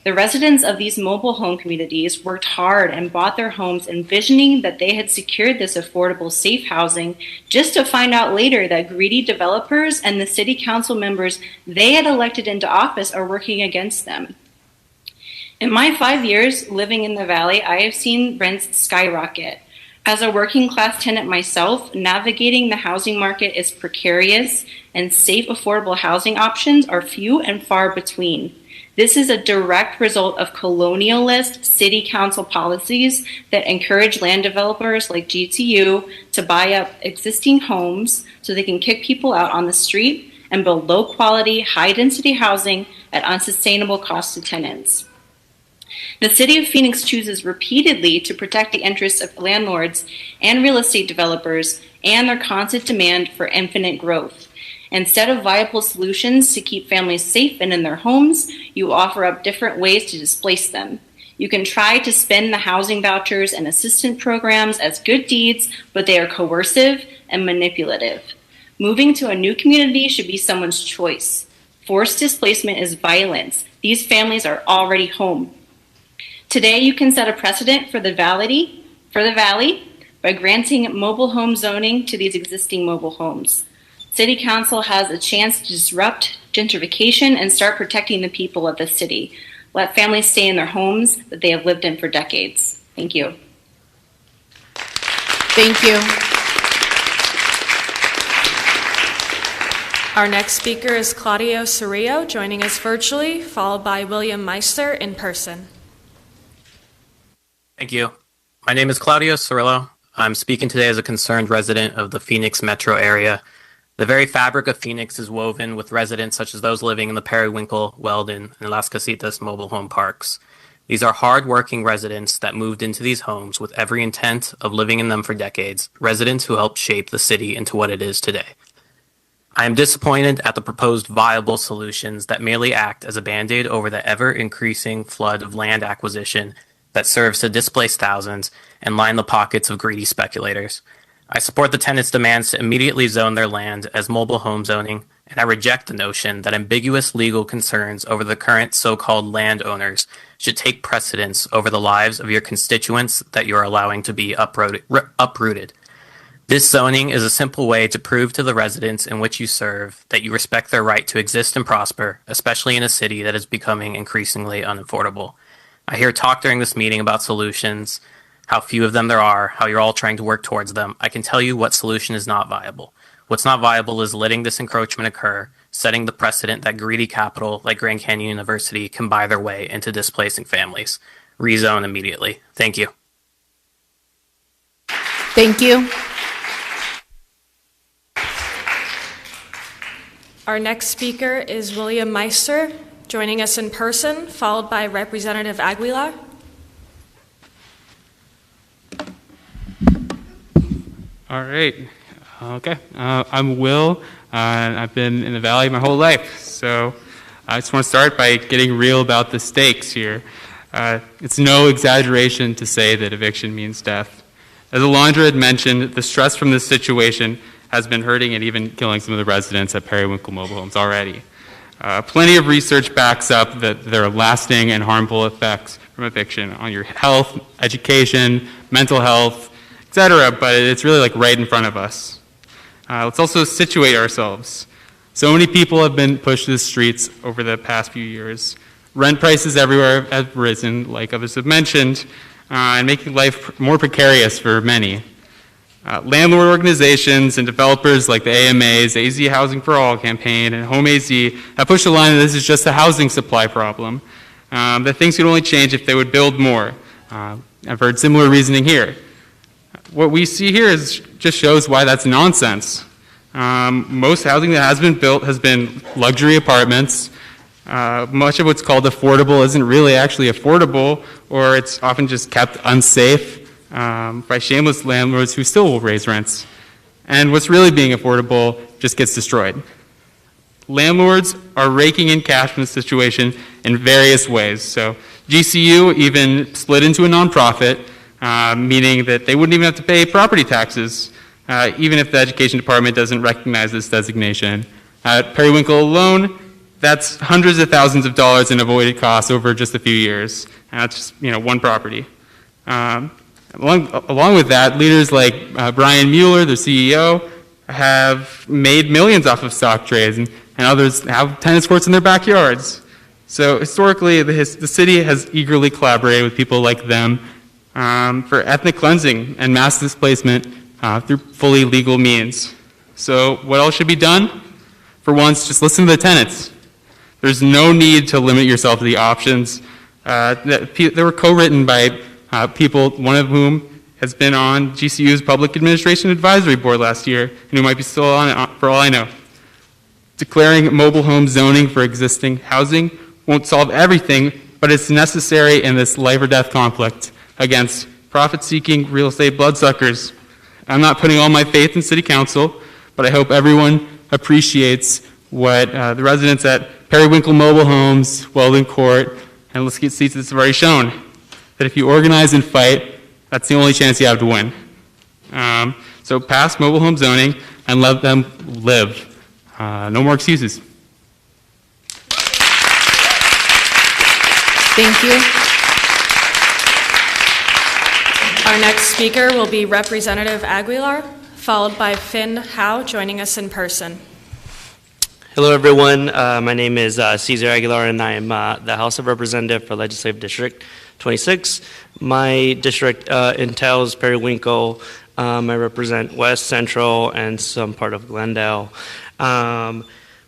The residents of these mobile home communities worked hard and bought their homes envisioning that they had secured this affordable, safe housing, just to find out later that greedy developers and the city council members they had elected into office are working against them. In my 5 years living in the Valley, I have seen rents skyrocket. As a working class tenant myself, navigating the housing market is precarious and safe, affordable housing options are few and far between. This is a direct result of colonialist city council policies that encourage land developers like GTU to buy up existing homes so they can kick people out on the street and build low quality, high density housing at unsustainable cost to tenants. The City of Phoenix chooses repeatedly to protect the interests of landlords and real estate developers and their constant demand for infinite growth. Instead of viable solutions to keep families safe and in their homes, you offer up different ways to displace them. You can try to spin the housing vouchers and assistance programs as good deeds, but they are coercive and manipulative. Moving to a new community should be someone's choice. Forced displacement is violence. These families are already home. Today, you can set a precedent for the Valley by granting mobile home zoning to these existing mobile homes. City Council has a chance to disrupt gentrification and start protecting the people of the city. Let families stay in their homes that they have lived in for decades. Thank you. Thank you. Our next speaker is Claudio Cerrillo, joining us virtually, followed by William Meister in person. Thank you. My name is Claudio Cerrillo. I'm speaking today as a concerned resident of the Phoenix metro area. The very fabric of Phoenix is woven with residents such as those living in the Periwinkle, Weldon, and Las Casitas mobile home parks. These are hard-working residents that moved into these homes with every intent of living in them for decades, residents who helped shape the city into what it is today. I am disappointed at the proposed viable solutions that merely act as a band-aid over the ever-increasing flood of land acquisition that serves to displace thousands and line the pockets of greedy speculators. I support the tenants' demands to immediately zone their land as mobile home zoning, and I reject the notion that ambiguous legal concerns over the current so-called landowners should take precedence over the lives of your constituents that you're allowing to be uprooted. This zoning is a simple way to prove to the residents in which you serve that you respect their right to exist and prosper, especially in a city that is becoming increasingly unaffordable. I hear talk during this meeting about solutions, how few of them there are, how you're all trying to work towards them. I can tell you what solution is not viable. What's not viable is letting this encroachment occur, setting the precedent that greedy capital like Grand Canyon University can buy their way into displacing families. Rezone immediately. Thank you. Thank you. Our next speaker is William Meister, joining us in person, followed by Representative Aguilar. All right. Okay. I'm Will, and I've been in the Valley my whole life. So I just want to start by getting real about the stakes here. It's no exaggeration to say that eviction means death. As Alondra had mentioned, the stress from this situation has been hurting and even killing some of the residents at Periwinkle Mobile Homes already. Plenty of research backs up that there are lasting and harmful effects from eviction on your health, education, mental health, etc., but it's really like right in front of us. Let's also situate ourselves. So many people have been pushed to the streets over the past few years. Rent prices everywhere have risen, like others have mentioned, and making life more precarious for many. Landlord organizations and developers like the AMA's AZ Housing for All campaign and Home AZ have pushed the line that this is just a housing supply problem, that things could only change if they would build more. I've heard similar reasoning here. What we see here just shows why that's nonsense. Most housing that has been built has been luxury apartments. Much of what's called affordable isn't really actually affordable, or it's often just kept unsafe by shameless landlords who still will raise rents. And what's really being affordable just gets destroyed. Landlords are raking in cash from the situation in various ways. So GCU even split into a nonprofit, meaning that they wouldn't even have to pay property taxes, even if the education department doesn't recognize this designation. At Periwinkle alone, that's hundreds of thousands of dollars in avoided costs over just a few years. And that's just, one property. Along with that, leaders like Brian Mueller, the CEO, have made millions off of stock trades, and others have tennis courts in their backyards. So historically, the city has eagerly collaborated with people like them for ethnic cleansing and mass displacement through fully legal means. So what else should be done? For once, just listen to the tenants. There's no need to limit yourself to the options that were co-written by people, one of whom has been on GCU's Public Administration Advisory Board last year, and who might be still on it for all I know. Declaring mobile home zoning for existing housing won't solve everything, but it's necessary in this life or death conflict against profit-seeking real estate bloodsuckers. I'm not putting all my faith in City Council, but I hope everyone appreciates what the residents at Periwinkle Mobile Homes, Weldon Court, and Las Casitas have already shown. That if you organize and fight, that's the only chance you have to win. So pass mobile home zoning and let them live. No more excuses. Thank you. Our next speaker will be Representative Aguilar, followed by Finn Howe, joining us in person. Hello, everyone. My name is Cesar Aguilar, and I am the House of Representative for Legislative District 26. My district entails Periwinkle. I represent West, Central, and some part of Glendale.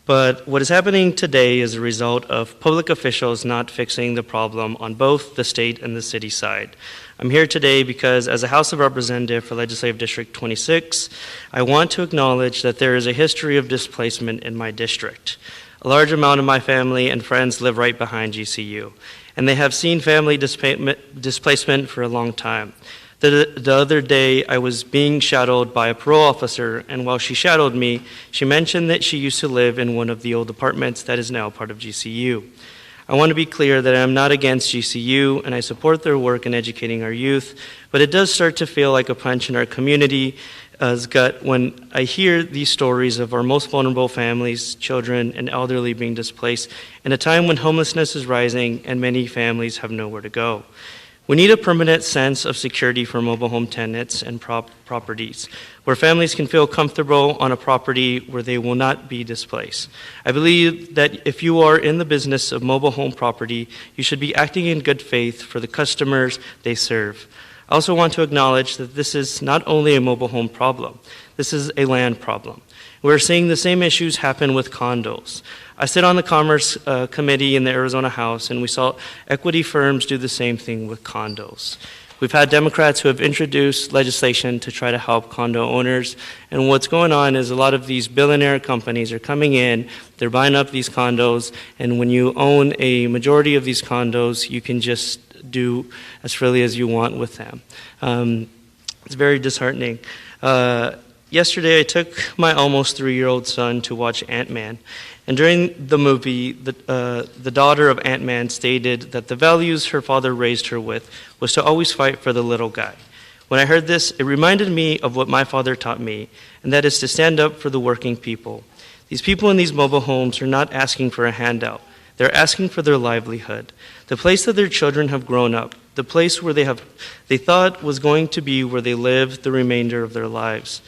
But what is happening today is a result of public officials not fixing the problem on both the state and the city side. I'm here today because as a House of Representative for Legislative District 26, I want to acknowledge that there is a history of displacement in my district. A large amount of my family and friends live right behind GCU, and they have seen family displacement for a long time. The other day, I was being shadowed by a parole officer, and while she shadowed me, she mentioned that she used to live in one of the old apartments that is now part of GCU. I want to be clear that I am not against GCU, and I support their work in educating our youth, but it does start to feel like a punch in our community's gut when I hear these stories of our most vulnerable families, children, and elderly being displaced in a time when homelessness is rising and many families have nowhere to go. We need a permanent sense of security for mobile home tenants and properties, where families can feel comfortable on a property where they will not be displaced. I believe that if you are in the business of mobile home property, you should be acting in good faith for the customers they serve. I also want to acknowledge that this is not only a mobile home problem, this is a land problem. We're seeing the same issues happen with condos. I sit on the Commerce Committee in the Arizona House, and we saw equity firms do the same thing with condos. We've had Democrats who have introduced legislation to try to help condo owners, and what's going on is a lot of these billionaire companies are coming in, they're buying up these condos, and when you own a majority of these condos, you can just do as freely as you want with them. It's very disheartening. Yesterday, I took my almost 3-year-old son to watch Ant-Man. And during the movie, the daughter of Ant-Man stated that the values her father raised her with was to always fight for the little guy. When I heard this, it reminded me of what my father taught me, and that is to stand up for the working people. These people in these mobile homes are not asking for a handout. They're asking for their livelihood. The place that their children have grown up, the place where they thought was going to be where they lived the remainder of their lives.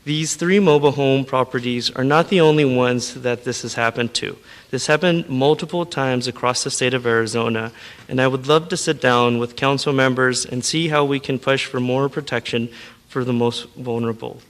These 3 mobile home properties are not the only ones that this has happened to. This happened multiple times across the state of Arizona, and I would love to sit down with council members and see how we can push for more protection for the most vulnerable.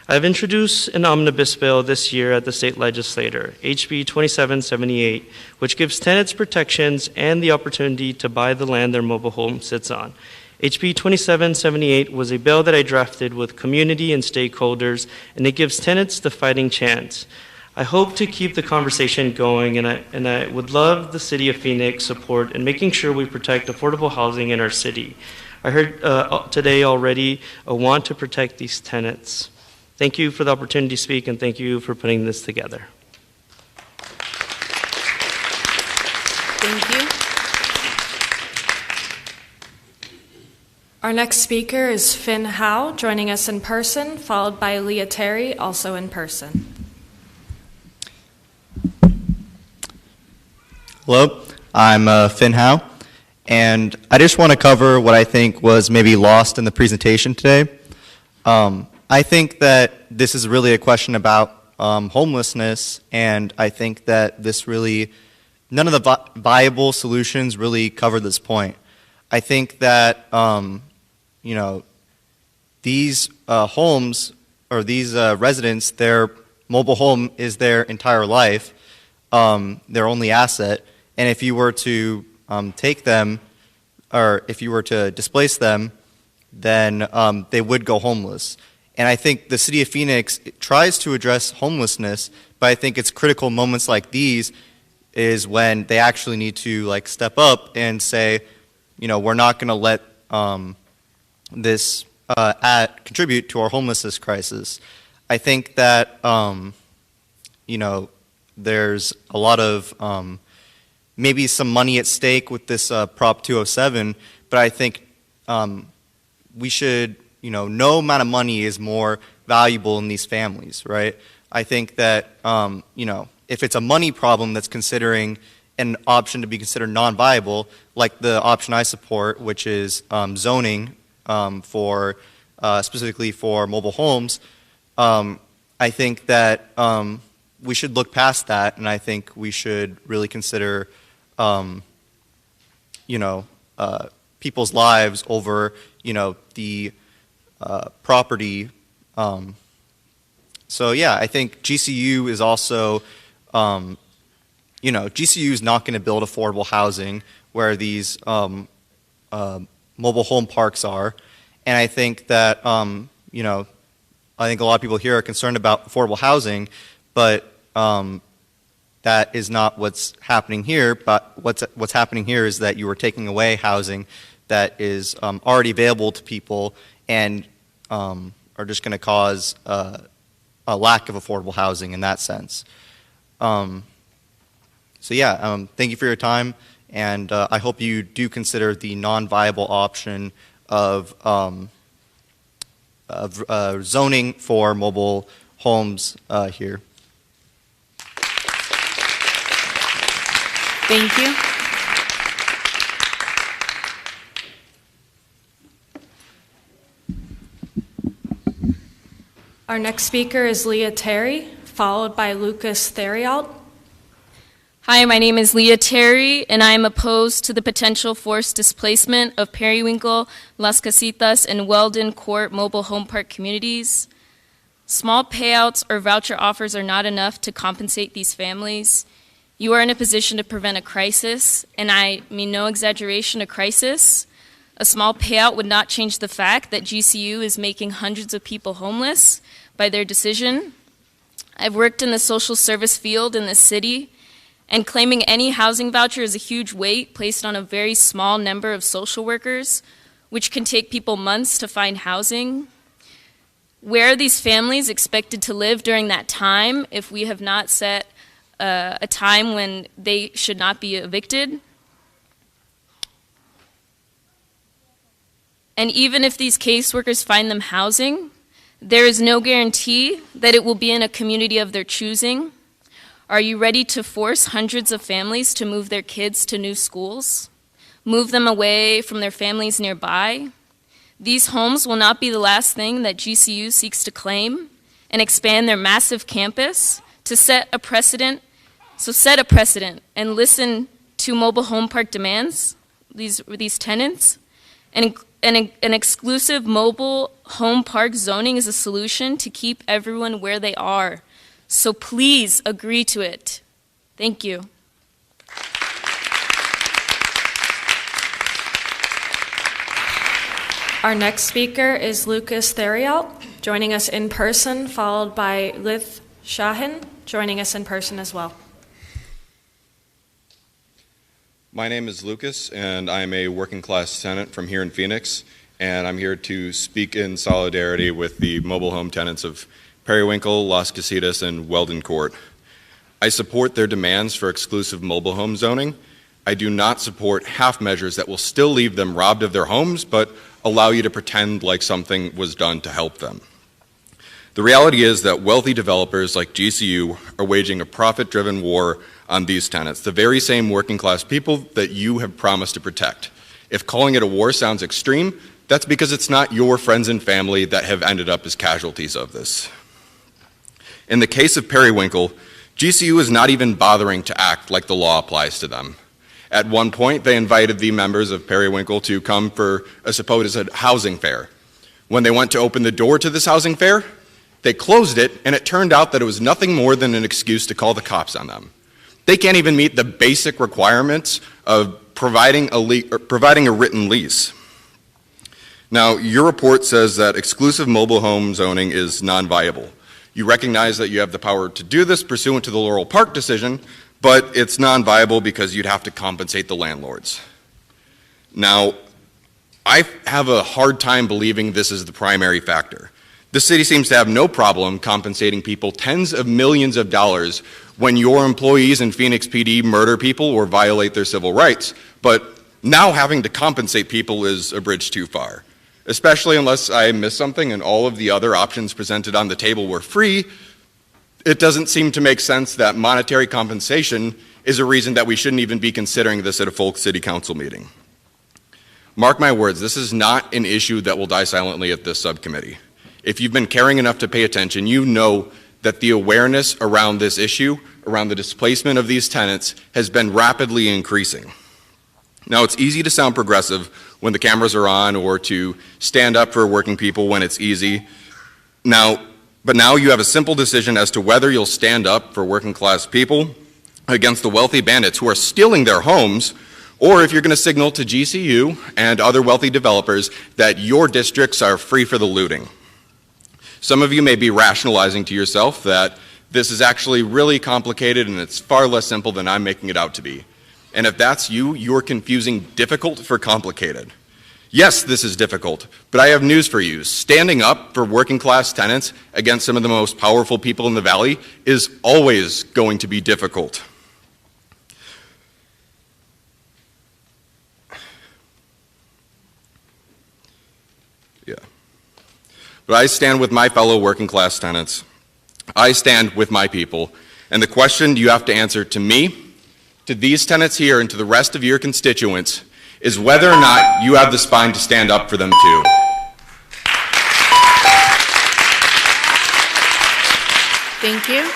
I've introduced an omnibus bill this year at the state legislature, HB 2778, which gives tenants protections and the opportunity to buy the land their mobile home sits on. HB 2778 was a bill that I drafted with community and stakeholders, and it gives tenants the fighting chance. I hope to keep the conversation going, and I would love the City of Phoenix support in making sure we protect affordable housing in our city. I heard today already a want to protect these tenants. Thank you for the opportunity to speak, and thank you for putting this together. Thank you. Our next speaker is Finn Howe, joining us in person, followed by Leah Terry, also in person. Hello, I'm Finn Howe, and I just want to cover what I think was maybe lost in the presentation today. I think that this is really a question about homelessness, and I think that none of the viable solutions really cover this point. I think that these homes or these residents, their mobile home is their entire life, their only asset, and if you were to take them, or if you were to displace them, then they would go homeless. And I think the City of Phoenix tries to address homelessness, but I think it's critical moments like these is when they actually need to step up and say, we're not going to let this contribute to our homelessness crisis. I think that, there's a lot of maybe some money at stake with this Prop 207, but I think we should, no amount of money is more valuable in these families, right? I think that, if it's a money problem that's considering an option to be considered non-viable, like the option I support, which is zoning for specifically for mobile homes, I think that we should look past that, and I think we should really consider, people's lives over, the property. So yeah, I think GCU is also, GCU is not going to build affordable housing where these mobile home parks are, and I think that I think a lot of people here are concerned about affordable housing, but that is not what's happening here. But what's happening here is that you are taking away housing that is already available to people, and are just going to cause a lack of affordable housing in that sense. So yeah, thank you for your time, and I hope you do consider the non-viable option of zoning for mobile homes here. Thank you. Our next speaker is Leah Terry, followed by Lucas Theriault. Hi, my name is Leah Terry, and I am opposed to the potential forced displacement of Periwinkle, Las Casitas, and Weldon Court mobile home park communities. Small payouts or voucher offers are not enough to compensate these families. You are in a position to prevent a crisis, and I mean no exaggeration, a crisis. A small payout would not change the fact that GCU is making hundreds of people homeless by their decision. I've worked in the social service field in this city, and claiming any housing voucher is a huge weight placed on a very small number of social workers, which can take people months to find housing. Where are these families expected to live during that time if we have not set a time when they should not be evicted? And even if these caseworkers find them housing, there is no guarantee that it will be in a community of their choosing. Are you ready to force hundreds of families to move their kids to new schools? Move them away from their families nearby? These homes will not be the last thing that GCU seeks to claim and expand their massive campus to set a precedent. So set a precedent and listen to mobile home park demands, these tenants. And an exclusive mobile home park zoning is a solution to keep everyone where they are. So please agree to it. Thank you. Our next speaker is Lucas Theriault, joining us in person, followed by Lith Shahin, joining us in person as well. My name is Lucas, and I'm a working class tenant from here in Phoenix, and I'm here to speak in solidarity with the mobile home tenants of Periwinkle, Las Casitas, and Weldon Court. I support their demands for exclusive mobile home zoning. I do not support half measures that will still leave them robbed of their homes, but allow you to pretend like something was done to help them. The reality is that wealthy developers like GCU are waging a profit-driven war on these tenants, the very same working class people that you have promised to protect. If calling it a war sounds extreme, that's because it's not your friends and family that have ended up as casualties of this. In the case of Periwinkle, GCU is not even bothering to act like the law applies to them. At one point, they invited the members of Periwinkle to come for a supposed housing fair. When they went to open the door to this housing fair, they closed it, and it turned out that it was nothing more than an excuse to call the cops on them. They can't even meet the basic requirements of providing a written lease. Now, your report says that exclusive mobile home zoning is non-viable. You recognize that you have the power to do this pursuant to the Laurel Park decision, but it's non-viable because you'd have to compensate the landlords. Now, I have a hard time believing this is the primary factor. The city seems to have no problem compensating people tens of millions of dollars when your employees in Phoenix PD murder people or violate their civil rights, but now having to compensate people is a bridge too far. Especially unless I missed something and all of the other options presented on the table were free, it doesn't seem to make sense that monetary compensation is a reason that we shouldn't even be considering this at a full city council meeting. Mark my words, this is not an issue that will die silently at this subcommittee. If you've been caring enough to pay attention, you know that the awareness around this issue, around the displacement of these tenants, has been rapidly increasing. Now, it's easy to sound progressive when the cameras are on or to stand up for working people when it's easy. But now you have a simple decision as to whether you'll stand up for working class people against the wealthy bandits who are stealing their homes, or if you're going to signal to GCU and other wealthy developers that your districts are free for the looting. Some of you may be rationalizing to yourself that this is actually really complicated and it's far less simple than I'm making it out to be. And if that's you, you're confusing difficult for complicated. Yes, this is difficult, but I have news for you. Standing up for working class tenants against some of the most powerful people in the valley is always going to be difficult. Yeah. But I stand with my fellow working class tenants. I stand with my people. And the question you have to answer to me, to these tenants here, and to the rest of your constituents is whether or not you have the spine to stand up for them too. Thank you.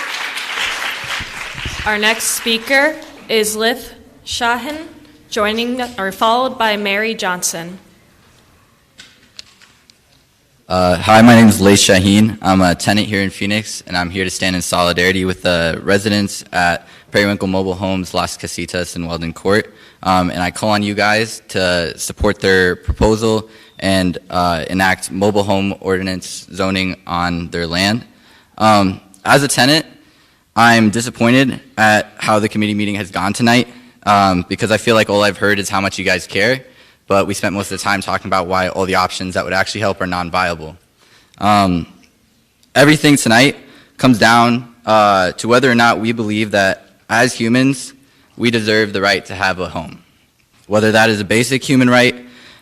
Our next speaker is Lith Shahin, followed by Mary Johnson. Hi, my name is Lith Shahin. I'm a tenant here in Phoenix, and I'm here to stand in solidarity with the residents at Periwinkle Mobile Homes, Las Casitas, and Weldon Court. And I call on you guys to support their proposal and enact mobile home ordinance zoning on their land. As a tenant, I'm disappointed at how the committee meeting has gone tonight because I feel like all I've heard is how much you guys care, but we spent most of the time talking about why all the options that would actually help are non-viable. Everything tonight comes down to whether or not we believe that as humans, we deserve the right to have a home. Whether that is a basic human right,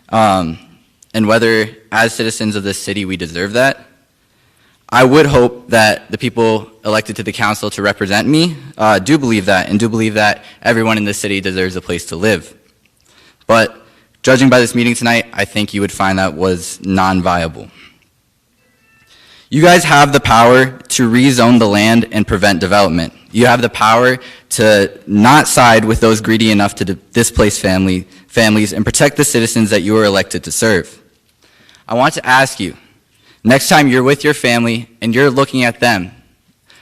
and whether as citizens of this city we deserve that. I would hope that the people elected to the council to represent me do believe that, and do believe that everyone in this city deserves a place to live. But judging by this meeting tonight, I think you would find that was non-viable. You guys have the power to rezone the land and prevent development. You have the power to not side with those greedy enough to displace families and protect the citizens that you are elected to serve. I want to ask you, next time you're with your family and you're looking at them,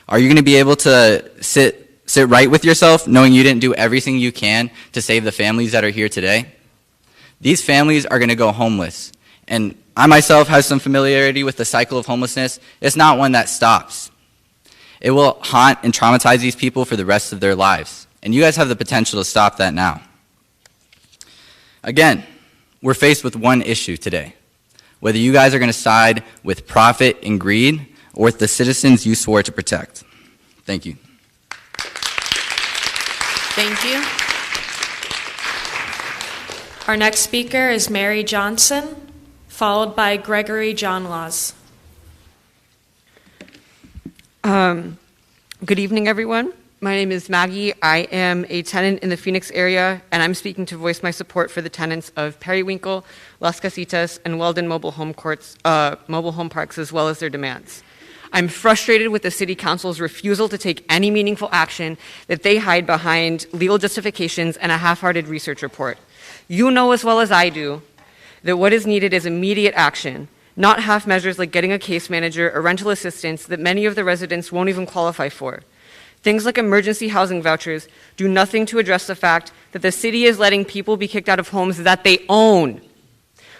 are you going to be able to sit right with yourself knowing you didn't do everything you can to save the families that are here today? These families are going to go homeless. And I myself have some familiarity with the cycle of homelessness. It's not one that stops. It will haunt and traumatize these people for the rest of their lives. And you guys have the potential to stop that now. Again, we're faced with one issue today. Whether you guys are going to side with profit and greed or with the citizens you swore to protect. Thank you. Thank you. Our next speaker is Mary Johnson, followed by Gregory John Laws. Good evening, everyone. My name is Maggie. I am a tenant in the Phoenix area, and I'm speaking to voice my support for the tenants of Periwinkle, Las Casitas, and Weldon mobile home parks, as well as their demands. I'm frustrated with the City Council's refusal to take any meaningful action that they hide behind legal justifications and a half-hearted research report. You know as well as I do that what is needed is immediate action, not half measures like getting a case manager or rental assistance that many of the residents won't even qualify for. Things like emergency housing vouchers do nothing to address the fact that the city is letting people be kicked out of homes that they own.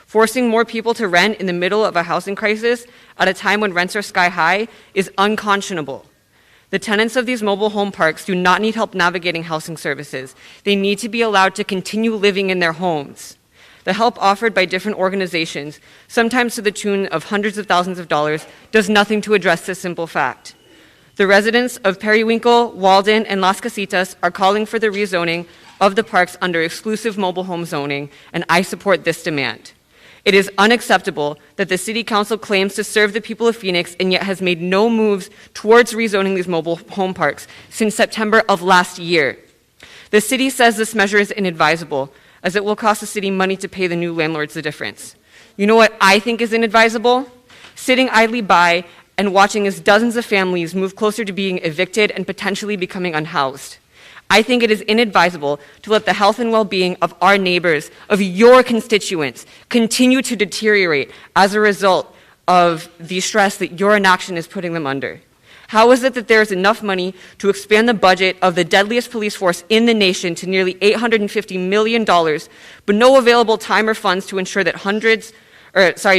Forcing more people to rent in the middle of a housing crisis at a time when rents are sky high is unconscionable. The tenants of these mobile home parks do not need help navigating housing services. They need to be allowed to continue living in their homes. The help offered by different organizations, sometimes to the tune of hundreds of thousands of dollars, does nothing to address this simple fact. The residents of Periwinkle, Walden, and Las Casitas are calling for the rezoning of the parks under exclusive mobile home zoning, and I support this demand. It is unacceptable that the City Council claims to serve the people of Phoenix and yet has made no moves towards rezoning these mobile home parks since September of last year. The city says this measure is inadvisable, as it will cost the city money to pay the new landlords the difference. You know what I think is inadvisable? Sitting idly by and watching as dozens of families move closer to being evicted and potentially becoming unhoused. I think it is inadvisable to let the health and well-being of our neighbors, of your constituents, continue to deteriorate as a result of the stress that your inaction is putting them under. How is it that there is enough money to expand the budget of the deadliest police force in the nation to nearly $850 million, but no available time or funds to ensure that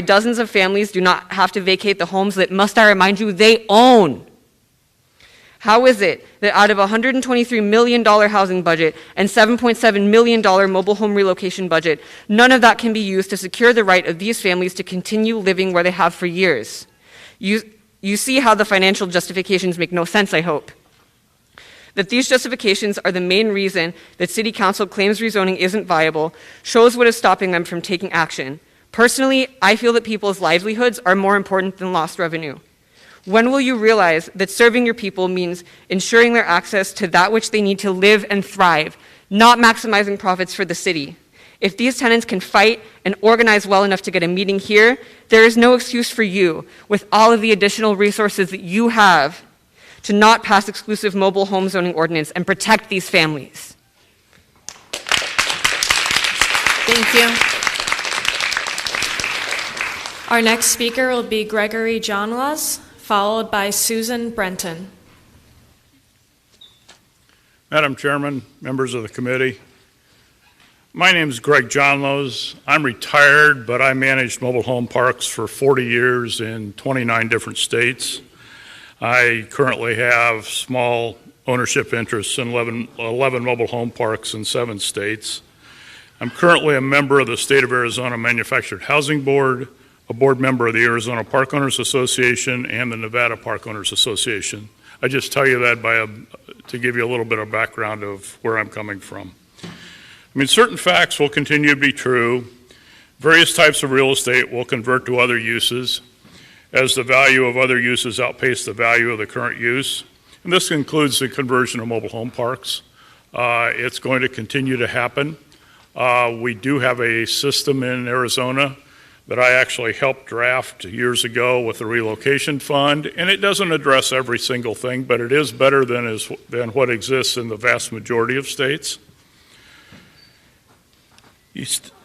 dozens of families do not have to vacate the homes that, must I remind you, they own? How is it that out of a $123 million housing budget and $7.7 million mobile home relocation budget, none of that can be used to secure the right of these families to continue living where they have for years? You see how the financial justifications make no sense, I hope. That these justifications are the main reason that City Council claims rezoning isn't viable shows what is stopping them from taking action. Personally, I feel that people's livelihoods are more important than lost revenue. When will you realize that serving your people means ensuring their access to that which they need to live and thrive, not maximizing profits for the city? If these tenants can fight and organize well enough to get a meeting here, there is no excuse for you, with all of the additional resources that you have, to not pass exclusive mobile home zoning ordinance and protect these families. Thank you. Our next speaker will be Gregory Johnlaws, followed by Susan Brenton. Madam Chairman, members of the committee, my name is Greg Johnlaws. I'm retired, but I managed mobile home parks for 40 years in 29 different states. I currently have small ownership interests in 11 mobile home parks in 7 states. I'm currently a member of the State of Arizona Manufactured Housing Board, a board member of the Arizona Park Owners Association and the Nevada Park Owners Association. I just tell you that to give you a little bit of background of where I'm coming from. I mean, certain facts will continue to be true. Various types of real estate will convert to other uses as the value of other uses outpace the value of the current use. And this includes the conversion of mobile home parks. It's going to continue to happen. We do have a system in Arizona that I actually helped draft years ago with the relocation fund, and it doesn't address every single thing, but it is better than what exists in the vast majority of states.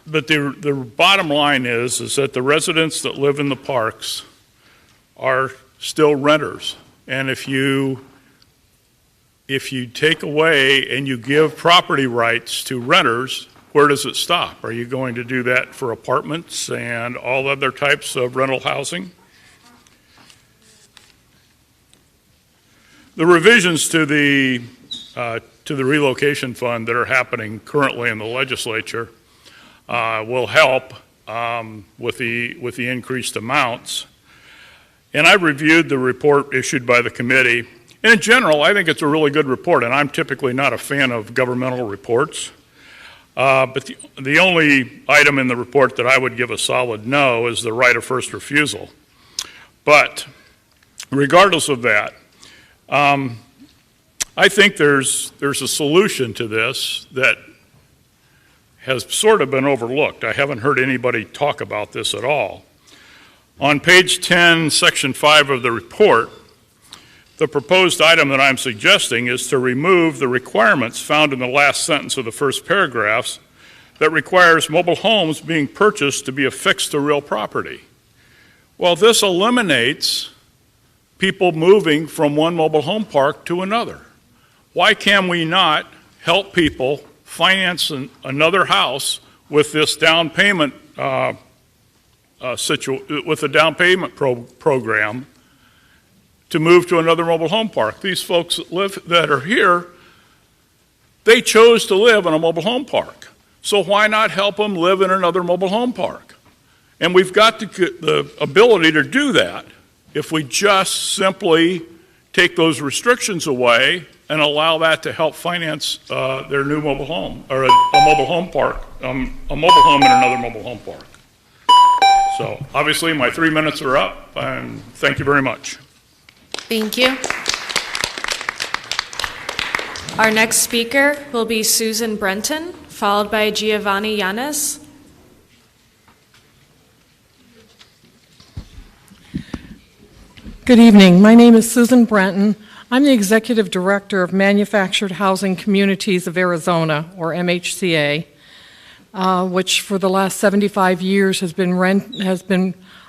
But the bottom line is that the residents that live in the parks are still renters, and if you take away and you give property rights to renters, where does it stop? Are you going to do that for apartments and all other types of rental housing? The revisions to the relocation fund that are happening currently in the legislature will help with the increased amounts. And I reviewed the report issued by the committee. And in general, I think it's a really good report, and I'm typically not a fan of governmental reports. But the only item in the report that I would give a solid no is the right of first refusal. But regardless of that, I think there's a solution to this that has sort of been overlooked. I haven't heard anybody talk about this at all. On page 10, section 5 of the report, the proposed item that I'm suggesting is to remove the requirements found in the last sentence of the first paragraphs that requires mobile homes being purchased to be affixed to real property. Well, this eliminates people moving from one mobile home park to another. Why can we not help people finance another house with this down payment with a down payment program to move to another mobile home park? These folks that are here, they chose to live in a mobile home park. So why not help them live in another mobile home park? And we've got the ability to do that if we just simply take those restrictions away and allow that to help finance their new mobile home, or a mobile home park, a mobile home in another mobile home park. So obviously my 3 minutes are up, and thank you very much. Thank you. Our next speaker will be Susan Brenton, followed by Giovanni Yanes. Good evening. My name is Susan Brenton. I'm the Executive Director of Manufactured Housing Communities of Arizona, or MHCA, which for the last 75 years has been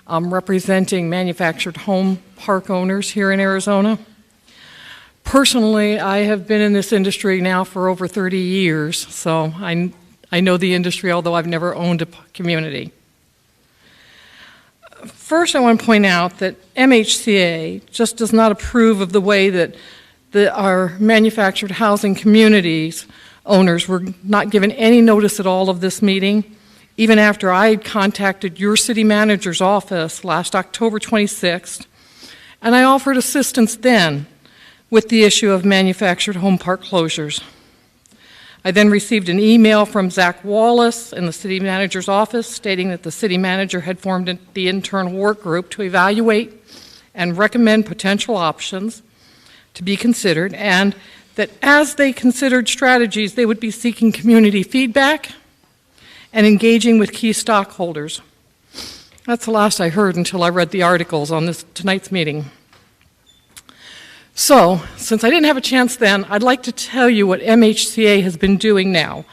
representing manufactured home park owners here in Arizona. Personally, I have been in this industry now for over 30 years, so I know the industry, although I've never owned a community. First, I want to point out that MHCA just does not approve of the way that our manufactured housing communities owners were not given any notice at all of this meeting, even after I had contacted your city manager's office last October 26th, and I offered assistance then with the issue of manufactured home park closures. I then received an email from Zach Wallace in the city manager's office stating that the city manager had formed the internal work group to evaluate and recommend potential options to be considered, and that as they considered strategies, they would be seeking community feedback and engaging with key stockholders. That's the last I heard until I read the articles on tonight's meeting. So, since I didn't have a chance then, I'd like to tell you what MHCA has been doing now.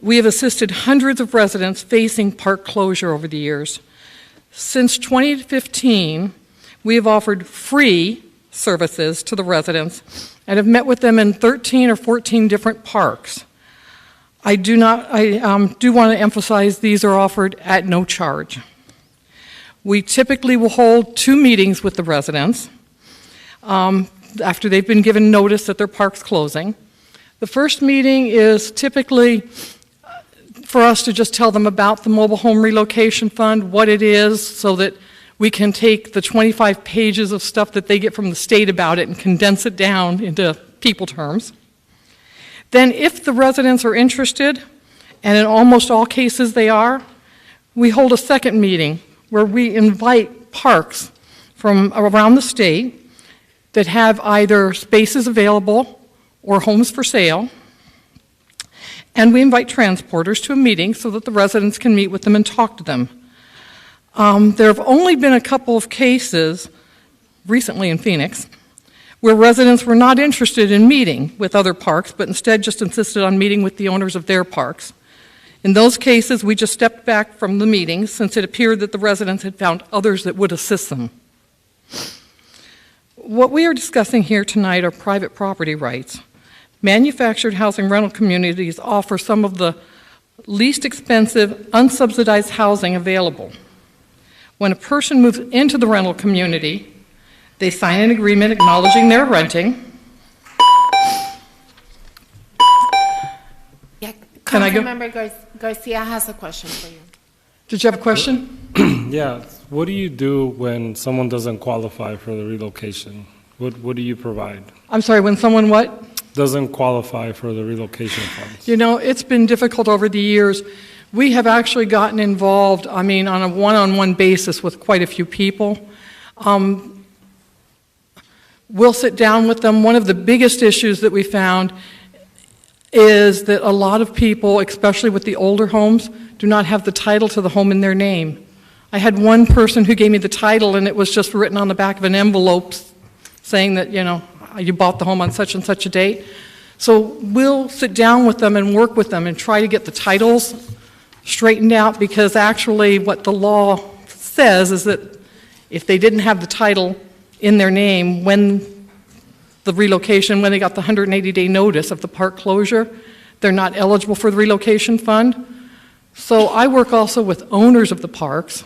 We have assisted hundreds of residents facing park closure over the years. Since 2015, we have offered free services to the residents and have met with them in 13 or 14 different parks. I do want to emphasize these are offered at no charge. We typically will hold 2 meetings with the residents after they've been given notice that their park's closing. The first meeting is typically for us to just tell them about the Mobile Home Relocation Fund, what it is, so that we can take the 25 pages of stuff that they get from the state about it and condense it down into people terms. Then if the residents are interested, and in almost all cases they are, we hold a second meeting where we invite parks from around the state that have either spaces available or homes for sale, and we invite transporters to a meeting so that the residents can meet with them and talk to them. There have only been a couple of cases recently in Phoenix where residents were not interested in meeting with other parks, but instead just insisted on meeting with the owners of their parks. In those cases, we just stepped back from the meetings since it appeared that the residents had found others that would assist them. What we are discussing here tonight are private property rights. Manufactured housing rental communities offer some of the least expensive, unsubsidized housing available. When a person moves into the rental community, they sign an agreement acknowledging they're renting. Yeah, Can I go? Councilmember Garcia has a question for you. Did you have a question? Yeah. What do you do when someone doesn't qualify for the relocation? What do you provide? I'm sorry, when someone what? Doesn't qualify for the relocation funds. You know, it's been difficult over the years. We have actually gotten involved, on a one-on-one basis with quite a few people. We'll sit down with them. One of the biggest issues that we found is that a lot of people, especially with the older homes, do not have the title to the home in their name. I had one person who gave me the title, and it was just written on the back of an envelope saying that, you bought the home on such and such a date. So we'll sit down with them and work with them and try to get the titles straightened out, because actually what the law says is that if they didn't have the title in their name when they got the 180-day notice of the park closure, they're not eligible for the relocation fund. So I work also with owners of the parks,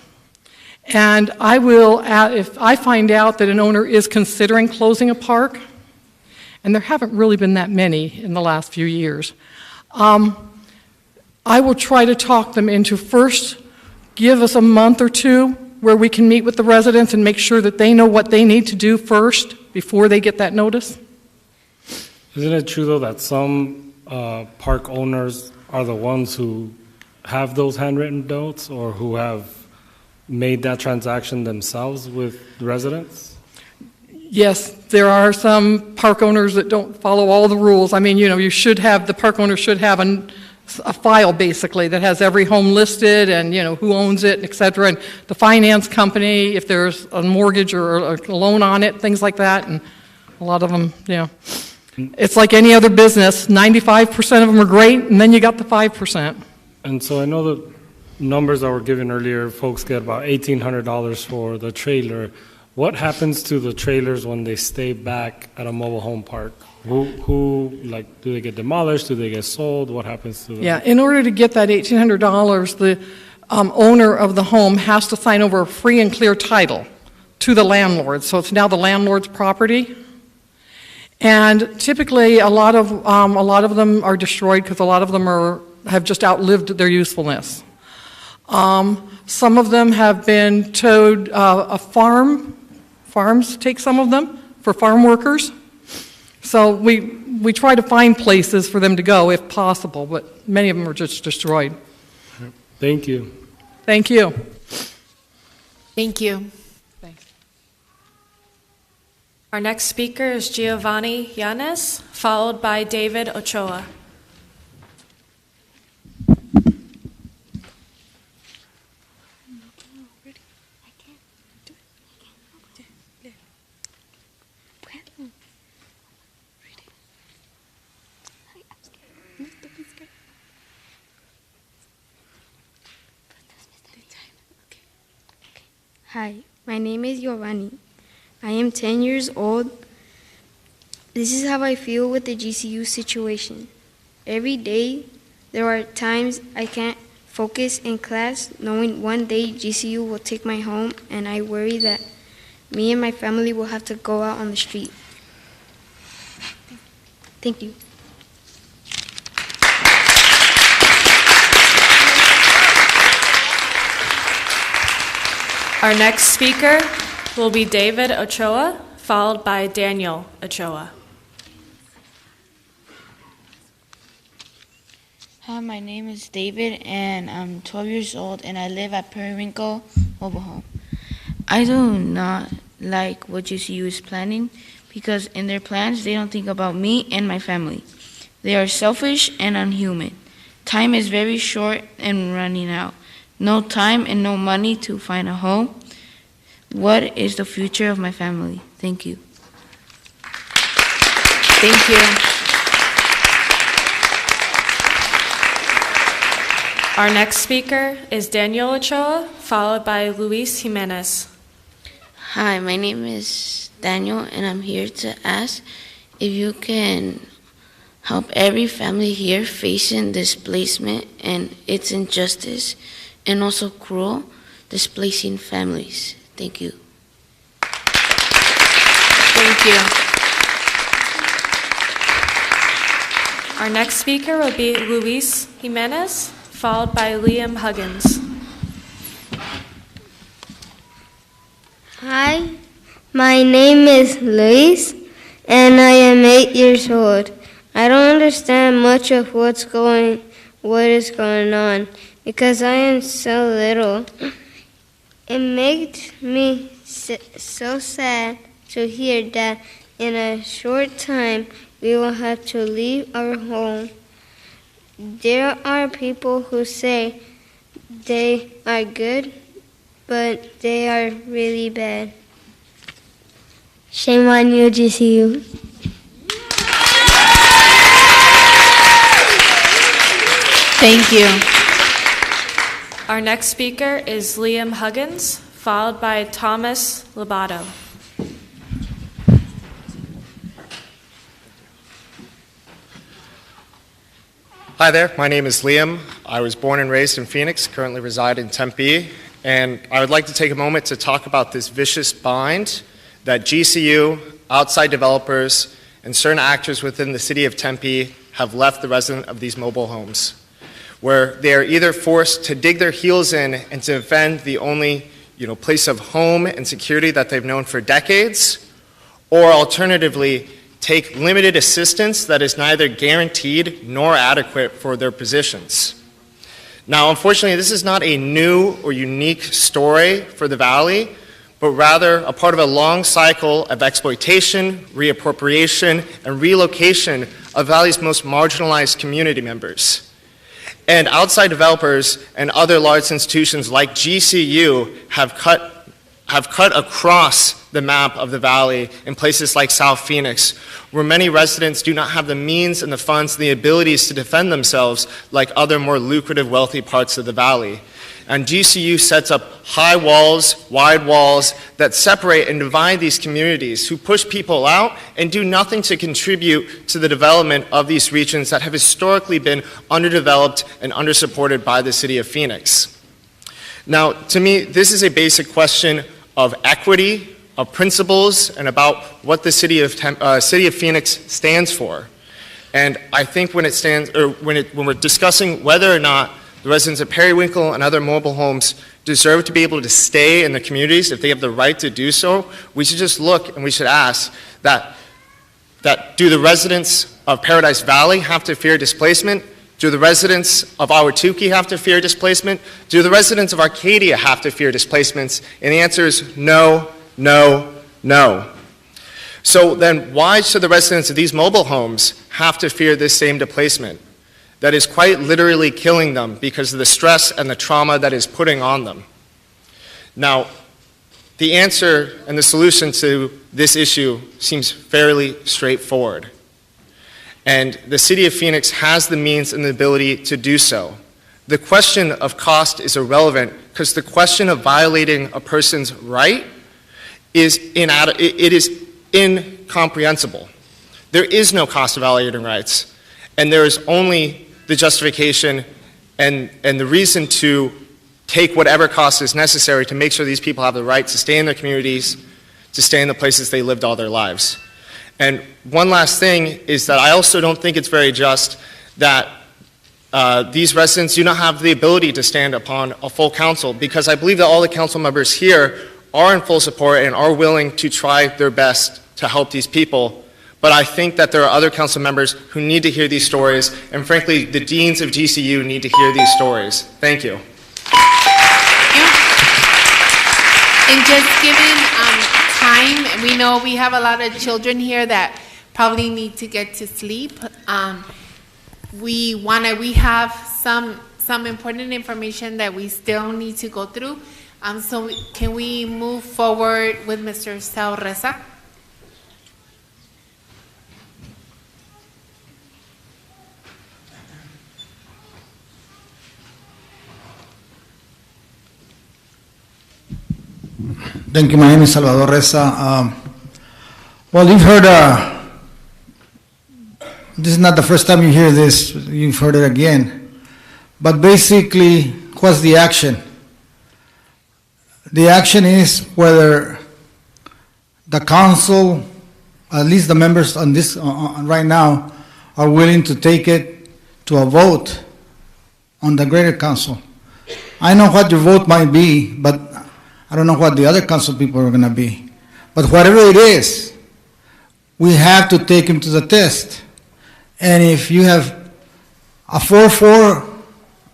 and I will, if I find out that an owner is considering closing a park, and there haven't really been that many in the last few years, I will try to talk them into first give us a month or two where we can meet with the residents and make sure that they know what they need to do first before they get that notice. Isn't it true, though, that some park owners are the ones who have those handwritten notes or who have made that transaction themselves with the residents? Yes, there are some park owners that don't follow all the rules. The park owner should have a file basically that has every home listed and who owns it, et cetera, and the finance company, if there's a mortgage or a loan on it, things like that. And a lot of them, It's like any other business, 95% of them are great, and then you got the 5%. And so I know the numbers that were given earlier, folks get about $1,800 for the trailer. What happens to the trailers when they stay back at a mobile home park? Who do they get demolished? Do they get sold? What happens to them? Yeah, in order to get that $1,800, the owner of the home has to sign over a free and clear title to the landlord. So it's now the landlord's property. And typically, a lot of them are destroyed because a lot of them have just outlived their usefulness. Some of them have been towed. Farms take some of them for farm workers. So we try to find places for them to go if possible, but many of them are just destroyed. Thank you. Thank you. Thank you. Thanks. Our next speaker is Giovanni Yanes, followed by David Ochoa. Hi, my name is Giovanni. I am 10 years old. This is how I feel with the GCU situation. Every day, there are times I can't focus in class, knowing one day GCU will take my home, and I worry that me and my family will have to go out on the street. Thank you. Our next speaker will be David Ochoa, followed by Daniel Ochoa. Hi, my name is David, and I'm 12 years old, and I live at Periwinkle Mobile Home. I do not like what GCU is planning because in their plans, they don't think about me and my family. They are selfish and unhuman. Time is very short and running out. No time and no money to find a home. What is the future of my family? Thank you. Thank you. Our next speaker is Daniel Ochoa, followed by Luis Jimenez. Hi, my name is Daniel, and I'm here to ask if you can help every family here facing displacement and its injustice, and also cruel, displacing families. Thank you. Thank you. Our next speaker will be Luis Jimenez, followed by Liam Huggins. Hi, my name is Luis, and I am 8 years old. I don't understand much of what is going on because I am so little. It makes me so sad to hear that in a short time we will have to leave our home. There are people who say they are good, but they are really bad. Shame on you, GCU. Thank you. Our next speaker is Liam Huggins, followed by Thomas Lobato. Hi there, my name is Liam. I was born and raised in Phoenix, currently reside in Tempe, and I would like to take a moment to talk about this vicious bind that GCU, outside developers, and certain actors within the city of Tempe have left the resident of these mobile homes, where they are either forced to dig their heels in and to defend the only place of home and security that they've known for decades, or alternatively, take limited assistance that is neither guaranteed nor adequate for their positions. Now, unfortunately, this is not a new or unique story for the Valley, but rather a part of a long cycle of exploitation, reappropriation, and relocation of Valley's most marginalized community members. And outside developers and other large institutions like GCU have cut have cut across the map of the valley in places like South Phoenix, where many residents do not have the means and the funds and the abilities to defend themselves like other more lucrative, wealthy parts of the valley. And GCU sets up high walls, wide walls that separate and divide these communities, who push people out and do nothing to contribute to the development of these regions that have historically been underdeveloped and undersupported by the city of Phoenix. Now, to me, this is a basic question of equity, of principles, and about what the city of Phoenix stands for. And I think when we're discussing whether or not the residents of Periwinkle and other mobile homes deserve to be able to stay in the communities if they have the right to do so, we should just look and we should ask that do the residents of Paradise Valley have to fear displacement? Do the residents of Ahwatukee have to fear displacement? Do the residents of Arcadia have to fear displacements? And the answer is no, no, no. So then why should the residents of these mobile homes have to fear this same displacement that is quite literally killing them because of the stress and the trauma that is putting on them? Now, the answer and the solution to this issue seems fairly straightforward. And the city of Phoenix has the means and the ability to do so. The question of cost is irrelevant because the question of violating a person's right is incomprehensible. There is no cost of violating rights, and there is only the justification and the reason to take whatever cost is necessary to make sure these people have the right to stay in their communities, to stay in the places they lived all their lives. And one last thing is that I also don't think it's very just that these residents do not have the ability to stand upon a full council, because I believe that all the council members here are in full support and are willing to try their best to help these people. But I think that there are other council members who need to hear these stories, and frankly, the deans of GCU need to hear these stories. Thank you. And just given time, we know we have a lot of children here that probably need to get to sleep. We have some important information that we still need to go through. So can we move forward with Mr. Saurreza? Thank you. My name is Salvador Reza. Well, you've heard, this is not the first time you hear this, you've heard it again. But basically, what's the action? The action is whether the council, at least the members on this right now, are willing to take it to a vote on the greater council. I know what your vote might be, but I don't know what the other council people are going to be. But whatever it is, we have to take him to the test. And if you have a 4-4,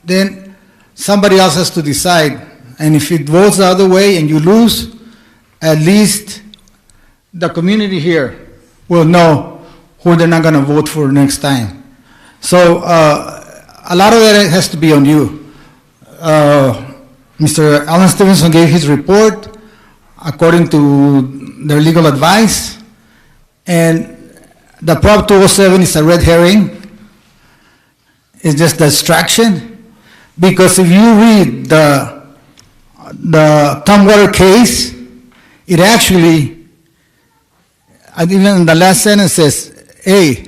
then somebody else has to decide. And if it votes the other way and you lose, at least the community here will know who they're not going to vote for next time. So a lot of that has to be on you. Mr. Alan Stevenson gave his report according to their legal advice, and the Prop 207 is a red herring. It's just a distraction, because if you read the Tumwater case, it actually, even in the last sentence says, hey,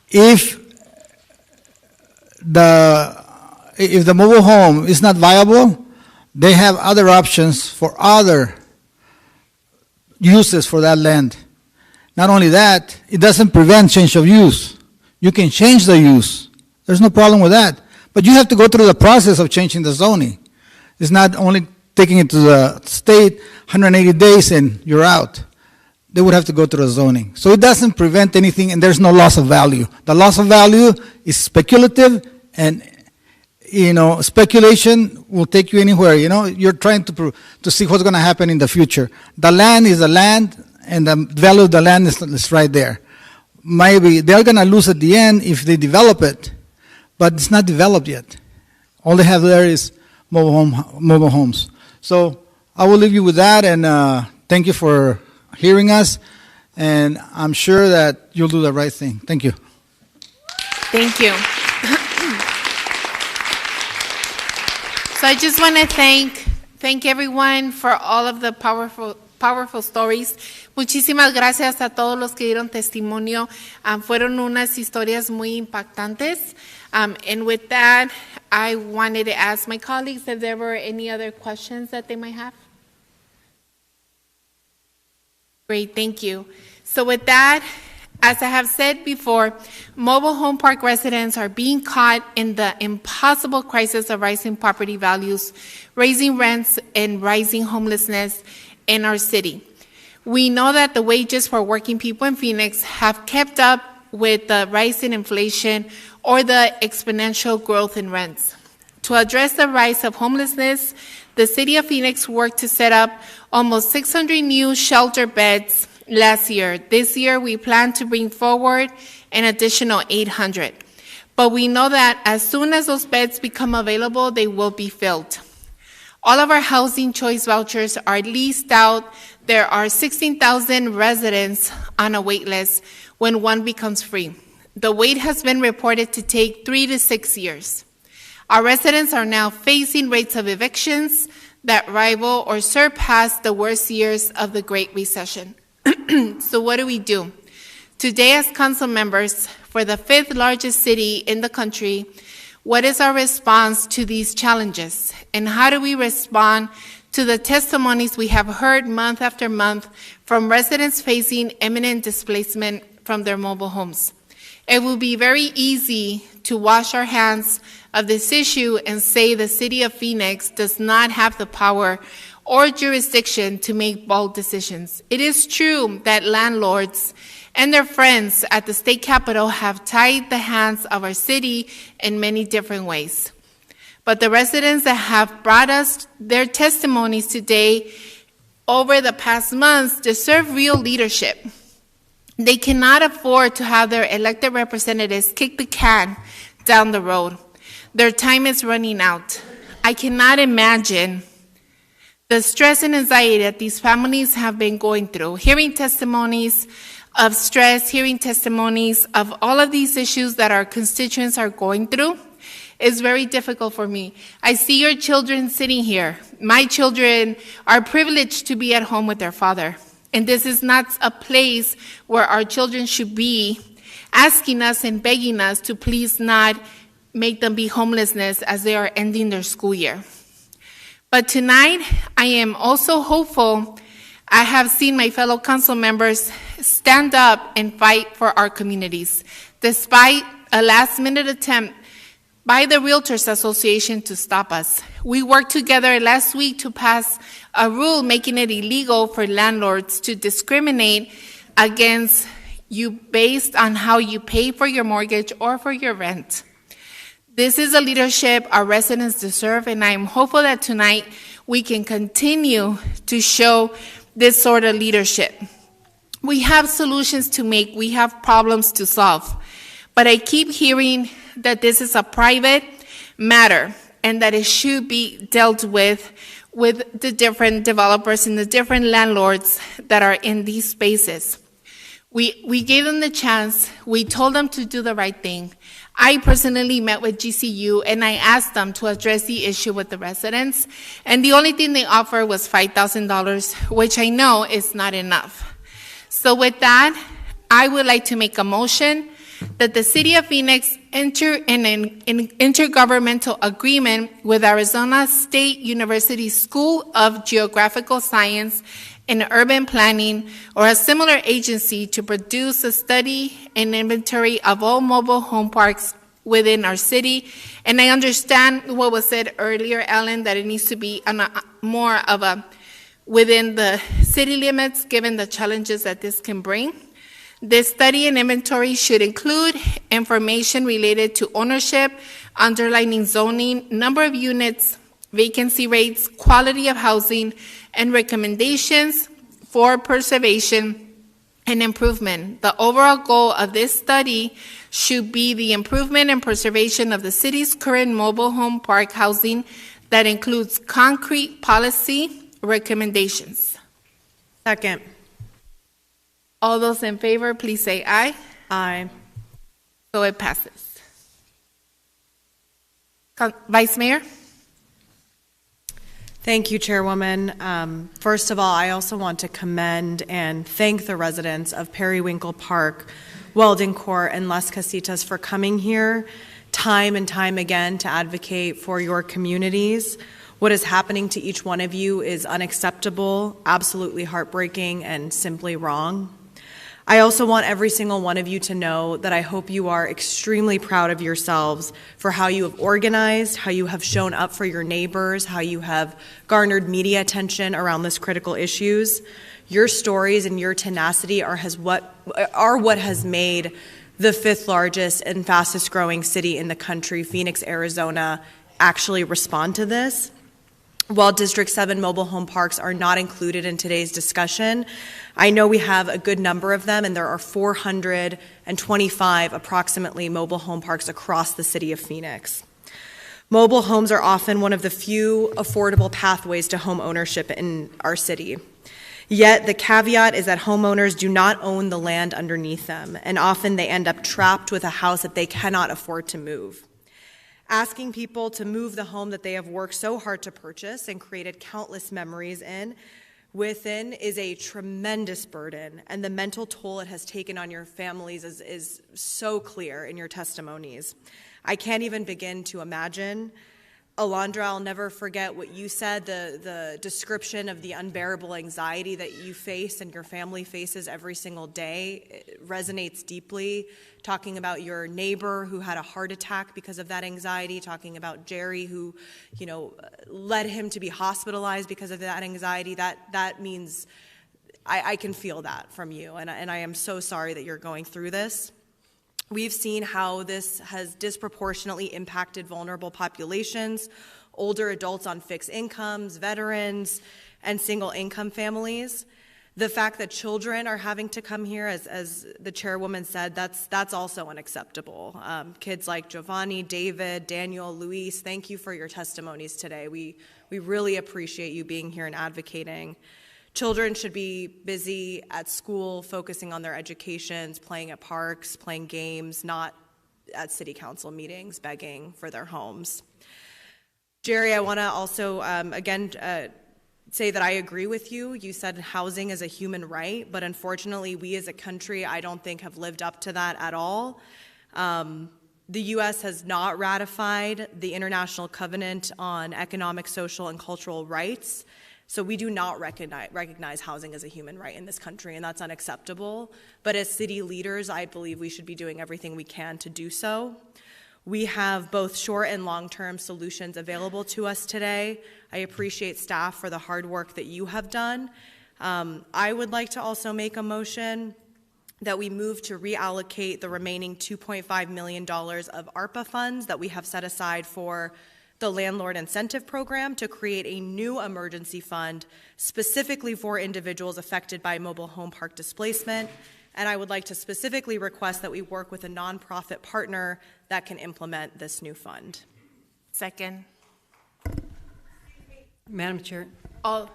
if the mobile home is not viable, they have other options for other uses for that land. Not only that, it doesn't prevent change of use. You can change the use. There's no problem with that. But you have to go through the process of changing the zoning. It's not only taking it to the state, 180 days and you're out. They would have to go through the zoning. So it doesn't prevent anything, and there's no loss of value. The loss of value is speculative, and speculation will take you anywhere. You're trying to see what's going to happen in the future. The land is the land, and the value of the land is right there. Maybe they're going to lose at the end if they develop it, but it's not developed yet. All they have there is mobile homes. So I will leave you with that, and thank you for hearing us, and I'm sure that you'll do the right thing. Thank you. Thank you. So I just want to thank everyone for all of the powerful stories. Muchísimas gracias a todos los que dieron testimonio. Fueron unas historias muy impactantes. And with that, I wanted to ask my colleagues if there were any other questions that they might have. Great, thank you. So with that, as I have said before, mobile home park residents are being caught in the impossible crisis of rising property values, raising rents, and rising homelessness in our city. We know that the wages for working people in Phoenix have kept up with the rise in inflation or the exponential growth in rents. To address the rise of homelessness, the city of Phoenix worked to set up almost 600 new shelter beds last year. This year, we plan to bring forward an additional 800. But we know that as soon as those beds become available, they will be filled. All of our housing choice vouchers are leased out. There are 16,000 residents on a wait list when one becomes free. The wait has been reported to take 3 to 6 years. Our residents are now facing rates of evictions that rival or surpass the worst years of the Great Recession. So what do we do? Today, as council members for the 5th largest city in the country, what is our response to these challenges? And how do we respond to the testimonies we have heard month after month from residents facing imminent displacement from their mobile homes? It will be very easy to wash our hands of this issue and say the city of Phoenix does not have the power or jurisdiction to make bold decisions. It is true that landlords and their friends at the state capitol have tied the hands of our city in many different ways. But the residents that have brought us their testimonies today over the past months deserve real leadership. They cannot afford to have their elected representatives kick the can down the road. Their time is running out. I cannot imagine the stress and anxiety that these families have been going through. Hearing testimonies of stress, hearing testimonies of all of these issues that our constituents are going through is very difficult for me. I see your children sitting here. My children are privileged to be at home with their father. And this is not a place where our children should be asking us and begging us to please not make them be homelessness as they are ending their school year. But tonight, I am also hopeful. I have seen my fellow council members stand up and fight for our communities, despite a last-minute attempt by the Realtors Association to stop us. We worked together last week to pass a rule making it illegal for landlords to discriminate against you based on how you pay for your mortgage or for your rent. This is a leadership our residents deserve, and I am hopeful that tonight we can continue to show this sort of leadership. We have solutions to make, we have problems to solve, but I keep hearing that this is a private matter and that it should be dealt with the different developers and the different landlords that are in these spaces. We gave them the chance. We told them to do the right thing. I personally met with GCU and I asked them to address the issue with the residents. And the only thing they offered was $5,000, which I know is not enough. So with that, I would like to make a motion that the City of Phoenix enter in an intergovernmental agreement with Arizona State University School of Geographical Science and Urban Planning or a similar agency to produce a study and inventory of all mobile home parks within our city. And I understand what was said earlier, Ellen, that it needs to be more of a within the city limits given the challenges that this can bring. This study and inventory should include information related to ownership, underlying zoning, number of units, vacancy rates, quality of housing, and recommendations for preservation and improvement. The overall goal of this study should be the improvement and preservation of the city's current mobile home park housing that includes concrete policy, recommendations? Second. All those in favor, please say aye. Aye. So it passes. Vice Mayor? Thank you, Chairwoman. First of all, I also want to commend and thank the residents of Periwinkle Park, Weldon Court, and Las Casitas for coming here time and time again to advocate for your communities. What is happening to each one of you is unacceptable, absolutely heartbreaking, and simply wrong. I also want every single one of you to know that I hope you are extremely proud of yourselves for how you have organized, how you have shown up for your neighbors, how you have garnered media attention around this critical issues. Your stories and your tenacity are what has made the 5th largest and fastest growing city in the country, Phoenix, Arizona, actually respond to this. While District 7 mobile home parks are not included in today's discussion, I know we have a good number of them, and there are 425 approximately mobile home parks across the city of Phoenix. Mobile homes are often one of the few affordable pathways to home ownership in our city. Yet the caveat is that homeowners do not own the land underneath them, and often they end up trapped with a house that they cannot afford to move. Asking people to move the home that they have worked so hard to purchase and created countless memories within is a tremendous burden, and the mental toll it has taken on your families is so clear in your testimonies. I can't even begin to imagine. Alondra, I'll never forget what you said, the description of the unbearable anxiety that you face and your family faces every single day. It resonates deeply, talking about your neighbor who had a heart attack because of that anxiety, talking about Jerry who, led him to be hospitalized because of that anxiety. That means I can feel that from you, and I am so sorry that you're going through this. We've seen how this has disproportionately impacted vulnerable populations, older adults on fixed incomes, veterans, and single income families. The fact that children are having to come here, as the chairwoman said, that's also unacceptable. Kids like Giovanni, David, Daniel, Luis, thank you for your testimonies today. We really appreciate you being here and advocating. Children should be busy at school, focusing on their educations, playing at parks, playing games, not at city council meetings, begging for their homes. Jerry, I want to also, say that I agree with you. You said housing is a human right, but unfortunately, we as a country, I don't think, have lived up to that at all. The U.S. has not ratified the International Covenant on Economic, Social, and Cultural Rights. So we do not recognize housing as a human right in this country, and that's unacceptable. But as city leaders, I believe we should be doing everything we can to do so. We have both short and long-term solutions available to us today. I appreciate staff for the hard work that you have done. I would like to also make a motion that we move to reallocate the remaining $2.5 million of ARPA funds that we have set aside for the Landlord Incentive Program to create a new emergency fund specifically for individuals affected by mobile home park displacement. And I would like to specifically request that we work with a nonprofit partner that can implement this new fund. Second. Madam Chair. All.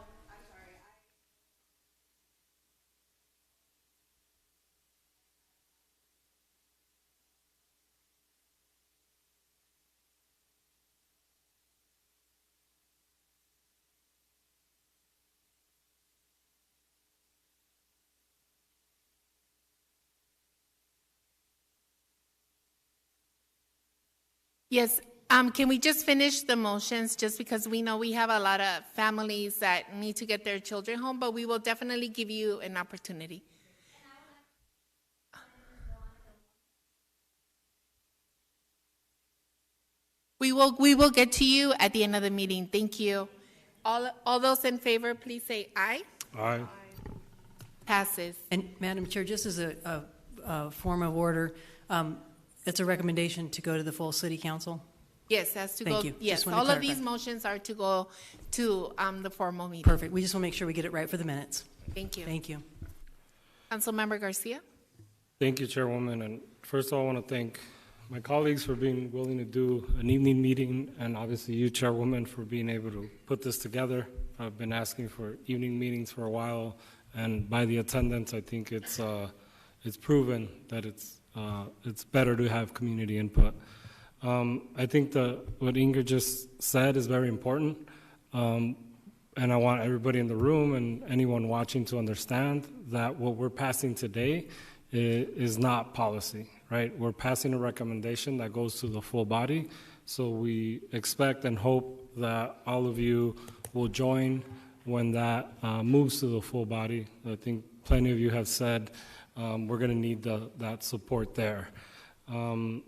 Yes, can we just finish the motions, just because we know we have a lot of families that need to get their children home, but we will definitely give you an opportunity. We will get to you at the end of the meeting. Thank you. All those in favor, please say aye. Aye. Passes. And Madam Chair, just as a form of order, it's a recommendation to go to the full City Council. Yes, has to Thank go. you. Yes, all of these motions are to go to the formal meeting. Perfect. We just want to make sure we get it right for the minutes. Thank you. Thank you. Councilmember Garcia. Thank you, Chairwoman. And first of all, I want to thank my colleagues for being willing to do an evening meeting, and obviously you, Chairwoman, for being able to put this together. I've been asking for evening meetings for a while, and by the attendance, I think it's proven that it's better to have community input. I think what Ingrid just said is very important, and I want everybody in the room and anyone watching to understand that what we're passing today is not policy, right? We're passing a recommendation that goes to the full body, so we expect and hope that all of you will join when that moves to the full body. I think plenty of you have said we're going to need that support there. The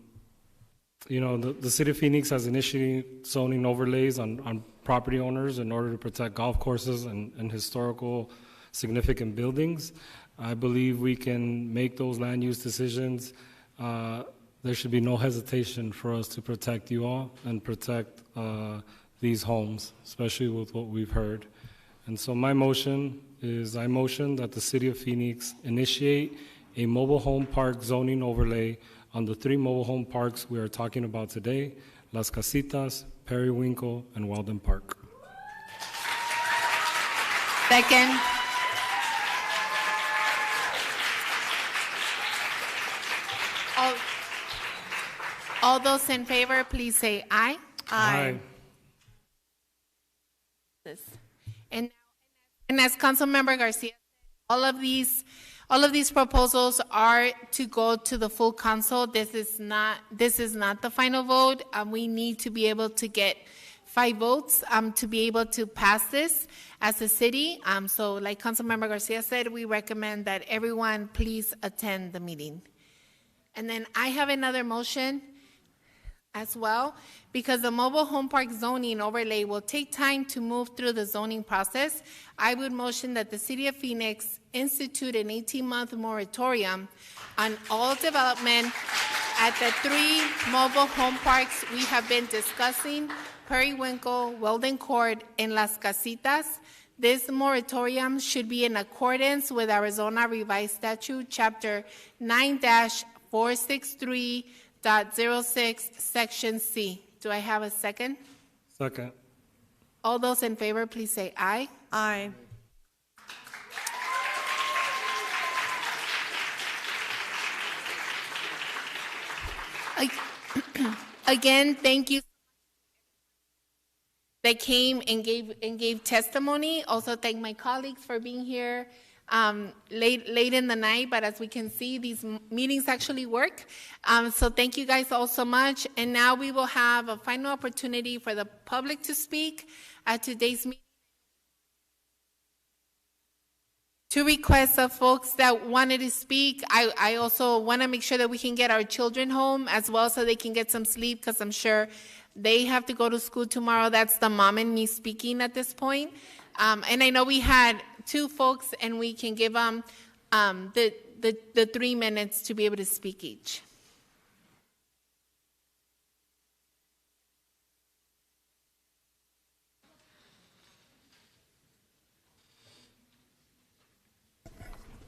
City of Phoenix has initiated zoning overlays on property owners in order to protect golf courses and historical significant buildings. I believe we can make those land use decisions. There should be no hesitation for us to protect you all and protect these homes, especially with what we've heard. And so my motion is I motion that the City of Phoenix initiate a mobile home park zoning overlay on the 3 mobile home parks we are talking about today, Las Casitas, Periwinkle, and Weldon Park. Second. All those in favor, please say aye. Aye. And as Councilmember Garcia said, all of these proposals are to go to the full council. This is not the final vote. We need to be able to get 5 votes to be able to pass this as a city. So like Councilmember Garcia said, we recommend that everyone please attend the meeting. And then I have another motion as well, because the mobile home park zoning overlay will take time to move through the zoning process. I would motion that the City of Phoenix institute an 18-month moratorium on all development at the 3 mobile home parks we have been discussing, Periwinkle, Weldon Court, and Las Casitas. This moratorium should be in accordance with Arizona Revised Statute, Chapter 9-463.06, Section C. Do I have a second? Second. All those in favor, please say aye. Aye. Again, thank you that came and gave testimony. Also, thank my colleagues for being here late in the night. But as we can see, these meetings actually work. So thank you guys all so much. And now we will have a final opportunity for the public to speak at today's meeting. 2 requests of folks that wanted to speak. I also want to make sure that we can get our children home as well so they can get some sleep, because I'm sure they have to go to school tomorrow. That's the mom and me speaking at this point. And I know we had 2 folks, and we can give them the 3 minutes to be able to speak each.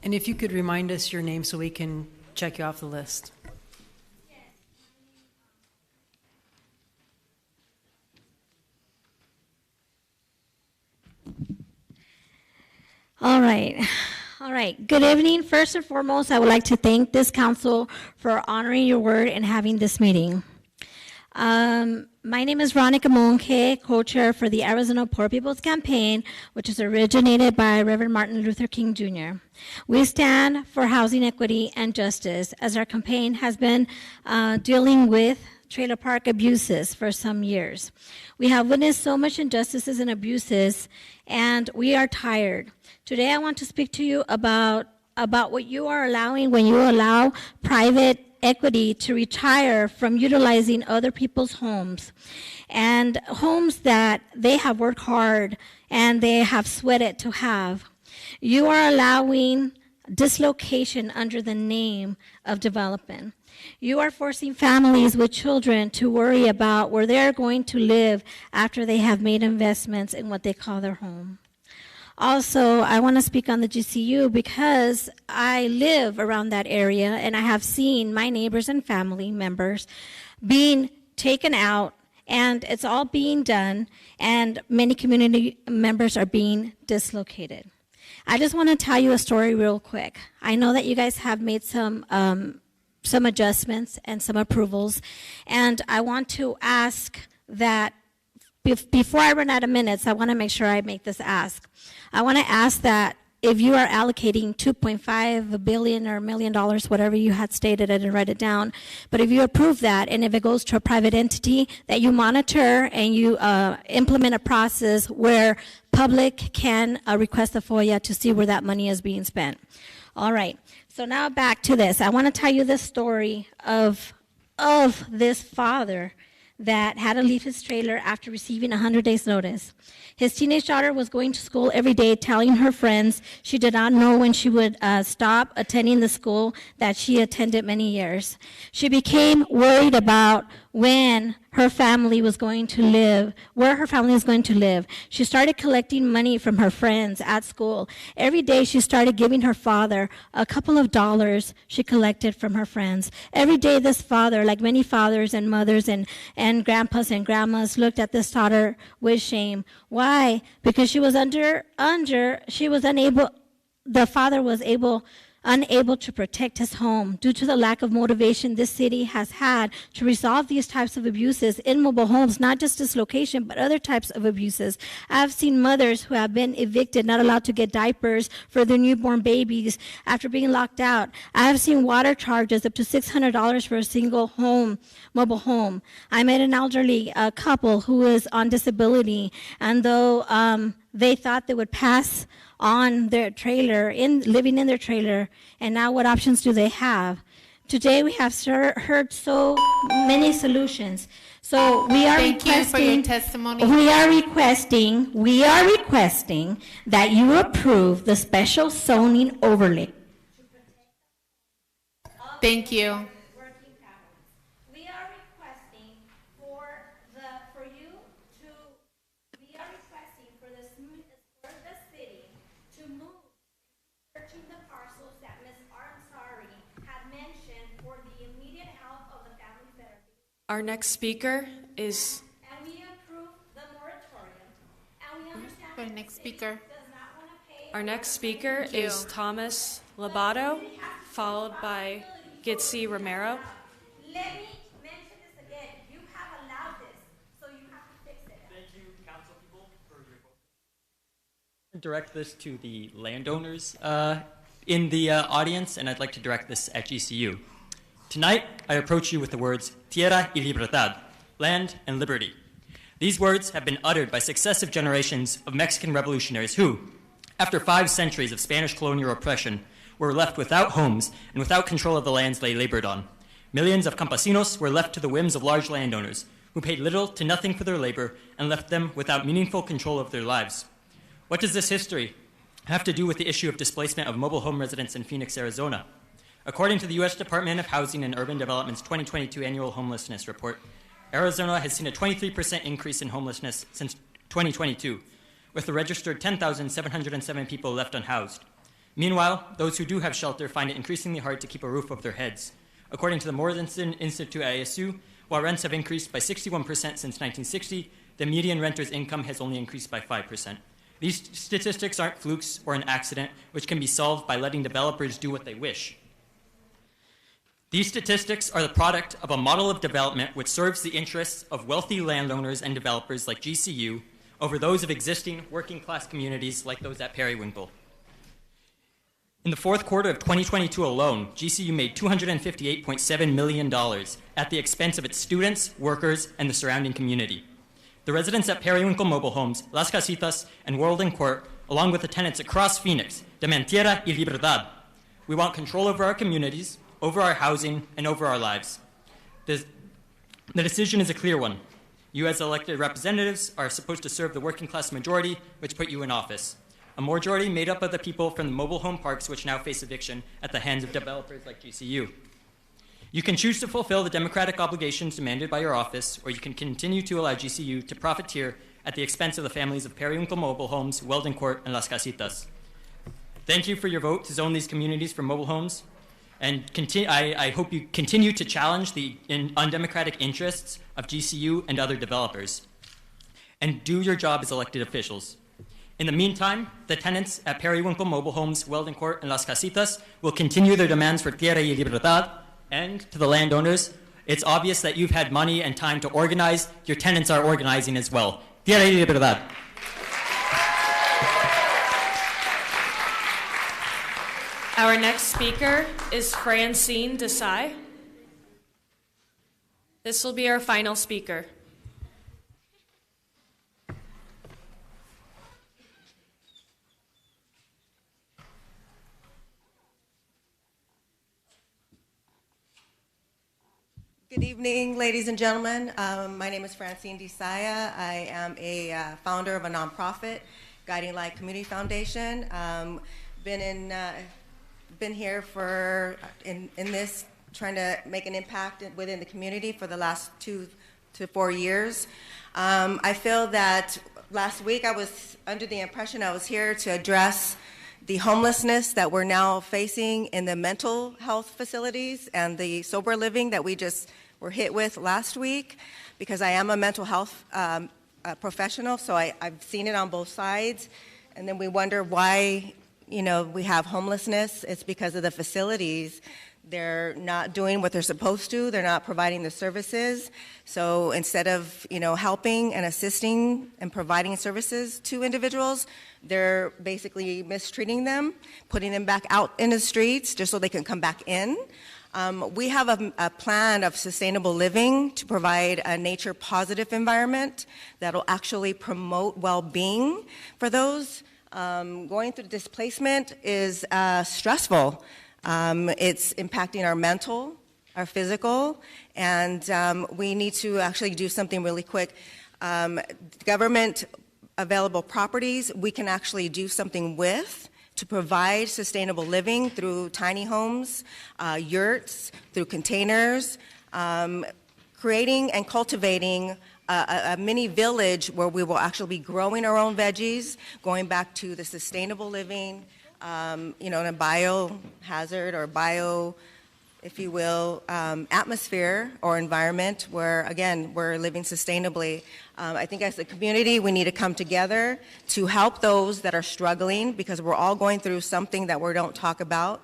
And if you could remind us your name so we can check you off the list. All right. Good evening. First and foremost, I would like to thank this council for honoring your word and having this meeting. My name is Veronica Monge, co-chair for the Arizona Poor People's Campaign, which is originated by Reverend Martin Luther King Jr. We stand for housing equity and justice, as our campaign has been dealing with trailer park abuses for some years. We have witnessed so much injustices and abuses, and we are tired. Today I want to speak to you about what you are allowing when you allow private equity to retire from utilizing other people's homes, and homes that they have worked hard and they have sweated to have. You are allowing dislocation under the name of development. You are forcing families with children to worry about where they're going to live after they have made investments in what they call their home. Also, I want to speak on the GCU because I live around that area, and I have seen my neighbors and family members being taken out And it's all being done, and many community members are being dislocated. I just want to tell you a story real quick. I know that you guys have made some adjustments and some approvals, and I want to ask that before I run out of minutes, I want to make sure I make this ask. I want to ask that if you are allocating $2.5 billion or $1 million, whatever you had stated, I didn't write it down, but if you approve that and if it goes to a private entity, that you monitor and you implement a process where public can request a FOIA to see where that money is being spent. All right, so now back to this. I want to tell you the story of this father that had to leave his trailer after receiving 100 days notice. His teenage daughter was going to school every day, telling her friends she did not know when she would stop attending the school that she attended many years. She became worried about when her family was going to live, where her family was going to live. She started collecting money from her friends at school. Every day she started giving her father a couple of dollars she collected from her friends. Every day this father, like many fathers and mothers and grandpas and grandmas, looked at this daughter with shame. Why? Because she was the father was unable to protect his home due to the lack of motivation this city has had to resolve these types of abuses in mobile homes, not just dislocation, but other types of abuses. I've seen mothers who have been evicted, not allowed to get diapers for their newborn babies after being locked out. I have seen water charges up to $600 for a single mobile home. I met an elderly couple who was on disability, and though they thought they would pass on their trailer, living in their trailer, and now what options do they have? Today we have heard so many solutions. So we are Thank you for your testimony. We are requesting that you approve the special zoning overlay. Thank you. Our next speaker is. And we approve the moratorium. And we understand Our next speaker. Our next speaker is Thomas Labato, followed by Gitsi Romero. Let me mention this again. You have allowed this, so you have to fix it. Thank you, council people, for your vote. Direct this to the landowners in the audience, and I'd like to direct this at GCU. Tonight, I approach you with the words tierra y libertad, land and liberty. These words have been uttered by successive generations of Mexican revolutionaries who, after 5 centuries of Spanish colonial oppression, were left without homes and without control of the lands they labored on. Millions of campesinos were left to the whims of large landowners, who paid little to nothing for their labor and left them without meaningful control of their lives. What does this history have to do with the issue of displacement of mobile home residents in Phoenix, Arizona? According to the U.S. Department of Housing and Urban Development's 2022 annual homelessness report, Arizona has seen a 23% increase in homelessness since 2022, with a registered 10,707 people left unhoused. Meanwhile, those who do have shelter find it increasingly hard to keep a roof over their heads. According to the Mortensen Institute at ASU, while rents have increased by 61% since 1960, the median renter's income has only increased by 5%. These statistics aren't flukes or an accident, which can be solved by letting developers do what they wish. These statistics are the product of a model of development which serves the interests of wealthy landowners and developers like GCU over those of existing working-class communities like those at Periwinkle. In the fourth quarter of 2022 alone, GCU made $258.7 million at the expense of its students, workers, and the surrounding community. The residents at Periwinkle Mobile Homes, Las Casitas, and World & Court, along with the tenants across Phoenix, demand tierra y libertad. We want control over our communities, over our housing, and over our lives. The decision is a clear one. You as elected representatives are supposed to serve the working class majority, which put you in office. A majority made up of the people from the mobile home parks which now face eviction at the hands of developers like GCU. You can choose to fulfill the democratic obligations demanded by your office, or you can continue to allow GCU to profiteer at the expense of the families of Periwinkle Mobile Homes, Weldon Court, and Las Casitas. Thank you for your vote to zone these communities for mobile homes. And I hope you continue to challenge the undemocratic interests of GCU and other developers. And do your job as elected officials. In the meantime, the tenants at Periwinkle Mobile Homes, Weldon Court, and Las Casitas will continue their demands for tierra y libertad. And to the landowners, it's obvious that you've had money and time to organize. Your tenants are organizing as well. Tierra y libertad. Our next speaker is Francine Desai. This will be our final speaker. Good evening, ladies and gentlemen. My name is Francine Desai. I am a founder of a nonprofit, Guiding Light Community Foundation. Been here for in this trying to make an impact within the community for the last 2 to 4 years. I feel that last week I was under the impression I was here to address the homelessness that we're now facing in the mental health facilities and the sober living that we just were hit with last week, because I am a mental health professional, so I've seen it on both sides. And then we wonder why, we have homelessness. It's because of the facilities. They're not doing what they're supposed to. They're not providing the services. So instead of, helping and assisting and providing services to individuals, they're basically mistreating them, putting them back out in the streets just so they can come back in. We have a plan of sustainable living to provide a nature-positive environment that will actually promote well-being for those. Going through displacement is stressful. It's impacting our mental, our physical, and we need to actually do something really quick. Government available properties, we can actually do something with to provide sustainable living through tiny homes, yurts, through containers, creating and cultivating a mini village where we will actually be growing our own veggies, going back to the sustainable living, in a biohazard or bio, if you will, atmosphere or environment where, again, we're living sustainably. I think as a community, we need to come together to help those that are struggling, because we're all going through something that we don't talk about.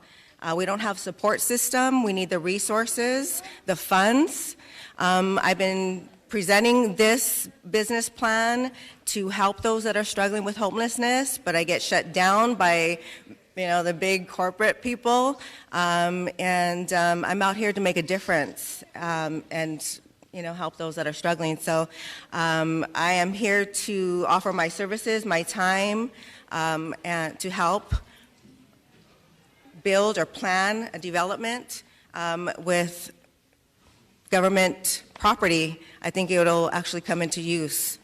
We don't have support system. We need the resources, the funds. I've been presenting this business plan to help those that are struggling with homelessness, but I get shut down by the big corporate people, and I'm out here to make a difference and help those that are struggling. So I am here to offer my services, my time, and to help build or plan a development with government property. I think it'll actually come into use.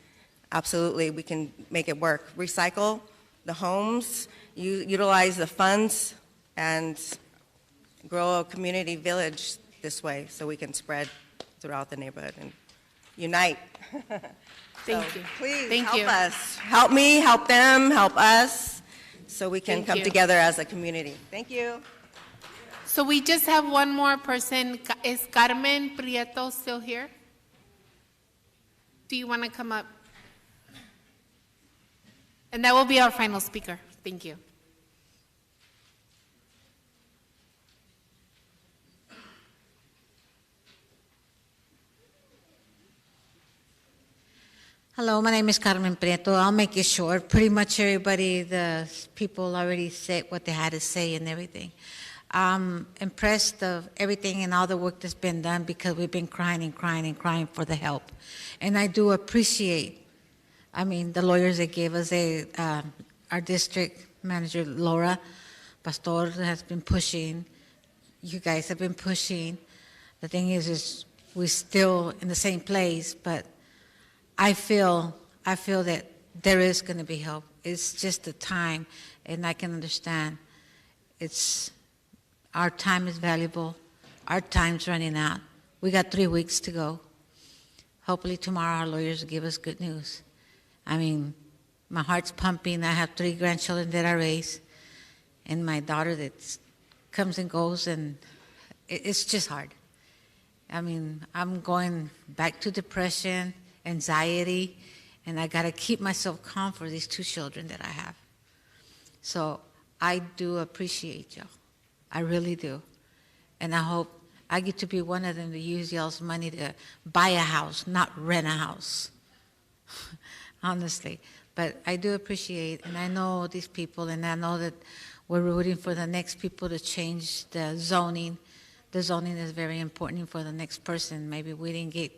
Absolutely, we can make it work. Recycle the homes, utilize the funds, and grow a community village this way so we can spread throughout the neighborhood and unite. Thank you. Please help us. Help me, help them, help us, so we can come together as a community. Thank you. So we just have one more person. Is Carmen Prieto still here? Do you want to come up? And that will be our final speaker. Thank you. Hello, my name is Carmen Prieto. I'll make it short. Pretty much everybody, the people already said what they had to say and everything. I'm impressed of everything and all the work that's been done, because we've been crying and crying and crying for the help. And I do appreciate, the lawyers that gave us our district manager, Laura Pastor, has been pushing. You guys have been pushing. The thing is we're still in the same place, but I feel that there is going to be help. It's just the time, and I can understand. Our time is valuable. Our time's running out. We got 3 weeks to go. Hopefully tomorrow our lawyers will give us good news. My heart's pumping. I have 3 grandchildren that I raise, and my daughter that comes and goes, and it's just hard. I mean, I'm going back to depression, anxiety, and I got to keep myself calm for these 2 children that I have. So I do appreciate y'all. I really do. And I hope I get to be one of them to use y'all's money to buy a house, not rent a house. Honestly. But I do appreciate, and I know these people, and I know that we're rooting for the next people to change the zoning. The zoning is very important for the next person. Maybe we didn't get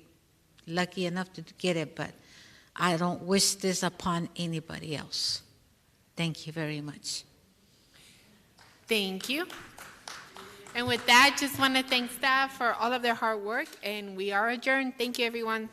lucky enough to get it, but I don't wish this upon anybody else. Thank you very much. Thank you. And with that, just want to thank staff for all of their hard work, and we are adjourned. Thank you, everyone.